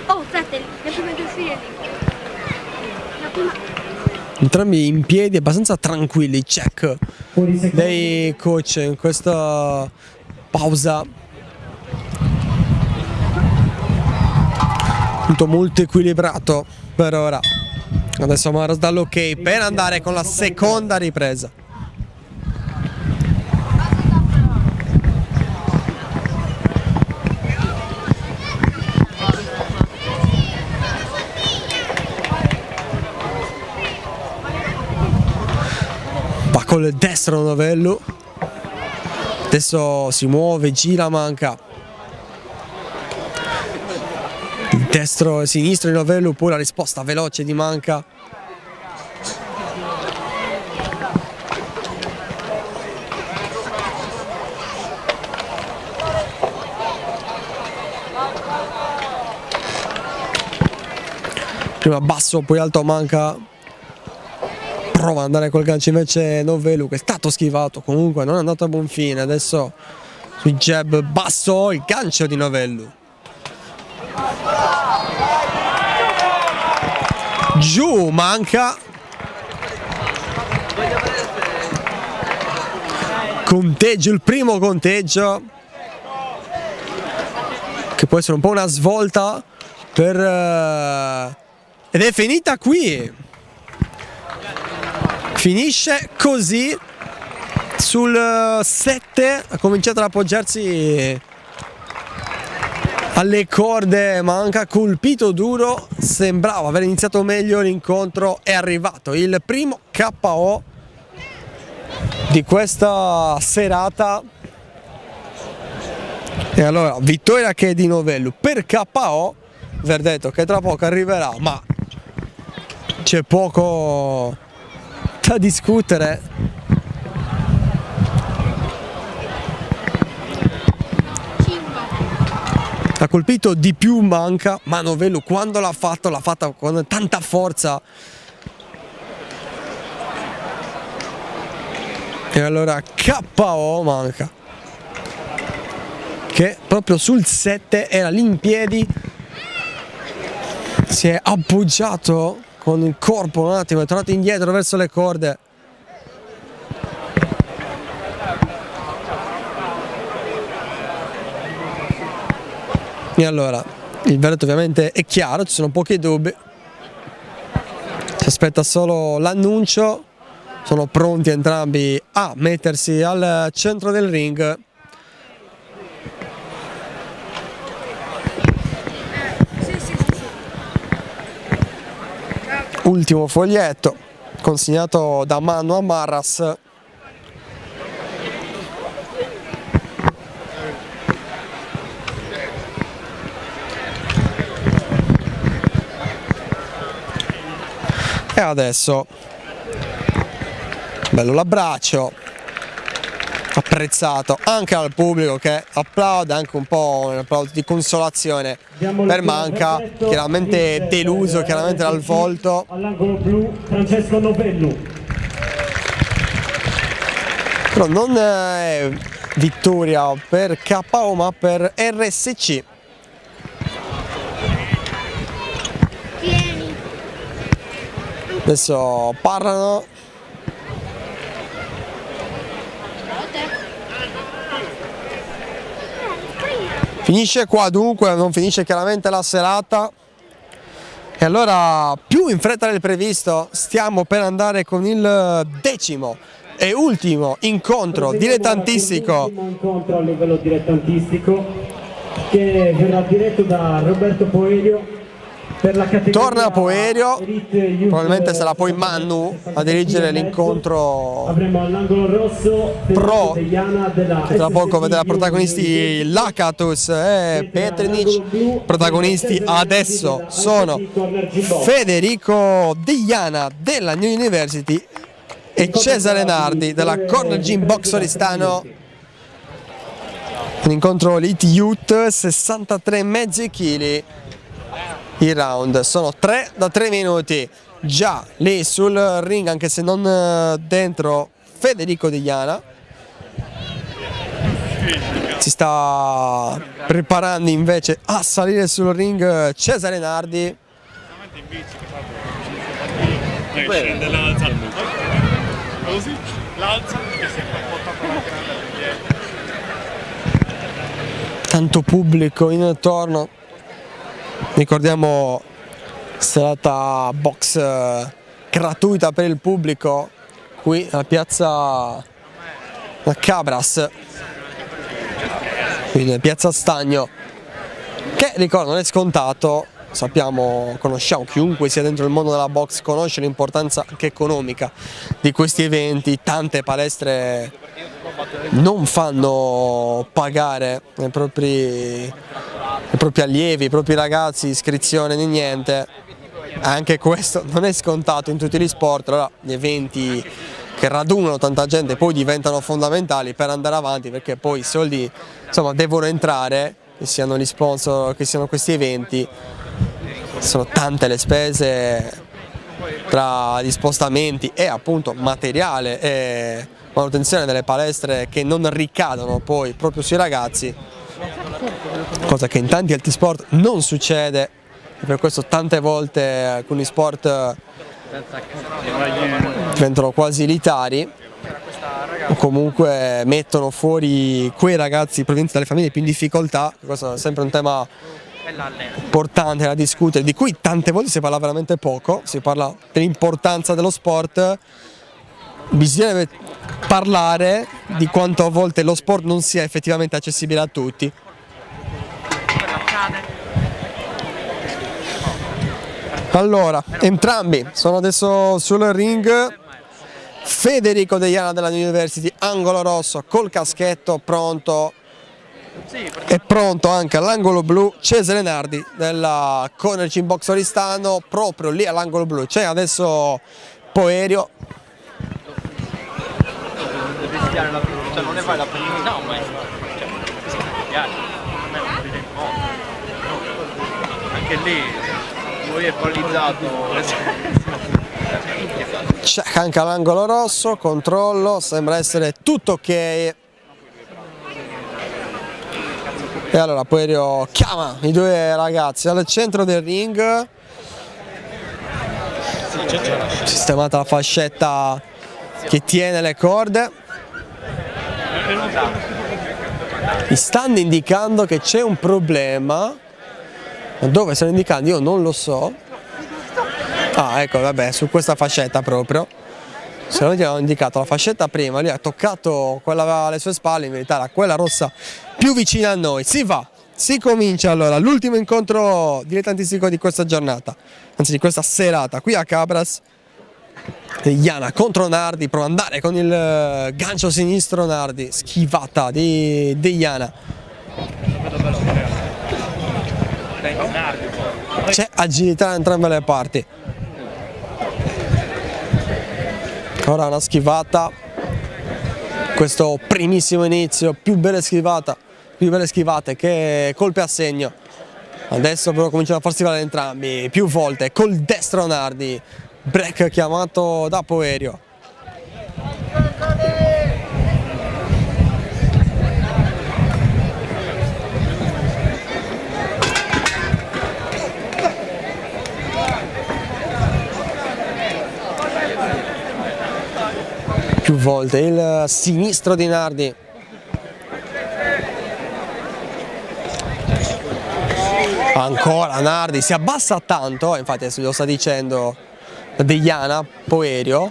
Speaker 8: Oh, fratelli, le prime 2 file lì. La prima.
Speaker 1: Entrambi in piedi abbastanza tranquilli, check dei coach in questa pausa. Tutto molto equilibrato per ora. Adesso Marras dà l'ok per andare con la seconda ripresa. Va col destro Novello. Adesso si muove, gira, Manca. Il destro e sinistro di Novello, poi la risposta veloce di Manca. prima basso poi alto manca, prova ad andare col gancio invece Novelu, che è stato schivato, comunque non è andato a buon fine. Adesso sui jab basso il gancio di Novelu, giù manca, conteggio, il primo conteggio che può essere un po' una svolta per ed è finita qui, finisce così sul 7, ha cominciato ad appoggiarsi alle corde, manca, colpito duro, sembrava aver iniziato meglio l'incontro, è arrivato il primo KO di questa serata. E allora vittoria che è di Novelu per KO, verdetto che tra poco arriverà, ma c'è poco da discutere. Ha colpito di più manca, ma Novelu quando l'ha fatta con tanta forza. E allora KO manca, che proprio sul 7 era lì in piedi, si è appoggiato con il corpo un attimo, è tornato indietro verso le corde. E allora il verdetto ovviamente è chiaro, ci sono pochi dubbi, si aspetta solo l'annuncio, sono pronti entrambi a mettersi al centro del ring. Ultimo foglietto consegnato da Manu a Marras. E adesso bello l'abbraccio, apprezzato anche dal pubblico che applaude, anche un po' un applauso di consolazione per Manca, chiaramente deluso chiaramente dal volto.
Speaker 2: All'angolo blu Francesco Novelu.
Speaker 1: Però non è vittoria per KO ma per RSC. Adesso parlano. Finisce qua dunque, non finisce chiaramente la serata. E allora più in fretta del previsto stiamo per andare con il 10° e ultimo incontro dilettantistico.
Speaker 2: L'ultimo incontro a livello dilettantistico che verrà diretto da Roberto Poerio. Per la categoria
Speaker 1: torna Poerio, probabilmente sarà poi Manu a dirigere l'incontro
Speaker 2: avremo all'angolo rosso
Speaker 1: pro,
Speaker 2: della
Speaker 1: che tra poco vedrà protagonisti Lakatos e Petrinic. Protagonisti adesso sono Federico Diana della New University e Cesare Nardi della Corner Gym Box Oristano. Un incontro Elite Youth, 63,5 kg. I round sono 3 da 3 minuti, già lì sul ring, anche se non dentro, Federico Diana. Si sta preparando invece a salire sul ring Cesare Nardi. Tanto pubblico intorno. Ricordiamo serata box gratuita per il pubblico qui alla piazza Cabras, quindi piazza Stagno, che ricordo non è scontato. Sappiamo, conosciamo, chiunque sia dentro il mondo della box conosce l'importanza anche economica di questi eventi. Tante palestre non fanno pagare i propri allievi, i propri ragazzi, iscrizione né niente. Anche questo non è scontato in tutti gli sport. Allora gli eventi che radunano tanta gente poi diventano fondamentali per andare avanti, perché poi i soldi insomma devono entrare, che siano gli sponsor, che siano questi eventi. sono tante le spese tra gli spostamenti e appunto materiale e manutenzione delle palestre che non ricadono poi proprio sui ragazzi, cosa che in tanti altri sport non succede, e per questo tante volte alcuni sport diventano quasi elitari o comunque mettono fuori quei ragazzi provenienti dalle famiglie più in difficoltà. Questo è sempre un tema importante da discutere, di cui tante volte si parla veramente poco. Si parla dell'importanza dello sport, bisogna parlare di quanto a volte lo sport non sia effettivamente accessibile a tutti. Allora, entrambi sono adesso sul ring. Federico Deiana della New University, angolo rosso col caschetto, pronto. È pronto anche all'angolo blu Cesare Nardi della Corner Gym Box Oristano, proprio lì all'angolo blu c'è adesso Poerio.
Speaker 5: Non ne vai la prima. No, ma anche lì lui è paralizzato.
Speaker 1: Check anche all'angolo rosso, controllo, sembra essere tutto ok. E allora Poerio chiama i due ragazzi al centro del ring, sistemata la fascetta che tiene le corde. Mi stanno indicando che c'è un problema, ma dove stanno indicando io non lo so. Ah, ecco, vabbè, su questa fascetta proprio. Se non gli hanno indicato la fascetta prima, lì ha toccato quella alle sue spalle, in verità era quella rossa più vicina a noi. Si comincia allora l'ultimo incontro dilettantistico di questa giornata, anzi di questa serata, qui a Cabras. Deiana contro Nardi, prova ad andare con il gancio sinistro Nardi, schivata di Deiana. C'è agilità da entrambe le parti. Ora una schivata, questo primissimo inizio, più belle schivate che colpi a segno. Adesso però cominciano a farsi valere entrambi, più volte, col destro Nardi, break chiamato da Poerio. Più volte il sinistro di Nardi. Ancora Nardi, si abbassa tanto, infatti adesso lo sta dicendo Deiana, Poerio.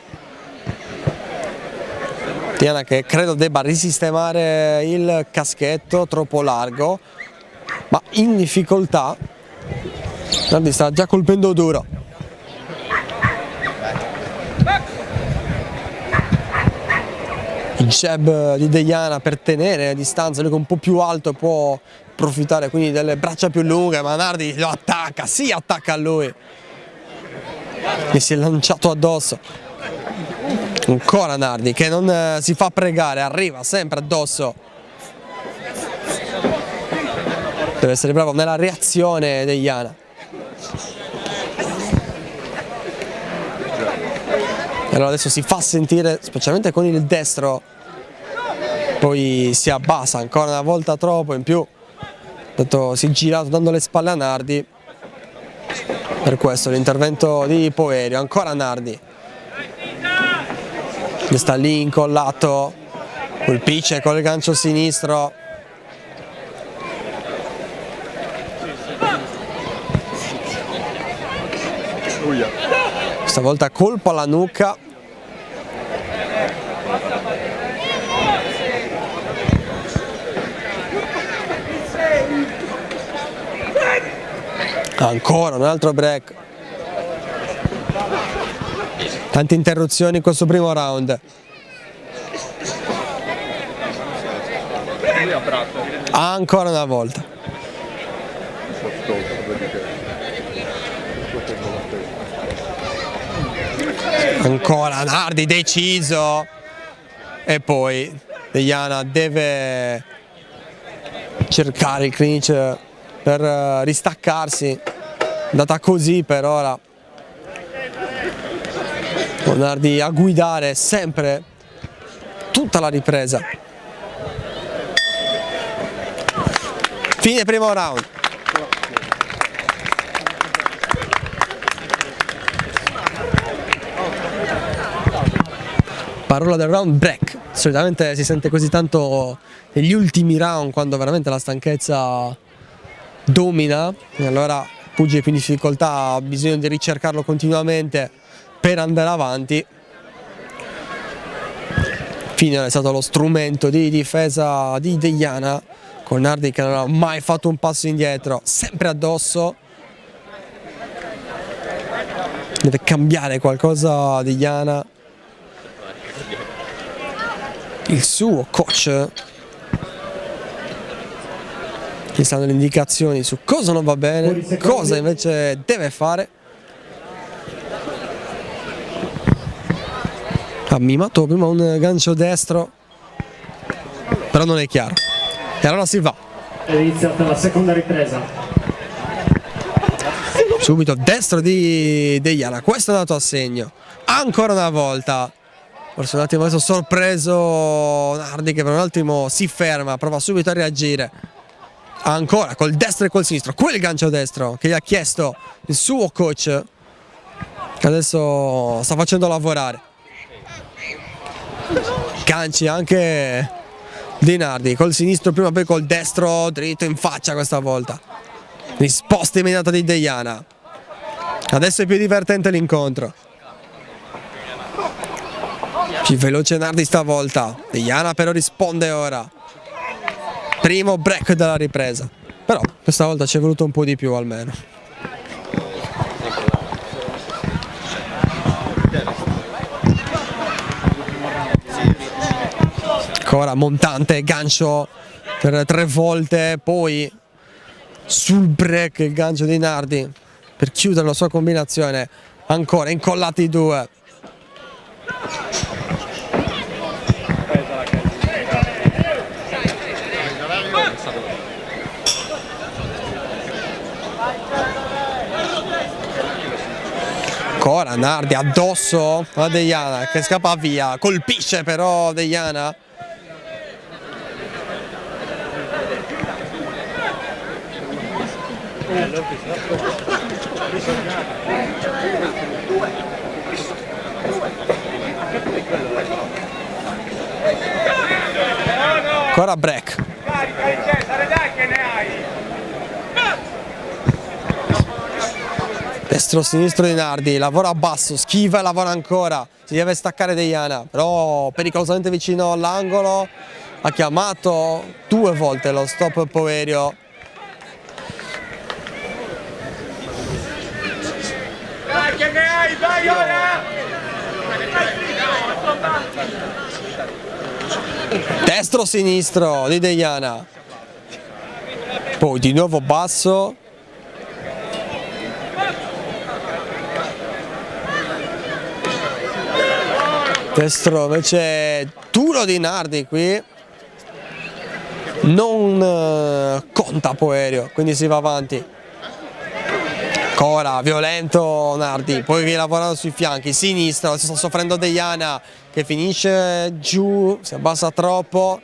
Speaker 1: Deiana che credo debba risistemare il caschetto troppo largo, ma in difficoltà. Nardi sta già colpendo duro. Il jab di Deiana per tenere a distanza, lui che è un po' più alto può approfittare quindi delle braccia più lunghe, ma Nardi lo attacca, si attacca a lui e si è lanciato addosso. Ancora Nardi che non si fa pregare, arriva sempre addosso. Deve essere bravo nella reazione Deiana. Allora adesso si fa sentire, specialmente con il destro, poi si abbassa ancora una volta troppo, in più si è girato dando le spalle a Nardi. Per questo l'intervento di Poerio, ancora Nardi. Che sta lì incollato, colpisce con il gancio sinistro. Stavolta colpo alla nuca. Ancora un altro break. Tante interruzioni in questo primo round. Ancora una volta. Ancora Nardi deciso. E poi Deiana deve cercare il clinch per ristaccarsi. andata così per ora, con Nardi a guidare sempre tutta la ripresa. Fine primo round. Parola del round break. Solitamente si sente così tanto negli ultimi round, quando veramente la stanchezza domina, e allora il pugile più in difficoltà ha bisogno di ricercarlo continuamente per andare avanti. Finora è stato lo strumento di difesa di Deiana, con Nardi che non ha mai fatto un passo indietro, sempre addosso. Deve cambiare qualcosa Deiana. Il suo coach gli stanno le indicazioni su cosa non va bene, cosa invece deve fare. Ha mimato prima un gancio destro, però non è chiaro. E allora si va.
Speaker 2: È iniziata la seconda ripresa.
Speaker 1: Subito destro di Deiana, questo è andato a segno. Ancora una volta. Forse un attimo adesso sorpreso Nardi, che per un attimo si ferma, prova subito a reagire. Ancora col destro e col sinistro, quel gancio destro che gli ha chiesto il suo coach, che adesso sta facendo lavorare. Ganci anche di Nardi, col sinistro prima, poi col destro dritto in faccia questa volta. Risposta immediata di Deiana. Adesso è più divertente l'incontro. Più veloce Nardi stavolta. Deiana però risponde ora. Primo break della ripresa. Però questa volta ci è voluto un po' di più almeno. Ancora montante, gancio per 3 volte, poi sul break il gancio di Nardi per chiudere la sua combinazione. Ancora incollati i due. Ancora Nardi addosso a Deiana che scappa via, colpisce però Deiana. Ancora break. Destro sinistro di Nardi, lavora a basso, schiva e lavora ancora, si deve staccare Deiana, però pericolosamente vicino all'angolo, ha chiamato 2 volte lo stop Poerio. Destro sinistro di Deiana, poi di nuovo basso. Destro invece duro di Nardi qui, non conta Poerio, quindi si va avanti. Ancora violento Nardi, poi viene lavorando sui fianchi, sinistro, si sta soffrendo Deiana che finisce giù, si abbassa troppo.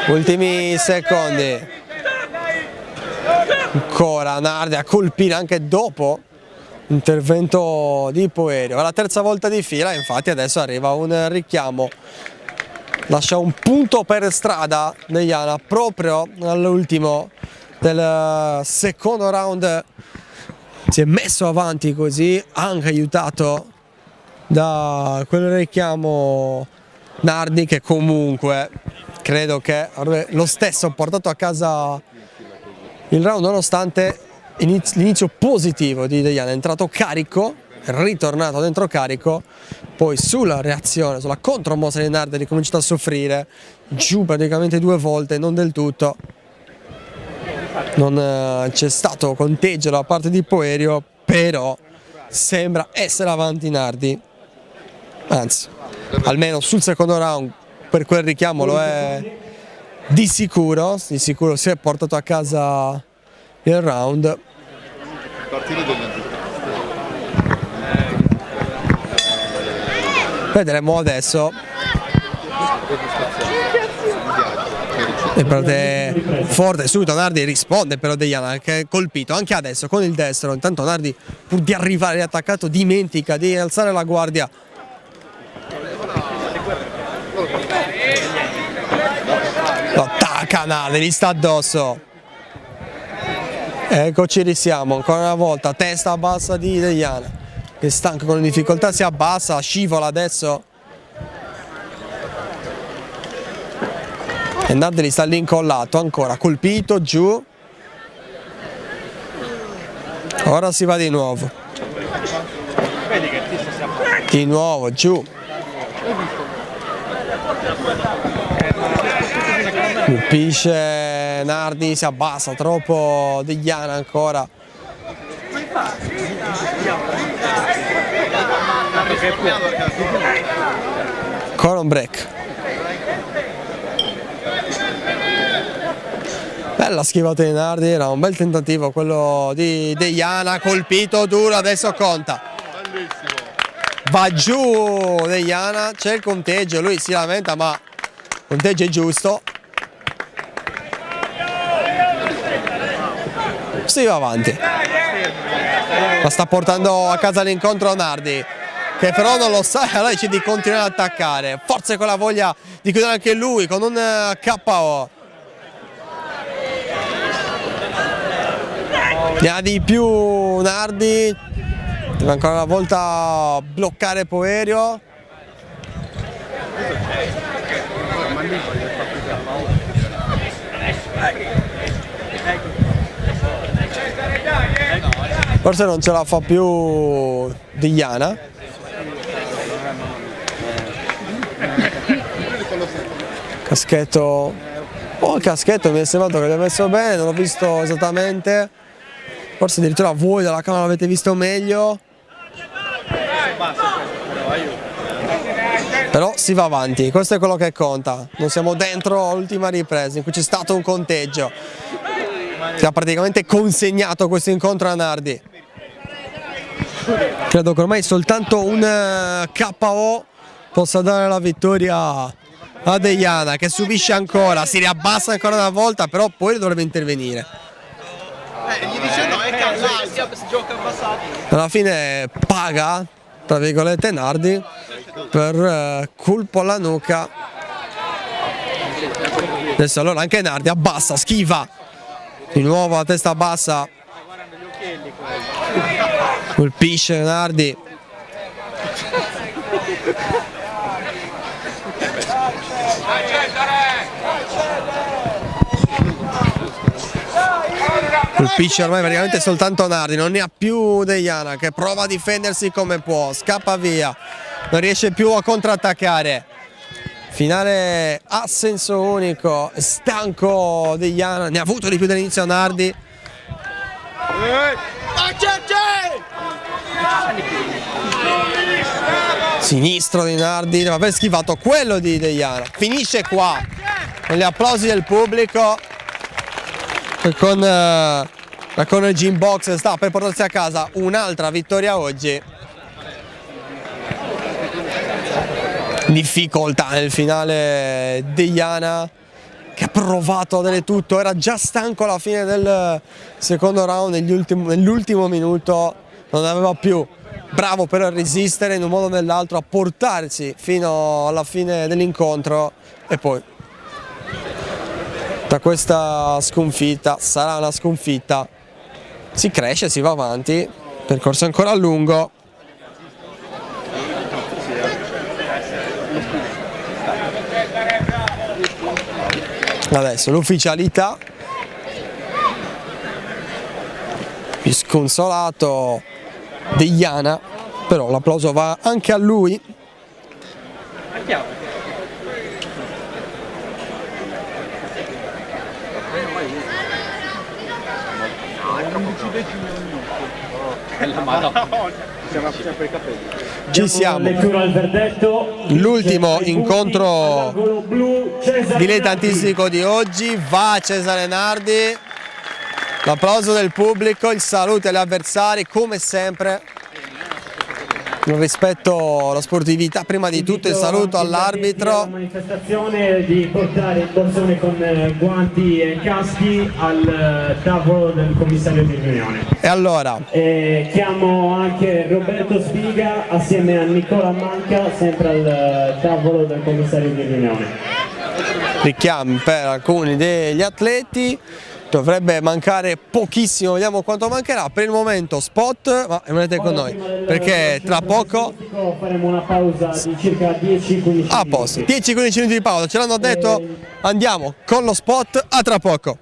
Speaker 1: Ultimi secondi. Ancora Nardi a colpire anche dopo l'intervento di Poerio. È la terza volta di fila, infatti adesso arriva un richiamo. Lascia un punto per strada Deiana proprio all'ultimo del secondo round. Si è messo avanti così, anche aiutato da quel richiamo Nardi, che comunque credo che avrebbe lo stesso portato a casa il round, nonostante l'inizio positivo di Deiana. È entrato carico, è ritornato dentro carico, poi sulla reazione, sulla contromossa di Nardi ha ricominciato a soffrire, giù praticamente 2 volte, non del tutto. Non c'è stato conteggio da parte di Poerio, però sembra essere avanti Nardi, anzi almeno sul secondo round per quel richiamo lo è di sicuro si è portato a casa il round. Vedremo adesso. E parte forte, subito Nardi risponde, però Deiana che è colpito anche adesso con il destro. Intanto Nardi, pur di arrivare attaccato, dimentica di alzare la guardia. Lo attacca Nardi, gli sta addosso. Eccoci risiamo ancora una volta, testa bassa di Deiana che stanco con difficoltà si abbassa, scivola adesso. E Nardi sta lì incollato, ancora colpito, giù. Ora si va di nuovo. Di nuovo, giù. Colpisce Nardi, si abbassa troppo Deiana ancora. Ancora un break. Bella schivata di Nardi, era un bel tentativo quello di Deiana, colpito duro, adesso conta. Va giù Deiana, c'è il conteggio, lui si lamenta ma il conteggio è giusto. Si va avanti. La sta portando a casa l'incontro Nardi, che però non lo sa e allora dice di continuare ad attaccare. Forse con la voglia di chiudere anche lui con un KO. Ne ha di più Nardi, deve ancora una volta bloccare Poerio. Forse non ce la fa più Deiana. Caschetto. Oh, il caschetto mi è sembrato che l'ha messo bene, non l'ho visto esattamente. Forse addirittura voi dalla camera l'avete visto meglio. Però si va avanti, questo è quello che conta. Non siamo dentro l'ultima ripresa in cui c'è stato un conteggio che ha praticamente consegnato questo incontro a Nardi. Credo che ormai soltanto un KO possa dare la vittoria a Deiana, che subisce ancora, si riabbassa ancora una volta, però poi dovrebbe intervenire.
Speaker 5: Gli dice no, è casato, si gioca abbassato.
Speaker 1: Alla fine paga, tra virgolette, Nardi per colpo alla nuca. Adesso allora anche Nardi abbassa, schiva. Di nuovo a testa bassa. Colpisce Nardi. Colpisce ormai praticamente soltanto Nardi, non ne ha più Deiana che prova a difendersi come può, scappa via, non riesce più a contrattaccare. Finale a senso unico, stanco Deiana, ne ha avuto di più dall'inizio Nardi. Sinistro di Nardi, deve aver schivato quello di Deiana. Finisce qua, con gli applausi del pubblico. Con la Corner Gym Box sta per portarsi a casa un'altra vittoria oggi. Difficoltà nel finale Deiana, che ha provato a dare tutto, era già stanco alla fine del secondo round, nell'ultimo minuto non aveva più. Bravo per resistere in un modo o nell'altro a portarsi fino alla fine dell'incontro e poi da questa sconfitta, sarà una sconfitta, si cresce, si va avanti, percorso ancora lungo. Adesso l'ufficialità, più sconsolato Deiana, però l'applauso va anche a lui. Ci siamo.
Speaker 2: Lettura al verdetto.
Speaker 1: L'ultimo
Speaker 2: Ai punti
Speaker 1: incontro
Speaker 2: all'angolo blu, Cesare
Speaker 1: dilettantistico di oggi, va Cesare Nardi, l'applauso del pubblico, il saluto agli avversari come sempre, il rispetto alla sportività, prima di tutto il saluto all'arbitro.
Speaker 2: La manifestazione di portare il borsone con guanti e caschi al tavolo del commissario di riunione.
Speaker 1: E allora,
Speaker 2: Chiamo anche Roberto Spiga assieme a Nicola Manca sempre al tavolo del commissario di riunione.
Speaker 1: richiami per alcuni degli atleti. Dovrebbe mancare pochissimo, vediamo quanto mancherà. Per il momento spot, ma rimanete con noi perché tra poco
Speaker 2: faremo una pausa di circa 10-15
Speaker 1: a posto. 10-15 minuti di pausa, ce l'hanno detto, andiamo con lo spot, a tra poco.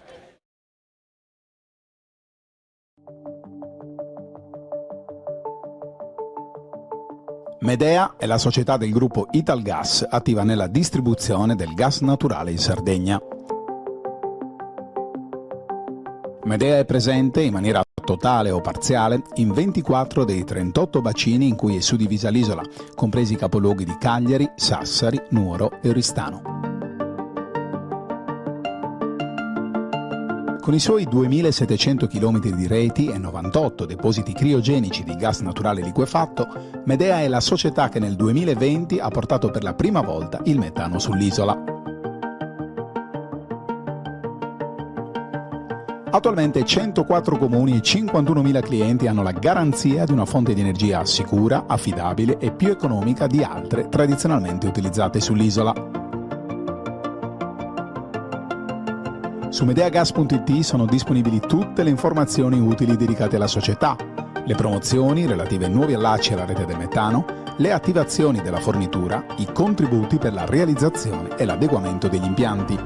Speaker 4: Medea è la società del gruppo Italgas attiva nella distribuzione del gas naturale in Sardegna. Medea è presente in maniera totale o parziale in 24 dei 38 bacini in cui è suddivisa l'isola, compresi i capoluoghi di Cagliari, Sassari, Nuoro e Oristano. Con i suoi 2.700 km di reti e 98 depositi criogenici di gas naturale liquefatto, Medea è la società che nel 2020 ha portato per la prima volta il metano sull'isola. Attualmente 104 comuni e 51.000 clienti hanno la garanzia di una fonte di energia sicura, affidabile e più economica di altre tradizionalmente utilizzate sull'isola. Su medeagas.it sono disponibili tutte le informazioni utili dedicate alla società, le promozioni relative ai nuovi allacci alla rete del metano, le attivazioni della fornitura, i contributi per la realizzazione e l'adeguamento degli impianti.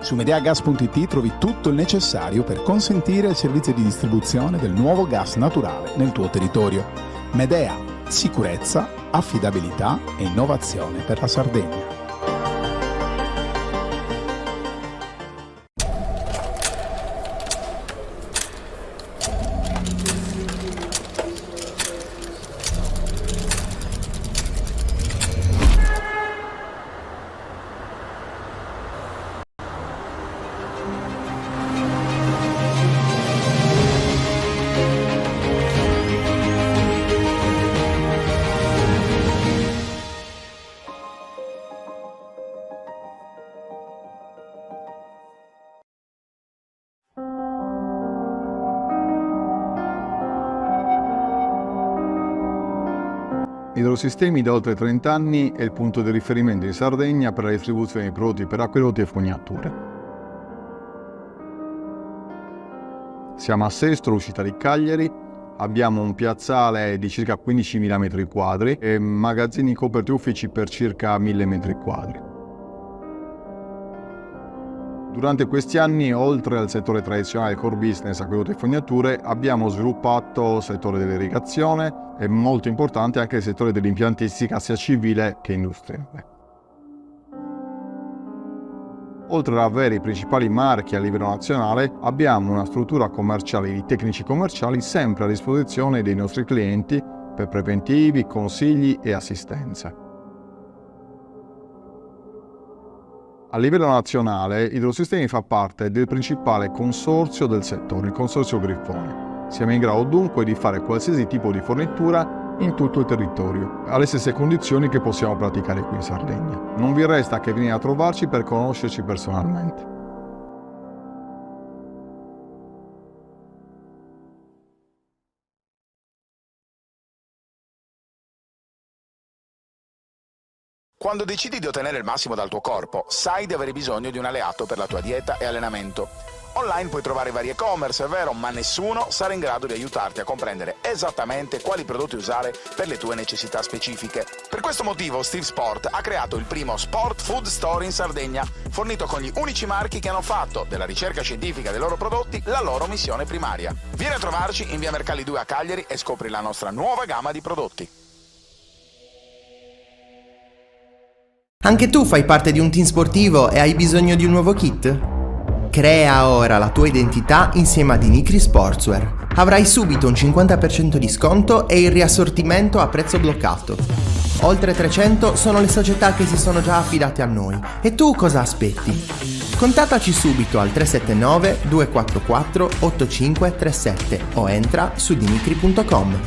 Speaker 4: Su medeagas.it trovi tutto il necessario per consentire il servizio di distribuzione del nuovo gas naturale nel tuo territorio. Medea, sicurezza, affidabilità e innovazione per la Sardegna.
Speaker 9: Idrosistemi da oltre 30 anni è il punto di riferimento in Sardegna per la distribuzione di prodotti per acquedotti e fognature. Siamo a Sestro, uscita di Cagliari, abbiamo un piazzale di circa 15.000 metri quadri e magazzini coperti uffici per circa 1.000 metri quadri. Durante questi anni, oltre al settore tradizionale core business, acquedotti e fognature, abbiamo sviluppato il settore dell'irrigazione e molto importante anche il settore dell'impiantistica sia civile che industriale. Oltre ad avere i principali marchi a livello nazionale, abbiamo una struttura commerciale di tecnici commerciali sempre a disposizione dei nostri clienti per preventivi, consigli e assistenza. A livello nazionale, Idrosistemi fa parte del principale consorzio del settore, il consorzio Griffoni. Siamo in grado dunque di fare qualsiasi tipo di fornitura in tutto il territorio, alle stesse condizioni che possiamo praticare qui in Sardegna. Non vi resta che venire a trovarci per conoscerci personalmente.
Speaker 4: Quando decidi di ottenere il massimo dal tuo corpo, sai di avere bisogno di un alleato per la tua dieta e allenamento. Online puoi trovare vari e-commerce, è vero, ma nessuno sarà in grado di aiutarti a comprendere esattamente quali prodotti usare per le tue necessità specifiche. Per questo motivo Steve Sport ha creato il primo Sport Food Store in Sardegna, fornito con gli unici marchi che hanno fatto della ricerca scientifica dei loro prodotti la loro missione primaria. Vieni a trovarci in via Mercalli 2 a Cagliari e scopri la nostra nuova gamma di prodotti.
Speaker 7: Anche tu fai parte di un team sportivo e hai bisogno di un nuovo kit? Crea ora la tua identità insieme ad Inicri Sportswear. Avrai subito un 50% di sconto e il riassortimento a prezzo bloccato. Oltre 300 sono le società che si sono già affidate a noi. E tu cosa aspetti? Contattaci subito al 379 244 8537 o entra su dinicri.com.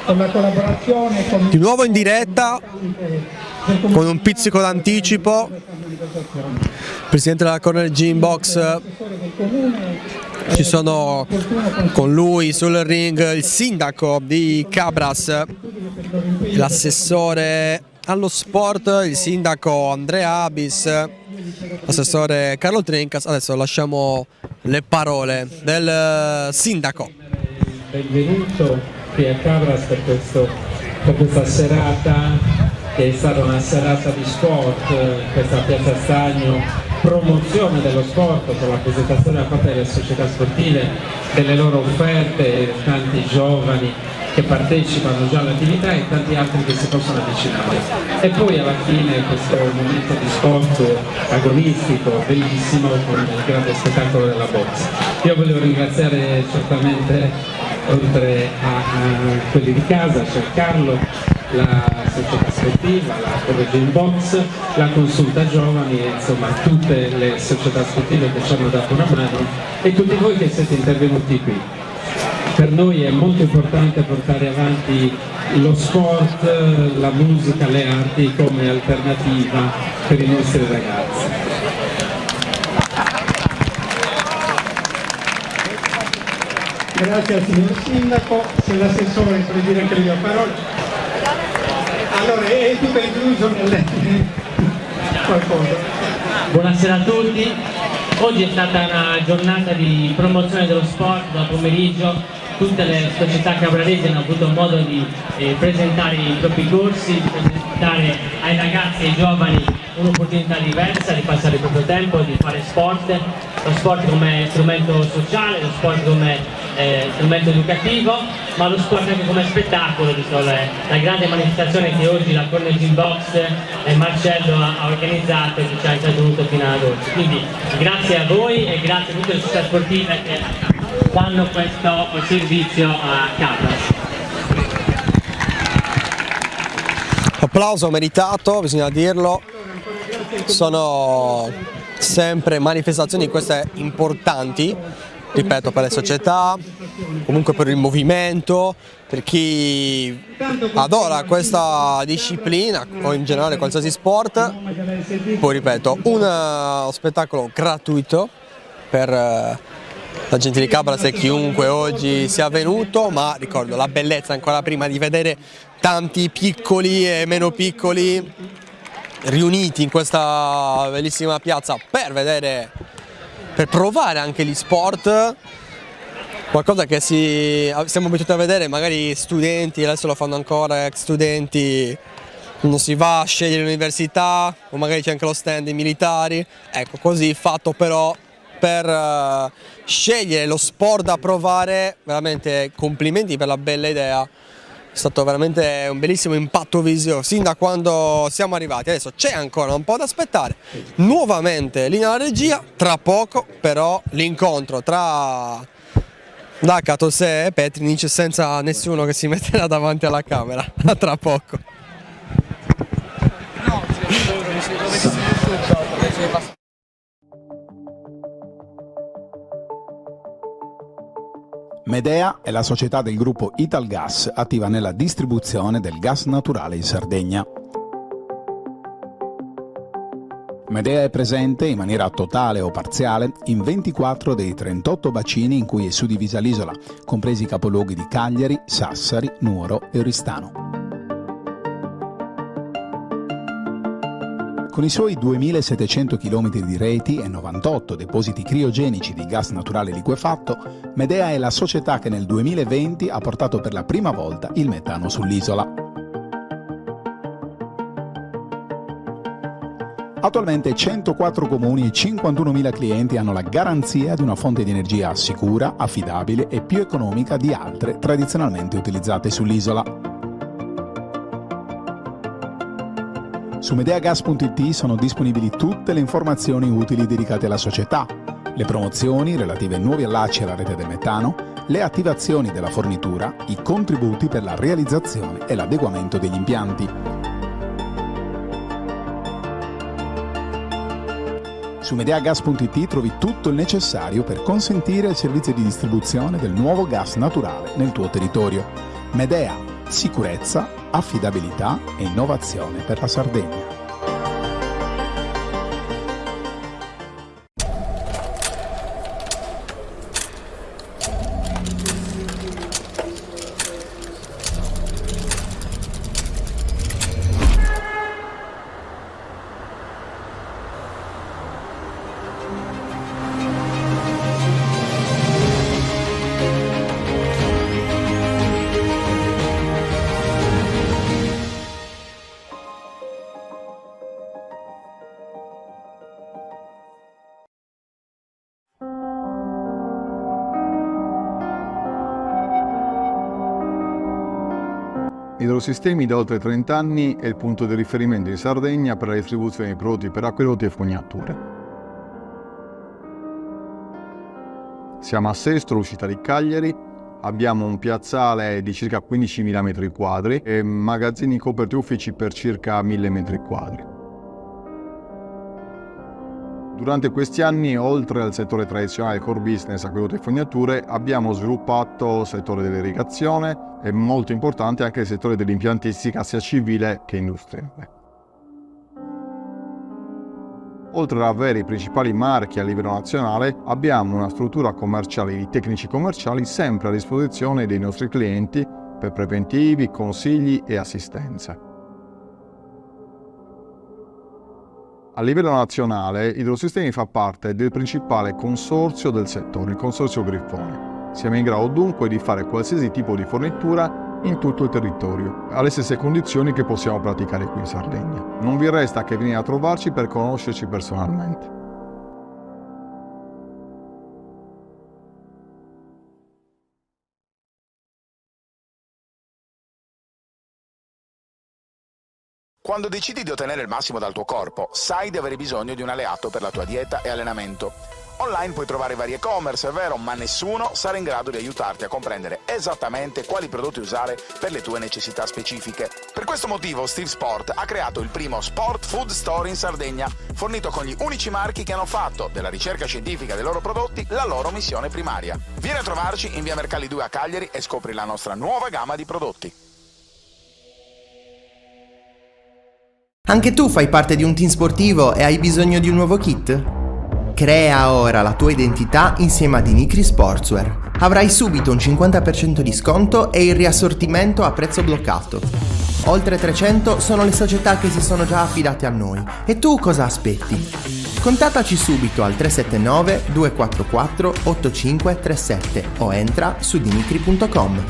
Speaker 2: Con la collaborazione con
Speaker 1: Di nuovo in diretta con un pizzico d'anticipo. Il presidente della Corner Gym Box, ci sono con lui sul ring il sindaco di Cabras, l'assessore allo sport, il sindaco Andrea Abis, l'assessore Carlo Trincas. Adesso lasciamo le parole del sindaco.
Speaker 2: benvenuto qui a Cabras per questa serata che è stata una serata di sport, questa Piazza Stagno, promozione dello sport con la presentazione da parte delle società sportive delle loro offerte, tanti giovani che partecipano già all'attività e tanti altri che si possono avvicinare. E poi alla fine questo momento di sport agonistico, bellissimo, con il grande spettacolo della box. Io voglio ringraziare certamente, oltre a quelli di casa, c'è Carlo, la società sportiva, la Corner Gym Box, la Consulta Giovani e insomma tutte le società sportive che ci hanno dato una mano e tutti voi che siete intervenuti qui. Per noi è molto importante portare avanti lo sport, la musica, le arti come alternativa per i nostri ragazzi.
Speaker 10: Grazie al signor Sindaco, se l'assessore vuole dire anche le mie parole. Allora, è tutto incluso nel qualcosa.
Speaker 2: Buonasera a tutti, oggi è stata una giornata di promozione dello sport da pomeriggio. Tutte le società cabralesi hanno avuto modo di presentare i propri corsi, di presentare ai ragazzi e ai giovani un'opportunità diversa di passare il proprio tempo, di fare sport, lo sport come strumento sociale, lo sport come strumento educativo, ma lo sport anche come spettacolo, visto la grande manifestazione che oggi la Corner Gym Box e Marcello ha organizzato e che ci ha intrattenuto fino ad oggi. Quindi grazie a voi e grazie a tutte le società sportive che danno questo servizio a Cabras.
Speaker 1: Applauso meritato, bisogna dirlo. Sono sempre manifestazioni queste importanti, ripeto, per le società, comunque per il movimento, per chi adora questa disciplina o in generale qualsiasi sport. Poi ripeto, uno spettacolo gratuito per la gente di Cabras e chiunque oggi sia venuto, ma ricordo la bellezza ancora prima di vedere tanti piccoli e meno piccoli riuniti in questa bellissima piazza per provare anche gli sport, qualcosa che siamo abituati a vedere, magari studenti, adesso lo fanno ancora, ex studenti, non si va a scegliere l'università o magari c'è anche lo stand dei militari, ecco così fatto però per scegliere lo sport da provare. Veramente complimenti per la bella idea, è stato veramente un bellissimo impatto visivo sin da quando siamo arrivati. Adesso c'è ancora un po' da aspettare, nuovamente linea alla regia, tra poco però l'incontro tra Daka, Tosè e Petrinic senza nessuno che si metterà davanti alla camera. A tra poco.
Speaker 4: Medea è la società del gruppo Italgas attiva nella distribuzione del gas naturale in Sardegna. Medea è presente in maniera totale o parziale in 24 dei 38 bacini in cui è suddivisa l'isola, compresi i capoluoghi di Cagliari, Sassari, Nuoro e Oristano. Con i suoi 2.700 km di reti e 98 depositi criogenici di gas naturale liquefatto, Medea è la società che nel 2020 ha portato per la prima volta il metano sull'isola. Attualmente 104 comuni e 51.000 clienti hanno la garanzia di una fonte di energia sicura, affidabile e più economica di altre tradizionalmente utilizzate sull'isola. Su medeagas.it sono disponibili tutte le informazioni utili dedicate alla società, le promozioni relative ai nuovi allacci alla rete del metano, le attivazioni della fornitura, i contributi per la realizzazione e l'adeguamento degli impianti. Su medeagas.it trovi tutto il necessario per consentire il servizio di distribuzione del nuovo gas naturale nel tuo territorio. Medea, sicurezza, affidabilità e innovazione per la Sardegna.
Speaker 9: Idrosistemi da oltre 30 anni è il punto di riferimento in Sardegna per la distribuzione di prodotti per acquedotti e fognature. Siamo a Sestro, uscita di Cagliari, abbiamo un piazzale di circa 15.000 metri quadri e magazzini coperti uffici per circa 1.000 metri quadri. Durante questi anni, oltre al settore tradizionale core business, acquedotti e fognature, abbiamo sviluppato il settore dell'irrigazione e molto importante anche il settore dell'impiantistica sia civile che industriale. Oltre ad avere i principali marchi a livello nazionale, abbiamo una struttura commerciale di tecnici commerciali sempre a disposizione dei nostri clienti per preventivi, consigli e assistenza. A livello nazionale, Idrosistemi fa parte del principale consorzio del settore, il consorzio Griffoni. Siamo in grado dunque di fare qualsiasi tipo di fornitura in tutto il territorio, alle stesse condizioni che possiamo praticare qui in Sardegna. Non vi resta che venire a trovarci per conoscerci personalmente.
Speaker 4: Quando decidi di ottenere il massimo dal tuo corpo, sai di avere bisogno di un alleato per la tua dieta e allenamento. Online puoi trovare vari e-commerce, è vero, ma nessuno sarà in grado di aiutarti a comprendere esattamente quali prodotti usare per le tue necessità specifiche. Per questo motivo Steve Sport ha creato il primo Sport Food Store in Sardegna, fornito con gli unici marchi che hanno fatto della ricerca scientifica dei loro prodotti la loro missione primaria. Vieni a trovarci in via Mercalli 2 a Cagliari e scopri la nostra nuova gamma di prodotti.
Speaker 7: Anche tu fai parte di un team sportivo e hai bisogno di un nuovo kit? Crea ora la tua identità insieme ad Inicri Sportswear. Avrai subito un 50% di sconto e il riassortimento a prezzo bloccato. Oltre 300 sono le società che si sono già affidate a noi. E tu cosa aspetti? Contattaci subito al 379 244 8537 o entra su dinicri.com.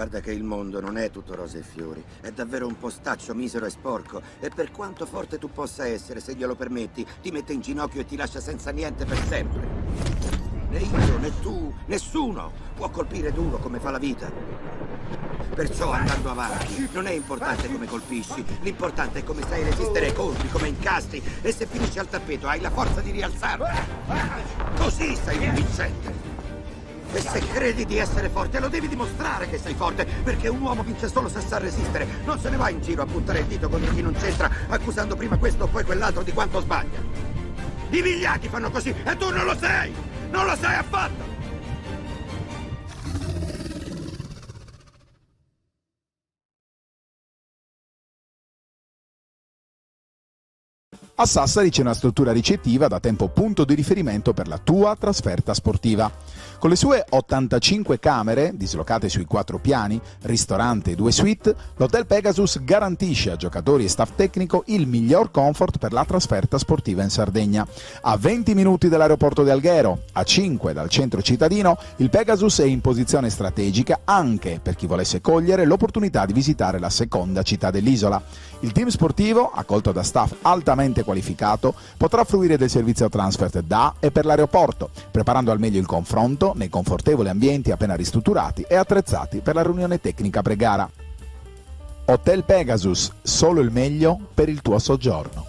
Speaker 11: Guarda che il mondo non è tutto rose e fiori. È davvero un postaccio misero e sporco. E per quanto forte tu possa essere, se glielo permetti, ti mette in ginocchio e ti lascia senza niente per sempre. Né io, né tu, nessuno può colpire duro come fa la vita. Perciò andando avanti, non è importante come colpisci, l'importante è come sai resistere ai colpi, come incastri, e se finisci al tappeto hai la forza di rialzarti. Così sei un vincente. E se credi di essere forte, lo devi dimostrare che sei forte, perché un uomo vince solo se sa resistere. Non se ne va in giro a puntare il dito contro chi non c'entra, accusando prima questo o poi quell'altro di quanto sbaglia. I vigliacchi fanno così e tu non lo sei! Non lo sei affatto!
Speaker 4: A Sassari c'è una struttura ricettiva da tempo punto di riferimento per la tua trasferta sportiva. Con le sue 85 camere, dislocate sui 4 piani, ristorante e 2 suite, l'Hotel Pegasus garantisce a giocatori e staff tecnico il miglior comfort per la trasferta sportiva in Sardegna. A 20 minuti dall'aeroporto di Alghero, a 5 dal centro cittadino, il Pegasus è in posizione strategica anche per chi volesse cogliere l'opportunità di visitare la seconda città dell'isola. Il team sportivo, accolto da staff altamente qualificato, potrà fruire del servizio transfer da e per l'aeroporto, preparando al meglio il confronto nei confortevoli ambienti appena ristrutturati e attrezzati per la riunione tecnica pre-gara. Hotel Pegasus, solo il meglio per il tuo soggiorno.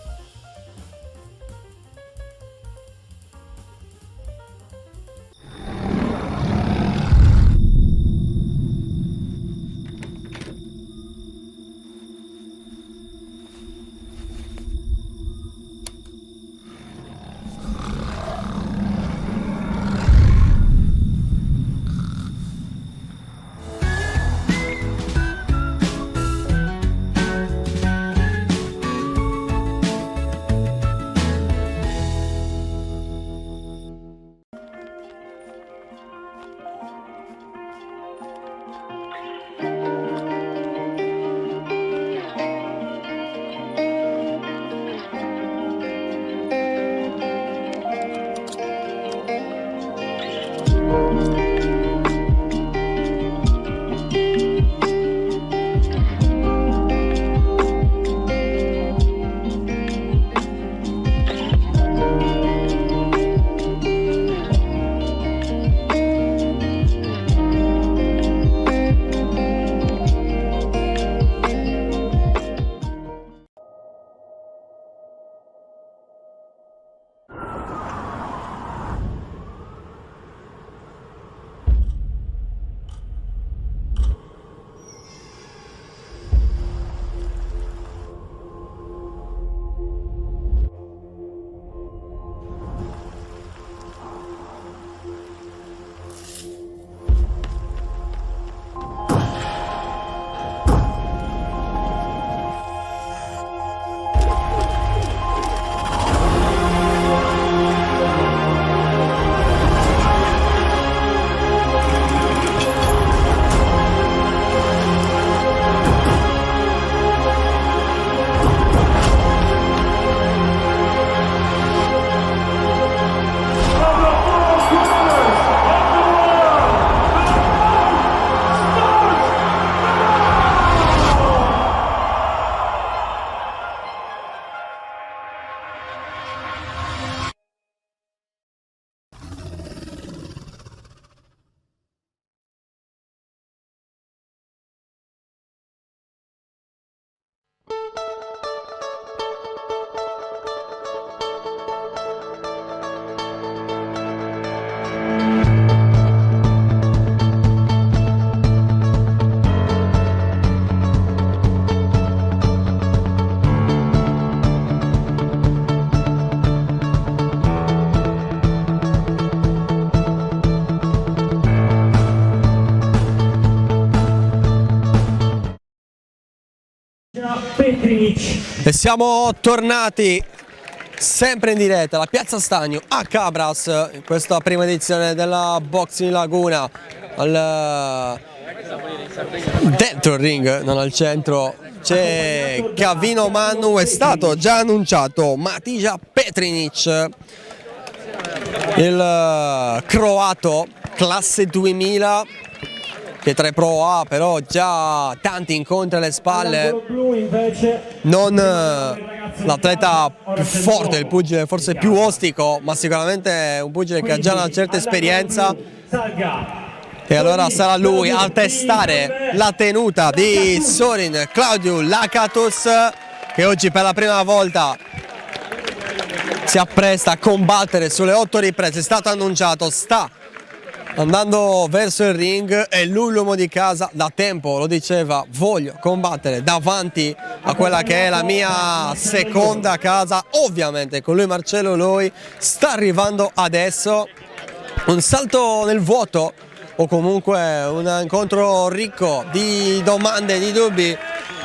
Speaker 1: E siamo tornati sempre in diretta alla Piazza Stagno a Cabras in questa prima edizione della Boxing Laguna dentro il ring, non al centro. C'è Gavino Manu, è stato già annunciato Matija Petrinic, il croato classe 2000, che 3 Pro ha, però già tanti incontri alle spalle,
Speaker 2: Blu invece
Speaker 1: non l'atleta più forte, il pugile forse più ostico, ma sicuramente un pugile che ha già una certa esperienza, e allora sarà lui a testare la tenuta di Sorin Claudiu Lakatos, che oggi per la prima volta si appresta a combattere sulle 8 riprese. È stato annunciato, sta andando verso il ring, e lui l'uomo di casa da tempo lo diceva: voglio combattere davanti a quella che è la mia seconda casa. Ovviamente con lui Marcello Loi sta arrivando adesso, un salto nel vuoto o comunque un incontro ricco di domande e di dubbi,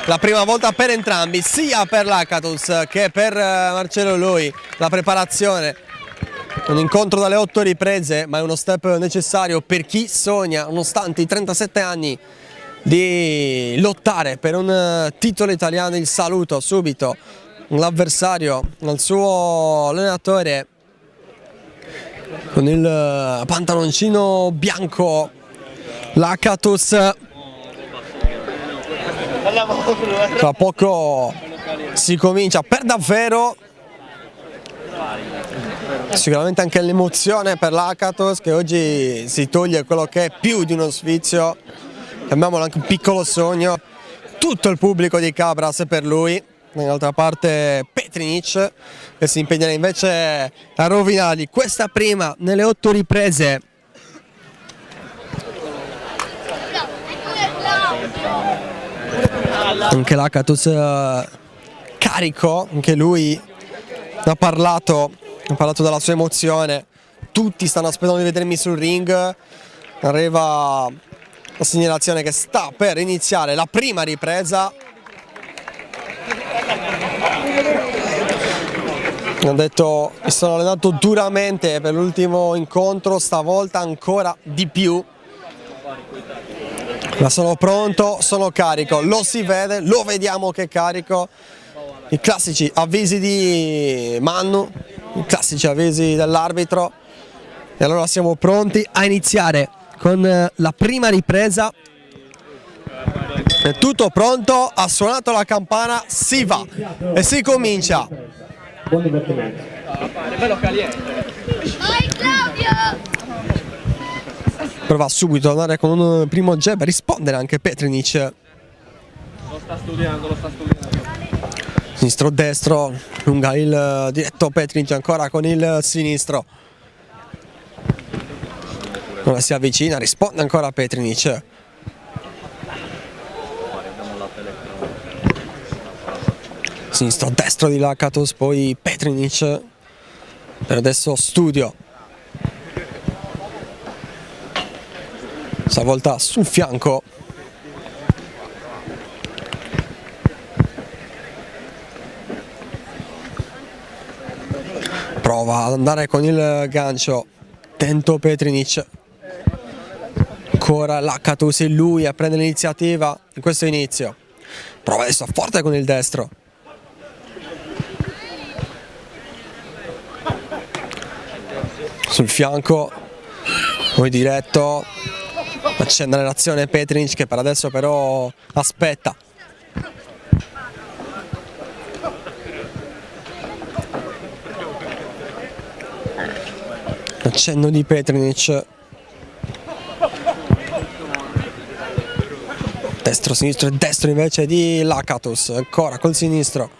Speaker 1: la prima volta per entrambi, sia per Lakatos che per Marcello Loi. La preparazione, un incontro dalle 8 riprese, ma è uno step necessario per chi sogna, nonostante i 37 anni, di lottare per un titolo italiano. Il saluto subito l'avversario al suo allenatore con il pantaloncino bianco, Lakatos. Tra poco si comincia per davvero. Sicuramente anche l'emozione per Lakatos, che oggi si toglie quello che è più di uno sfizio, chiamiamolo anche un piccolo sogno. Tutto il pubblico di Cabras per lui. Dall'altra parte Petrinic, che si impegnerà invece a rovinargli questa prima nelle 8 riprese. Anche Lakatos carico, anche lui ha parlato della sua emozione. Tutti stanno aspettando di vedermi sul ring. Arriva la segnalazione che sta per iniziare la prima ripresa. Ho detto: mi sono allenato duramente per l'ultimo incontro, stavolta ancora di più, ma sono pronto, sono carico. Lo si vede, lo vediamo che è carico. I classici avvisi di Mannu, i classici avvisi dell'arbitro, e allora siamo pronti a iniziare con la prima ripresa. È tutto pronto, ha suonato la campana, si va e si comincia.
Speaker 2: Buon divertimento.
Speaker 1: Prova subito ad andare con un primo jab, a rispondere anche Petrinic.
Speaker 5: Lo sta studiando.
Speaker 1: Sinistro destro, lunga il diretto Petrinic ancora con il sinistro. Ora si avvicina, risponde ancora Petrinic. Sinistro destro di Lakatos, poi Petrinic. Per adesso studio. Stavolta sul fianco. Prova ad andare con il gancio. Tento Petrinic. Ancora Lakatos, e lui a prendere l'iniziativa in questo inizio. Prova adesso forte con il destro. Sul fianco, poi diretto, accende l'azione Petrinic, che per adesso però aspetta. Accenno di Petrinic. Destro, sinistro e destro invece di Lakatos, ancora col sinistro.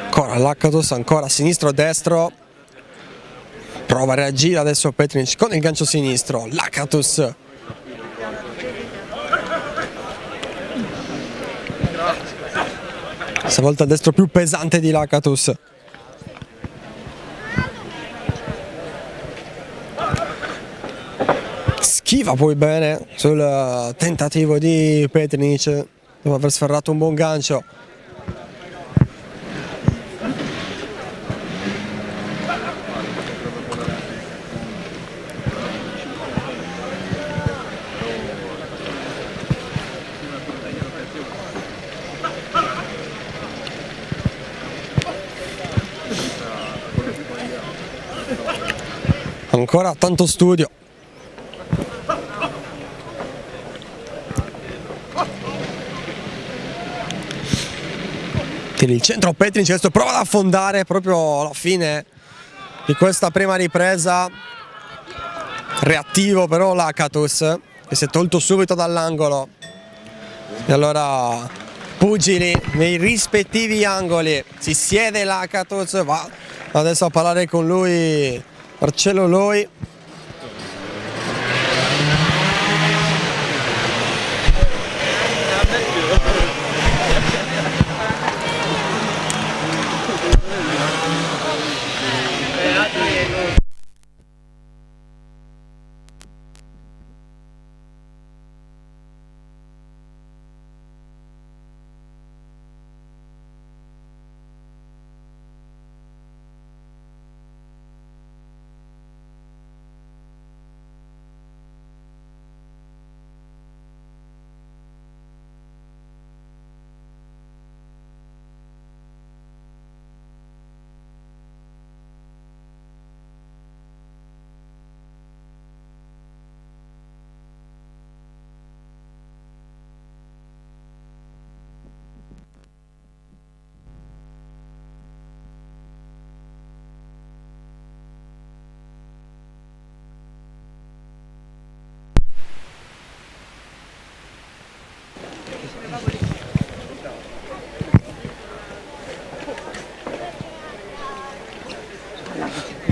Speaker 1: Ancora Lakatos, ancora sinistro destro. Prova a reagire adesso Petrinic con il gancio sinistro. Lakatos. Stavolta il destro più pesante di Lakatos. Schiva poi bene sul tentativo di Petrinic, dopo aver sferrato un buon gancio. Ancora tanto studio. Tira il centro Petrinic, adesso prova ad affondare proprio alla fine di questa prima ripresa. Reattivo però Lakatos, che si è tolto subito dall'angolo. E allora pugili nei rispettivi angoli. Si siede Lakatos, va adesso a parlare con lui Marcello Loi.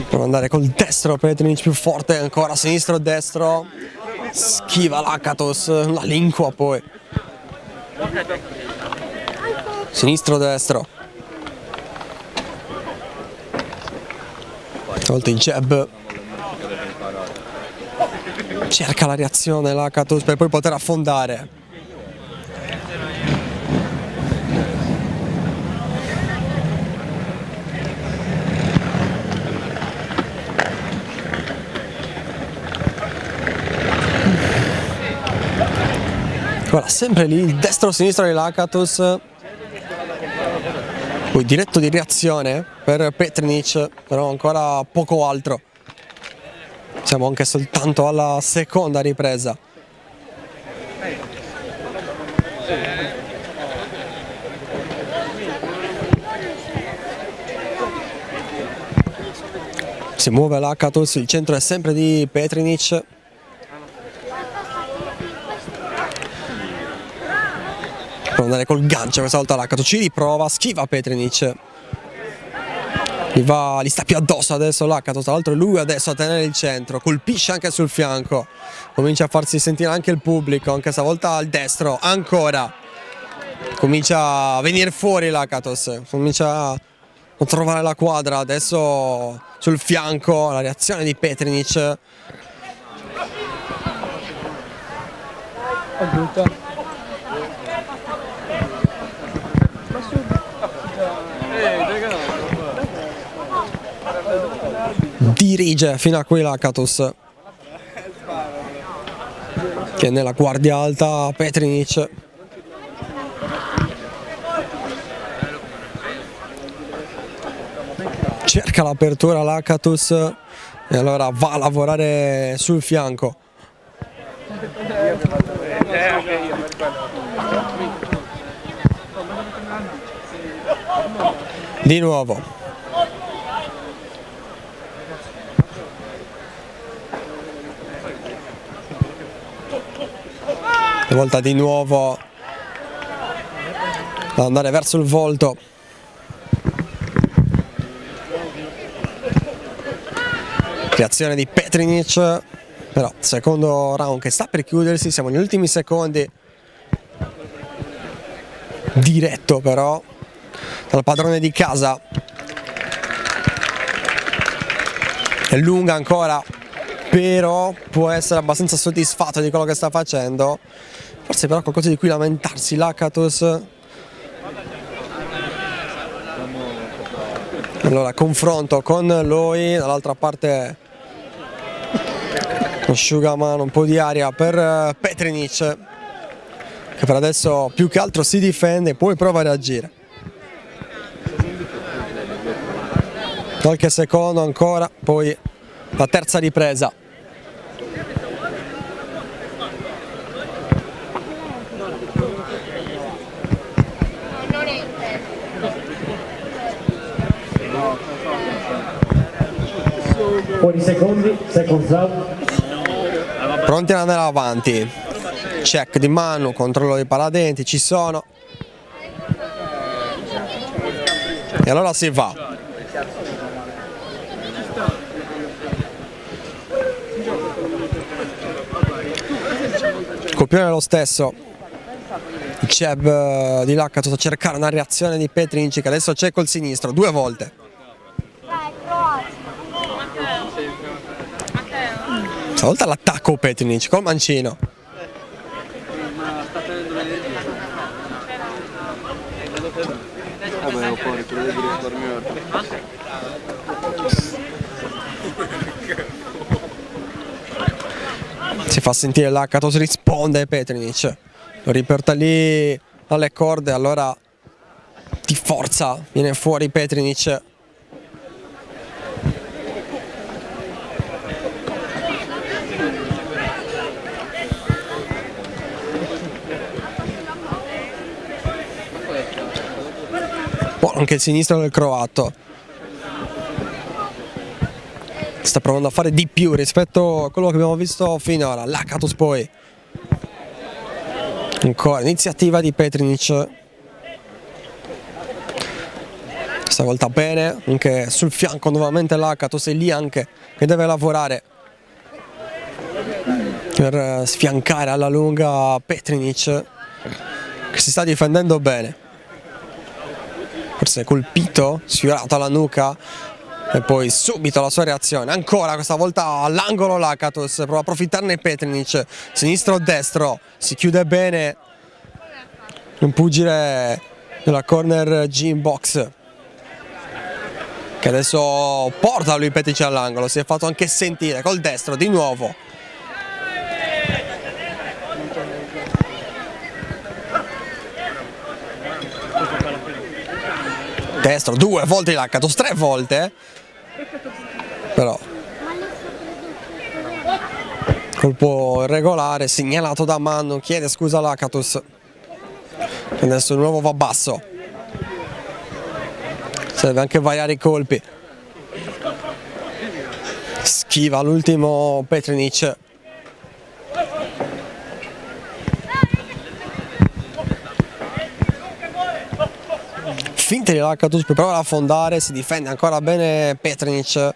Speaker 1: Prova ad andare col destro, Petrinic più forte ancora, sinistro destro, schiva Lakatos, la linkua poi. Sinistro destro. Tolto il jab. Cerca la reazione Lakatos per poi poter affondare. Ora sempre lì il destro-sinistro di Lakatos, poi diretto di reazione per Petrinic, però ancora poco altro. Siamo anche soltanto alla seconda ripresa. Si muove Lakatos, il centro è sempre di Petrinic. Può andare col gancio questa volta Lakatos, ci riprova, schiva Petrinic. Gli sta più addosso adesso Lakatos, tra l'altro è lui adesso a tenere il centro, colpisce anche sul fianco. Comincia a farsi sentire anche il pubblico, anche stavolta al destro, ancora. Comincia a venire fuori Lakatos, comincia a trovare la quadra, adesso sul fianco, la reazione di Petrinic. Dirige fino a qui Lakatos, che è nella guardia alta Petrinic. Cerca l'apertura Lakatos e allora va a lavorare sul fianco. Di nuovo. Volta di nuovo ad andare verso il volto. Reazione di Petrinic, però secondo round che sta per chiudersi, siamo negli ultimi secondi. Diretto però dal padrone di casa. È lunga ancora, però può essere abbastanza soddisfatto di quello che sta facendo. Forse però qualcosa di cui lamentarsi Lakatos. Allora confronto con Loi, dall'altra parte asciugamano, un po' di aria per Petrinic, che per adesso più che altro si difende, poi prova a reagire. Qualche secondo ancora, poi la terza ripresa.
Speaker 2: Fuori secondi, seconds out.
Speaker 1: Pronti ad andare avanti. Check di Manu, controllo dei paradenti, ci sono. E allora si va. Il copione è lo stesso. Il jab di Lakatos a cercare una reazione di Petrinic, che adesso c'è col sinistro, 2 volte. Stavolta l'attacco Petrinic col mancino. Si fa sentire Lakatos, risponde Petrinic, lo riporta lì alle corde, allora di forza viene fuori Petrinic. Anche il sinistro del croato sta provando a fare di più rispetto a quello che abbiamo visto finora. Lakatos poi ancora iniziativa di Petrinic, stavolta bene anche sul fianco nuovamente Lakatos, è lì anche che deve lavorare per sfiancare alla lunga Petrinic, che si sta difendendo bene. Forse colpito, sfiorato alla nuca e poi subito la sua reazione. Ancora questa volta all'angolo Lakatos, prova a approfittarne Petrinic, sinistro o destro, si chiude bene un pugile della corner gym box, che adesso porta lui Petrinic all'angolo, si è fatto anche sentire col destro di nuovo. Destro, 2 volte Lakatos, 3 volte, però colpo irregolare, segnalato da Manu, chiede scusa Lakatos, adesso il nuovo va basso, serve anche variare i colpi, schiva l'ultimo Petrinic. Finta di Lakatos per provare a affondare, si difende ancora bene Petrinic,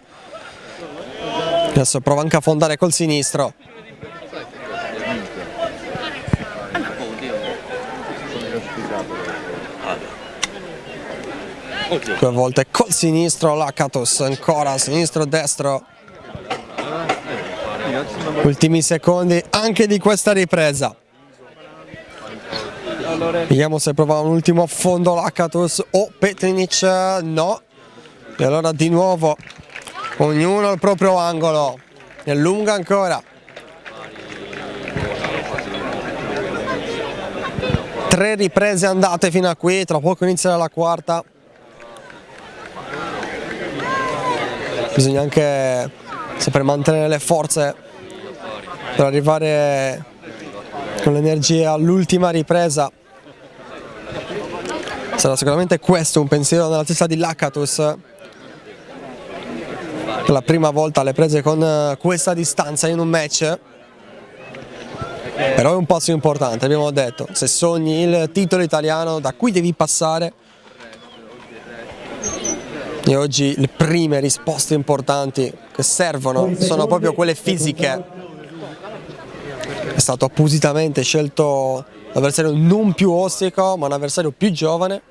Speaker 1: adesso prova anche a affondare col sinistro. 2 volte col sinistro Lakatos, ancora sinistro destro. Ultimi secondi anche di questa ripresa. Vediamo se prova un ultimo affondo Lakatos o Petrinic, no. E allora di nuovo ognuno al proprio angolo, è lunga ancora. 3 riprese andate fino a qui, tra poco inizierà la quarta. Bisogna anche sempre mantenere le forze per arrivare con l'energia all'ultima ripresa. Sarà sicuramente questo un pensiero nella testa di Lakatos. Per la prima volta le prese con questa distanza in un match. Però è un passo importante, abbiamo detto. Se sogni il titolo italiano, da qui devi passare. E oggi le prime risposte importanti che servono sono proprio quelle fisiche. È stato appositamente scelto l'avversario non più ostico, ma un avversario più giovane.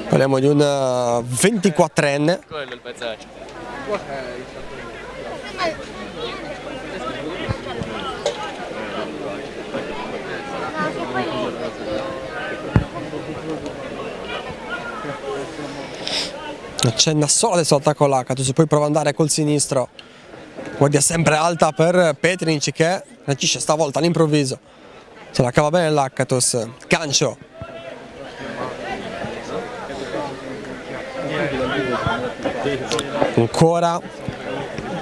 Speaker 1: Parliamo di un 24enne. Accenna solo adesso l'attacco Lakatos, poi prova ad andare col sinistro. Guardia sempre alta per Petrinic, che reagisce stavolta all'improvviso. Se la cava bene Lakatos. Gancio. Ancora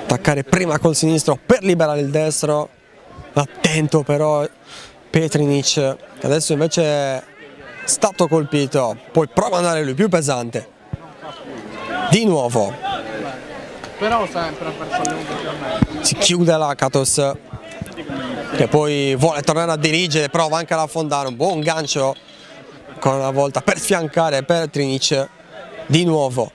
Speaker 1: attaccare prima col sinistro per liberare il destro, attento però Petrinic, che adesso invece è stato colpito, poi prova ad andare lui più pesante, di nuovo
Speaker 5: Però sempre verso le
Speaker 1: si chiude l'Akatos, che poi vuole tornare a dirigere, prova anche ad affondare, un buon gancio ancora una volta per sfiancare Petrinic di nuovo.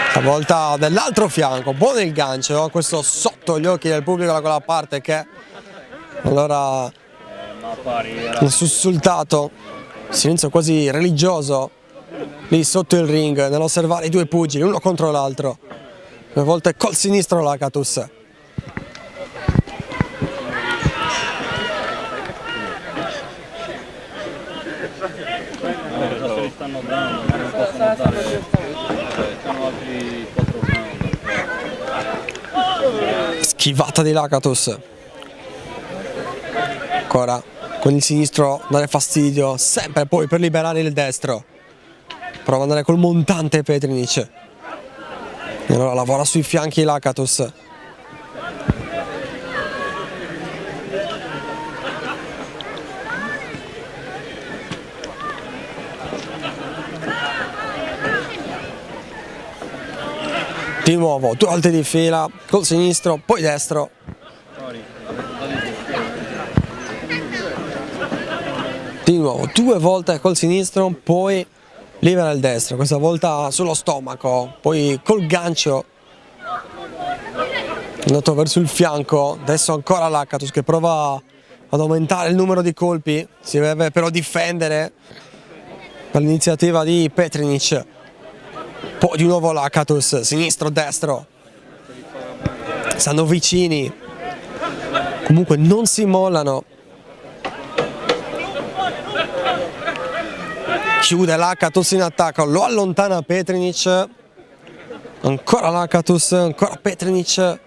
Speaker 1: Stavolta dall'altro fianco, buono il gancio, questo sotto gli occhi del pubblico da quella parte, che allora un sussultato, silenzio quasi religioso lì sotto il ring nell'osservare i due pugili uno contro l'altro, due volte col sinistro l'Akatos. Schivata di l'Akatos, ancora con il sinistro dare fastidio, sempre poi per liberare il destro, prova ad andare col montante Petrinic, e allora lavora sui fianchi l'Akatos. Di nuovo, 2 volte di fila, col sinistro, poi destro. Di nuovo, 2 volte col sinistro, poi libera il destro, questa volta sullo stomaco, poi col gancio. È andato verso il fianco, adesso ancora l'Akatos che prova ad aumentare il numero di colpi, si deve però difendere dall'iniziativa di Petrinic. Poi di nuovo l'Akatos, sinistro, destro, stanno vicini, comunque non si mollano. Chiude l'Akatos in attacco, lo allontana Petrinic, ancora l'Akatos, ancora Petrinic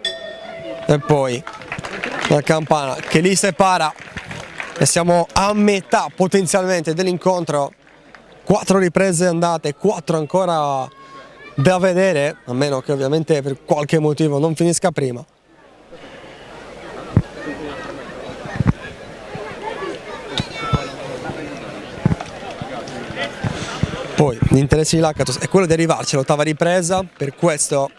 Speaker 1: e poi la campana che li separa e siamo a metà potenzialmente dell'incontro. 4 riprese andate, 4 ancora da vedere, a meno che ovviamente per qualche motivo non finisca prima. Poi l'interesse di l'Akatos è quello di arrivarci all'8ª ripresa, per questo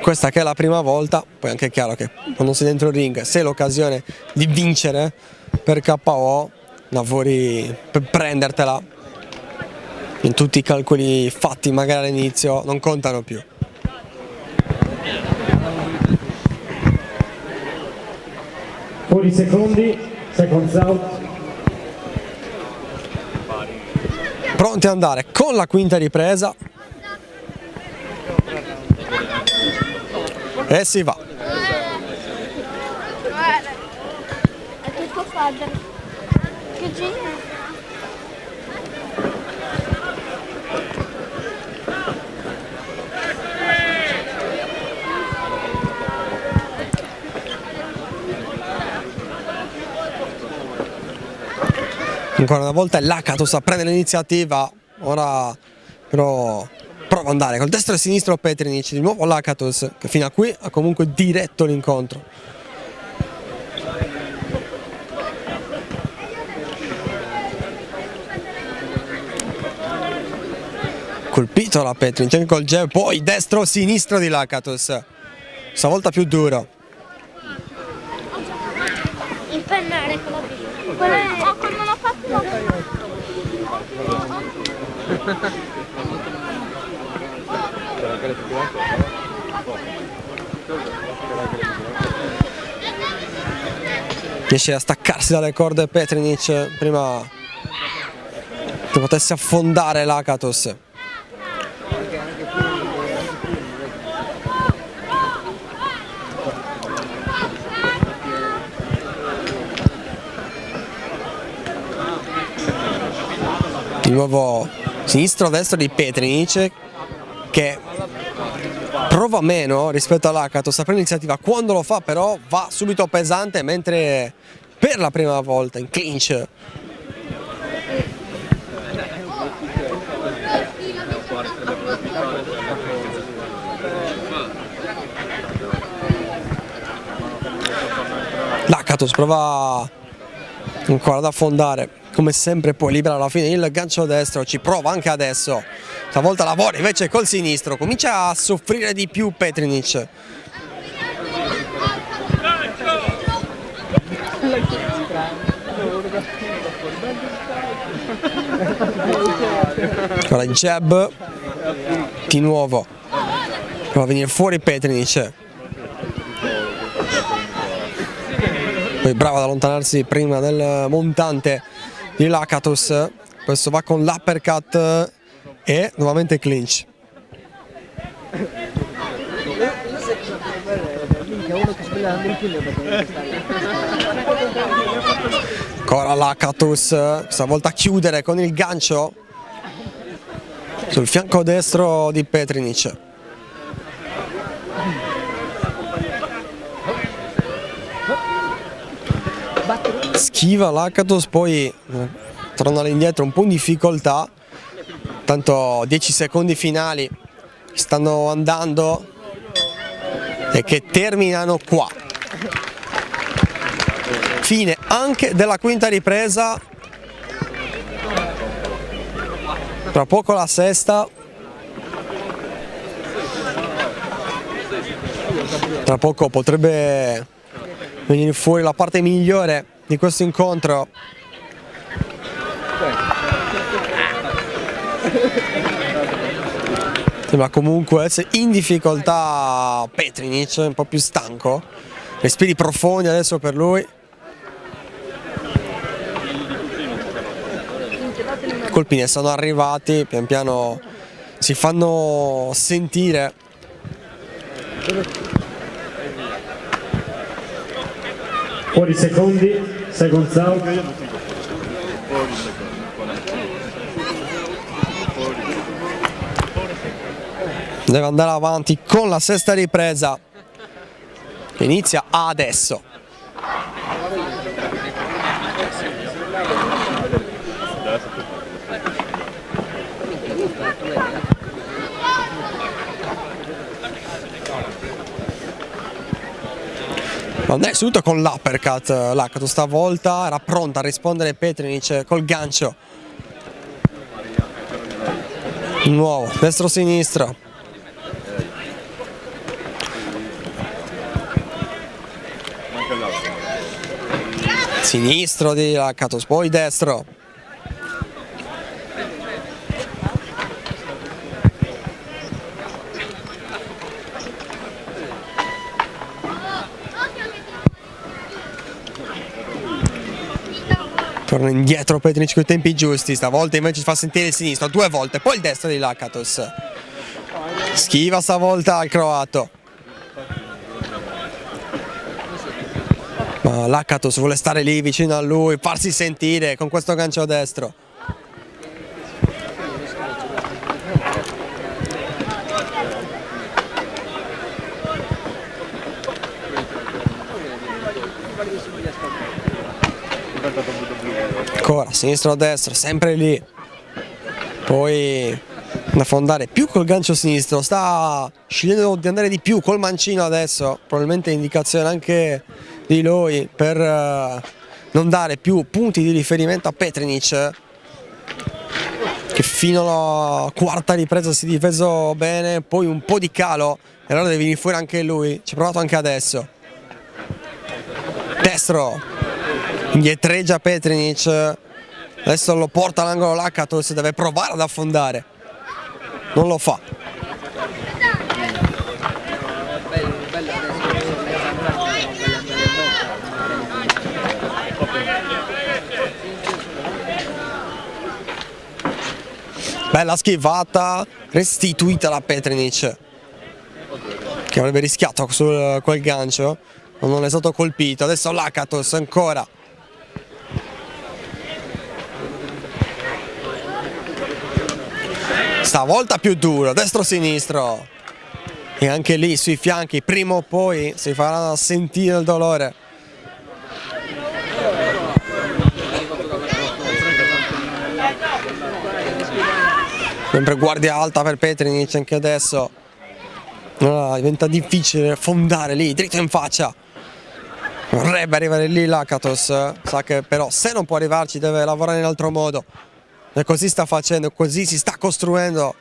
Speaker 1: questa che è la prima volta, poi anche è chiaro che quando sei dentro il ring, se è l'occasione di vincere per KO, lavori per prendertela. In tutti i calcoli fatti magari all'inizio non contano più.
Speaker 2: Fuori secondi, seconds out.
Speaker 1: Pronti ad andare con la 5ª ripresa. E si va.
Speaker 8: È tutto facile. Che genio.
Speaker 1: Ancora una volta l'Akatos a prendere l'iniziativa, ora però prova ad andare col destro e sinistro Petrinic, di nuovo l'Akatos che fino a qui ha comunque diretto l'incontro. Colpito la Petrinic anche col jab, poi destro sinistro di l'Akatos, stavolta più duro.
Speaker 8: Impennare con la bici. Come l'ho fatto?
Speaker 1: Riesce a staccarsi dalle corde Petrinic prima che potesse affondare l'Akatos. Di nuovo sinistro-destro di Petrinic che prova meno rispetto all'Akatos a prendere iniziativa, quando lo fa però va subito pesante, mentre per la prima volta in clinch l'Akatos prova ancora ad affondare, come sempre poi libera alla fine il gancio destro, ci prova anche adesso, stavolta lavora invece col sinistro, comincia a soffrire di più Petrinic. Ora il jab di nuovo, prova a venire fuori Petrinic, poi bravo ad allontanarsi prima del montante di Lakatos, questo va con l'uppercut e nuovamente clinch. Ancora Lakatos, stavolta a chiudere con il gancio sul fianco destro di Petrinic. Schiva Lakatos, poi torna all'indietro un po' in difficoltà, tanto 10 secondi finali stanno andando e che terminano qua. Fine anche della quinta ripresa, tra poco la sesta, tra poco potrebbe venire fuori la parte migliore di questo incontro. Sembra comunque essere in difficoltà Petrinic, un po' più stanco, respiri profondi adesso per lui. I colpi ne sono arrivati, pian piano si fanno sentire.
Speaker 2: Fuori secondi, seconds out.
Speaker 1: Deve andare avanti con la sesta ripresa, che inizia adesso. Andai subito con l'uppercut, Lakatos stavolta era pronta a rispondere Petrinic col gancio. Di nuovo, destro-sinistro. Sinistro di Lakatos, poi destro. Torna indietro Petrinic con i tempi giusti, stavolta invece fa sentire il sinistro 2 volte, poi il destro di Lakatos. Schiva stavolta il croato. Ma Lakatos vuole stare lì vicino a lui, farsi sentire con questo gancio destro. Ancora sinistro destro, sempre lì. Poi da affondare più col gancio sinistro, sta scegliendo di andare di più col mancino adesso, probabilmente indicazione anche di lui per non dare più punti di riferimento a Petrinic, che fino alla quarta ripresa si è difeso bene, poi un po' di calo e allora deve venire fuori anche lui, ci ha provato anche adesso. Destro, indietreggia Petrinic, adesso lo porta all'angolo Lakatos, deve provare ad affondare, non lo fa. Bella schivata, restituita da Petrinic, che avrebbe rischiato su quel gancio, ma non è stato colpito. Adesso Lakatos ancora. Stavolta più duro, destro-sinistro. e anche lì sui fianchi prima o poi si farà sentire il dolore. Sempre guardia alta per Petrinic anche adesso. Diventa difficile fondare lì, dritto in faccia. Vorrebbe arrivare lì Lakatos, sa che però se non può arrivarci deve lavorare in altro modo. E così sta facendo, così si sta costruendo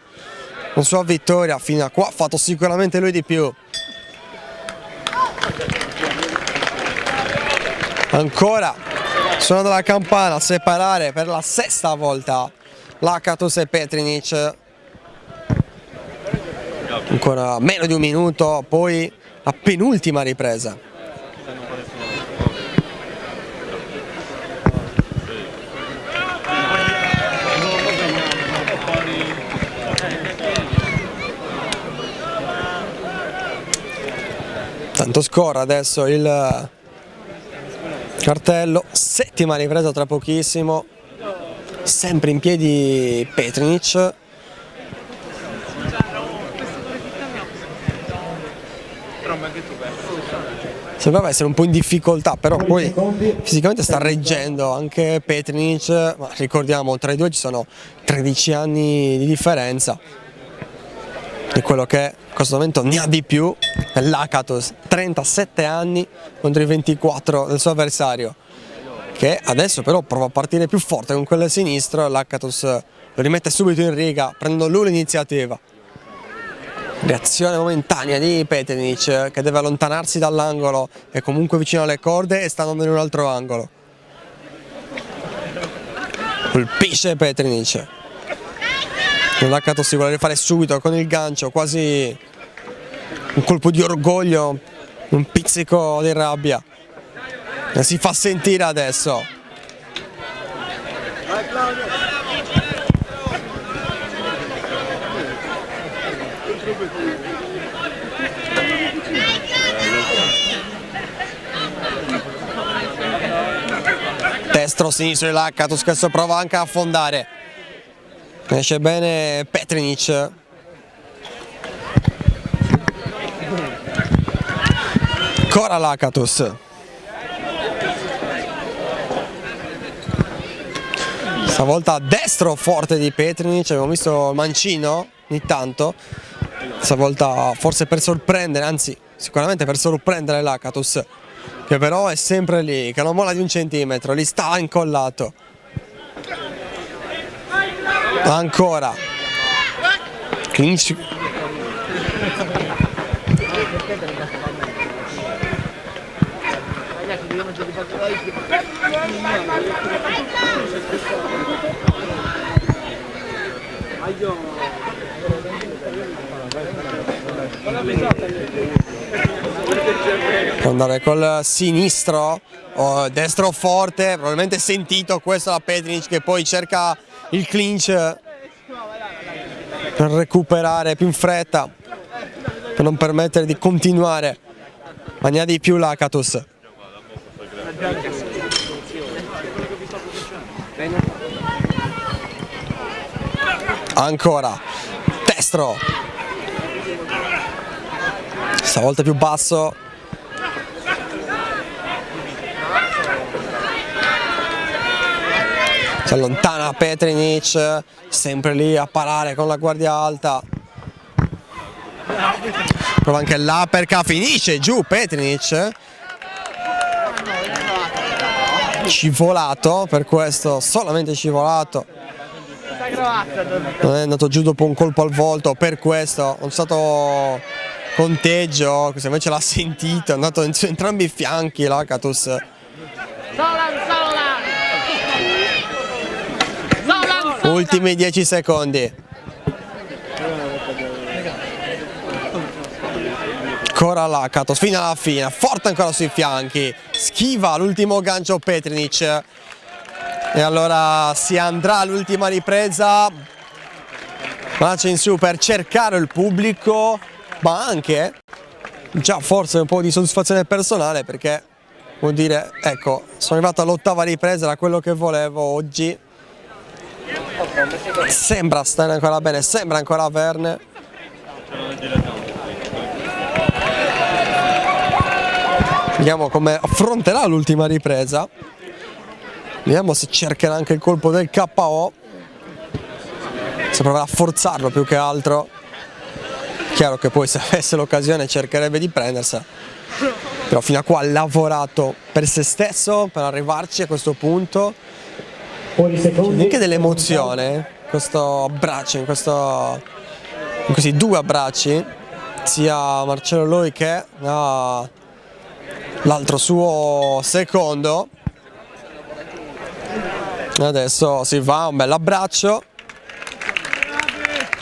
Speaker 1: la sua vittoria. Fino a qua ha fatto sicuramente lui di più. Ancora suono della campana a separare per la sesta volta Lakatos e Petrinic. Ancora meno di un minuto, poi la penultima ripresa. Tanto scorre adesso il cartello, settima ripresa tra pochissimo, sempre in piedi Petrinic. Sembrava essere un po' in difficoltà, però poi fisicamente sta reggendo anche Petrinic, ma ricordiamo tra i due ci sono 13 anni di differenza. E quello che in questo momento ne ha di più è Lakatos, 37 anni contro i 24 del suo avversario, che adesso però prova a partire più forte con quelle sinistro. Lakatos lo rimette subito in riga, prendendo lui l'iniziativa. Reazione momentanea di Petrinic che deve allontanarsi dall'angolo, è comunque vicino alle corde e sta andando in un altro angolo. Colpisce Petrinic. Lakatos si vuole rifare subito con il gancio, quasi un colpo di orgoglio, un pizzico di rabbia. E si fa sentire adesso. Destro sinistro di Lakatos che adesso prova anche a affondare. Esce bene Petrinic. Ancora Lakatos. Stavolta destro forte di Petrinic, abbiamo visto il mancino ogni tanto. Stavolta forse per sorprendere, anzi sicuramente per sorprendere Lakatos, che però è sempre lì, che non molla di un centimetro, lì sta incollato. Ancora clinch. Può andare col sinistro o destro forte, probabilmente sentito questo da Petrinic, che poi cerca il clinch per recuperare più in fretta, per non permettere di continuare, ma ne ha di più Lakatos. Ancora destro, stavolta più basso. Si allontana Petrinic, sempre lì a parare con la guardia alta. Prova anche l'uppercut, finisce giù Petrinic. Scivolato, per questo solamente scivolato. Non è andato giù dopo un colpo al volto, per questo non c'è stato conteggio, questo invece l'ha sentito, è andato su entrambi i fianchi Lakatos. Ultimi 10 secondi. Ancora Lakatos fino alla fine, forte ancora sui fianchi, schiva l'ultimo gancio Petrinic e allora si andrà all'ultima ripresa, marcia in su per cercare il pubblico, ma anche già forse un po' di soddisfazione personale, perché vuol dire ecco, sono arrivato all'8ª ripresa, era quello che volevo oggi. Sembra stare ancora bene, sembra ancora averne. Vediamo come affronterà l'ultima ripresa. Vediamo se cercherà anche il colpo del KO. Se proverà a forzarlo più che altro. Chiaro che poi se avesse l'occasione cercherebbe di prendersela. Però fino a qua ha lavorato per se stesso per arrivarci a questo punto. Anche dell'emozione questo abbraccio, in questi due abbracci, sia Marcelo Lui che l'altro suo secondo. Adesso si va, un bel abbraccio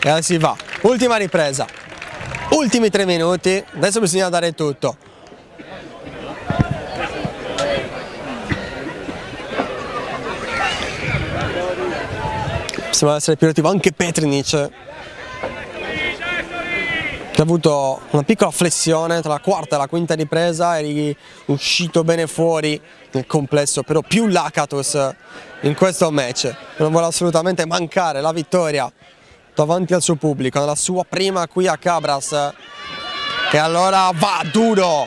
Speaker 1: e si va, ultima ripresa, ultimi 3 minuti, adesso bisogna dare tutto. Sembra essere più attivo anche Petrinic, che ha avuto una piccola flessione tra la quarta e la quinta ripresa, è uscito bene fuori nel complesso, però più Lakatos in questo match. Non vuole assolutamente mancare la vittoria davanti al suo pubblico, nella sua prima qui a Cabras, e allora va duro,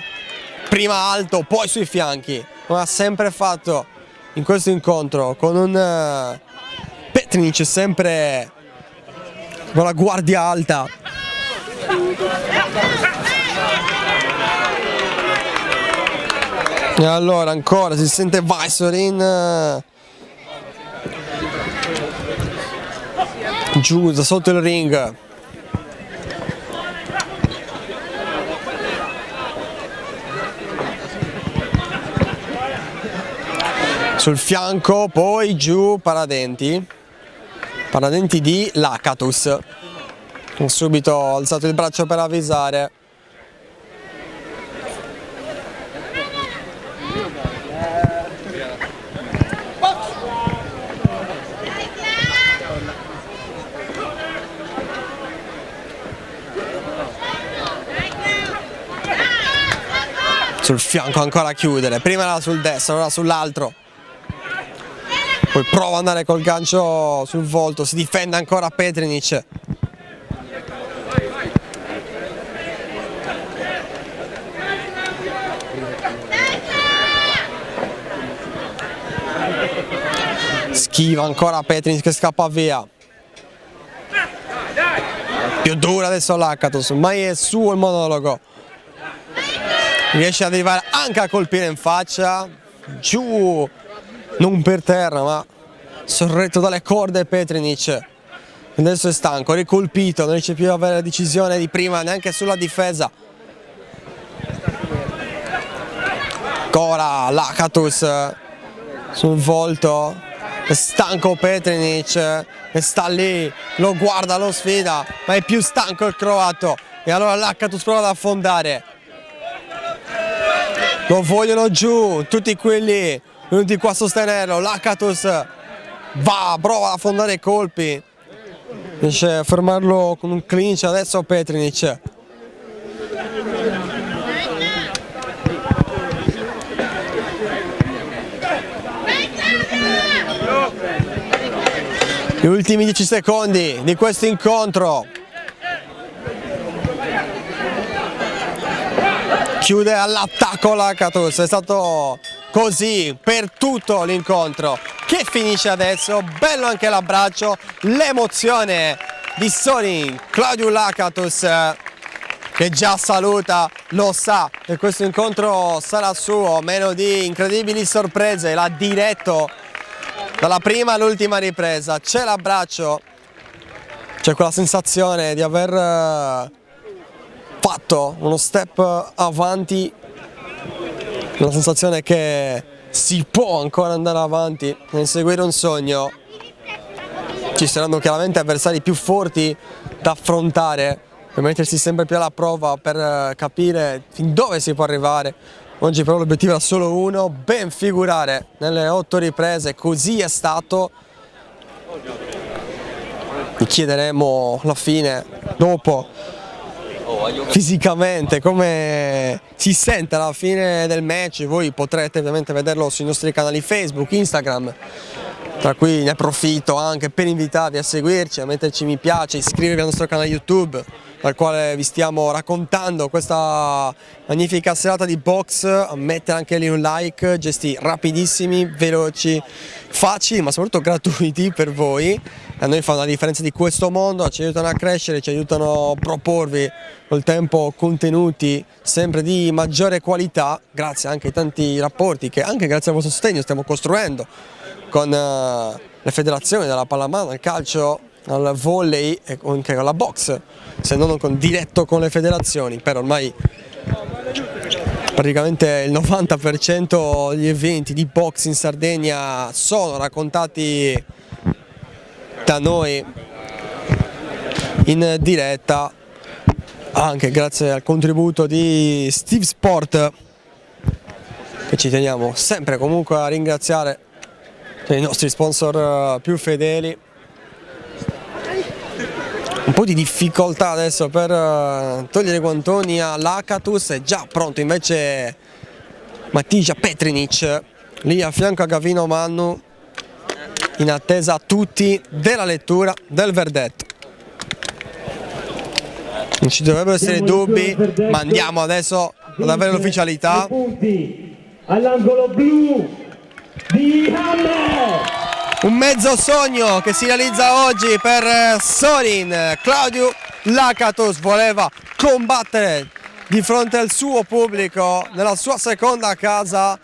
Speaker 1: prima alto, poi sui fianchi, come ha sempre fatto in questo incontro, con un Petrinic sempre con la guardia alta. E allora ancora si sente Vaisorin giù da sotto il ring. Sul fianco poi giù Paradenti di Lakatos. Subito alzato il braccio per avvisare. Sul fianco ancora a chiudere, prima era sul destro, ora sull'altro. Poi prova ad andare col gancio sul volto, si difende ancora Petrinic. Schiva ancora Petrinic che scappa via. Più dura adesso Lakatos, ormai è suo il monologo. Riesce ad arrivare anche a colpire in faccia. Giù, non per terra ma sorretto dalle corde Petrinic. Adesso è stanco, ricolpito, non riesce più ad avere la decisione di prima neanche sulla difesa. Ancora Lakatos sul volto. È stanco Petrinic e sta lì, lo guarda, lo sfida, ma è più stanco il croato. E allora Lakatos prova ad affondare. Lo vogliono giù, tutti quelli venuti qua a sostenerlo. Lakatos va, prova ad affondare i colpi. Riesce a fermarlo con un clinch adesso Petrinic. Gli ultimi 10 secondi di questo incontro. Chiude all'attacco Lakatos, è stato così per tutto l'incontro, che finisce adesso. Bello anche l'abbraccio, l'emozione di Sorin Claudiu Lakatos, che già saluta, lo sa che questo incontro sarà suo, meno di incredibili sorprese, l'ha diretto dalla prima all'ultima ripresa. C'è l'abbraccio, c'è quella sensazione di aver fatto uno step avanti, una sensazione che si può ancora andare avanti nel seguire un sogno. Ci saranno chiaramente avversari più forti da affrontare per mettersi sempre più alla prova, per capire fin dove si può arrivare. Oggi però l'obiettivo era solo uno, ben figurare nelle 8 riprese, così è stato. Vi chiederemo alla fine, dopo, fisicamente come si sente alla fine del match. Voi potrete ovviamente vederlo sui nostri canali Facebook, Instagram, Tra cui ne approfitto anche per invitarvi a seguirci, a metterci mi piace, iscrivervi al nostro canale YouTube, dal quale vi stiamo raccontando questa magnifica serata di box, a mettere anche lì un like, gesti rapidissimi, veloci, facili ma soprattutto gratuiti per voi. A noi fanno la differenza di questo mondo, ci aiutano a crescere, ci aiutano a proporvi col tempo contenuti sempre di maggiore qualità, grazie anche ai tanti rapporti che anche grazie al vostro sostegno stiamo costruendo con le federazioni, dalla pallamano al calcio, al volley e anche con la box, se non diretto con le federazioni. Per ormai praticamente il 90% degli eventi di box in Sardegna sono raccontati da noi in diretta, anche grazie al contributo di Steve Sport, che ci teniamo sempre comunque a ringraziare, i nostri sponsor più fedeli. Un po' di difficoltà adesso per togliere i guantoni a Lakatos, è già pronto invece Matija Petrinic lì a fianco a Gavino Mannu, in attesa tutti della lettura del verdetto. Non ci dovrebbero essere dubbi, ma andiamo adesso ad avere l'ufficialità.
Speaker 2: All'angolo blu di Hammer.
Speaker 1: Un mezzo sogno che si realizza oggi per Sorin. Claudio Lakatos voleva combattere di fronte al suo pubblico nella sua seconda casa.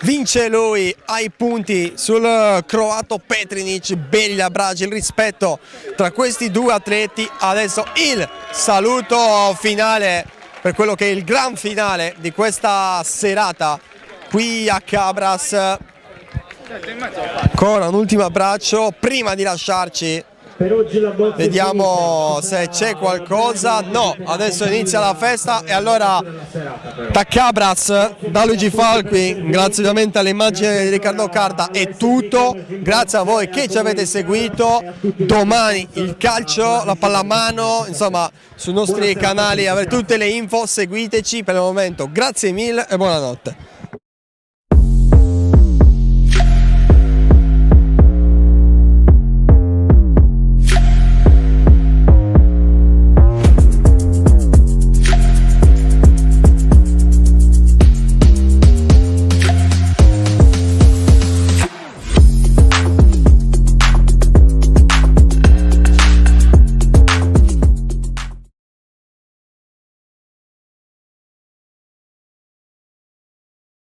Speaker 1: Vince lui ai punti sul croato Petrinic. Belli abbracci, il rispetto tra questi due atleti. Adesso il saluto finale per quello che è il gran finale di questa serata qui a Cabras. Ancora un ultimo abbraccio prima di lasciarci. Vediamo se c'è qualcosa. No, adesso inizia la festa e allora da Cabras, da Luigi Falqui, grazie ovviamente alle immagini di Riccardo Carta, è tutto. Grazie a voi che ci avete seguito. Domani il calcio, la pallamano, insomma sui nostri canali avrete tutte le info, seguiteci per il momento. Grazie mille e buonanotte.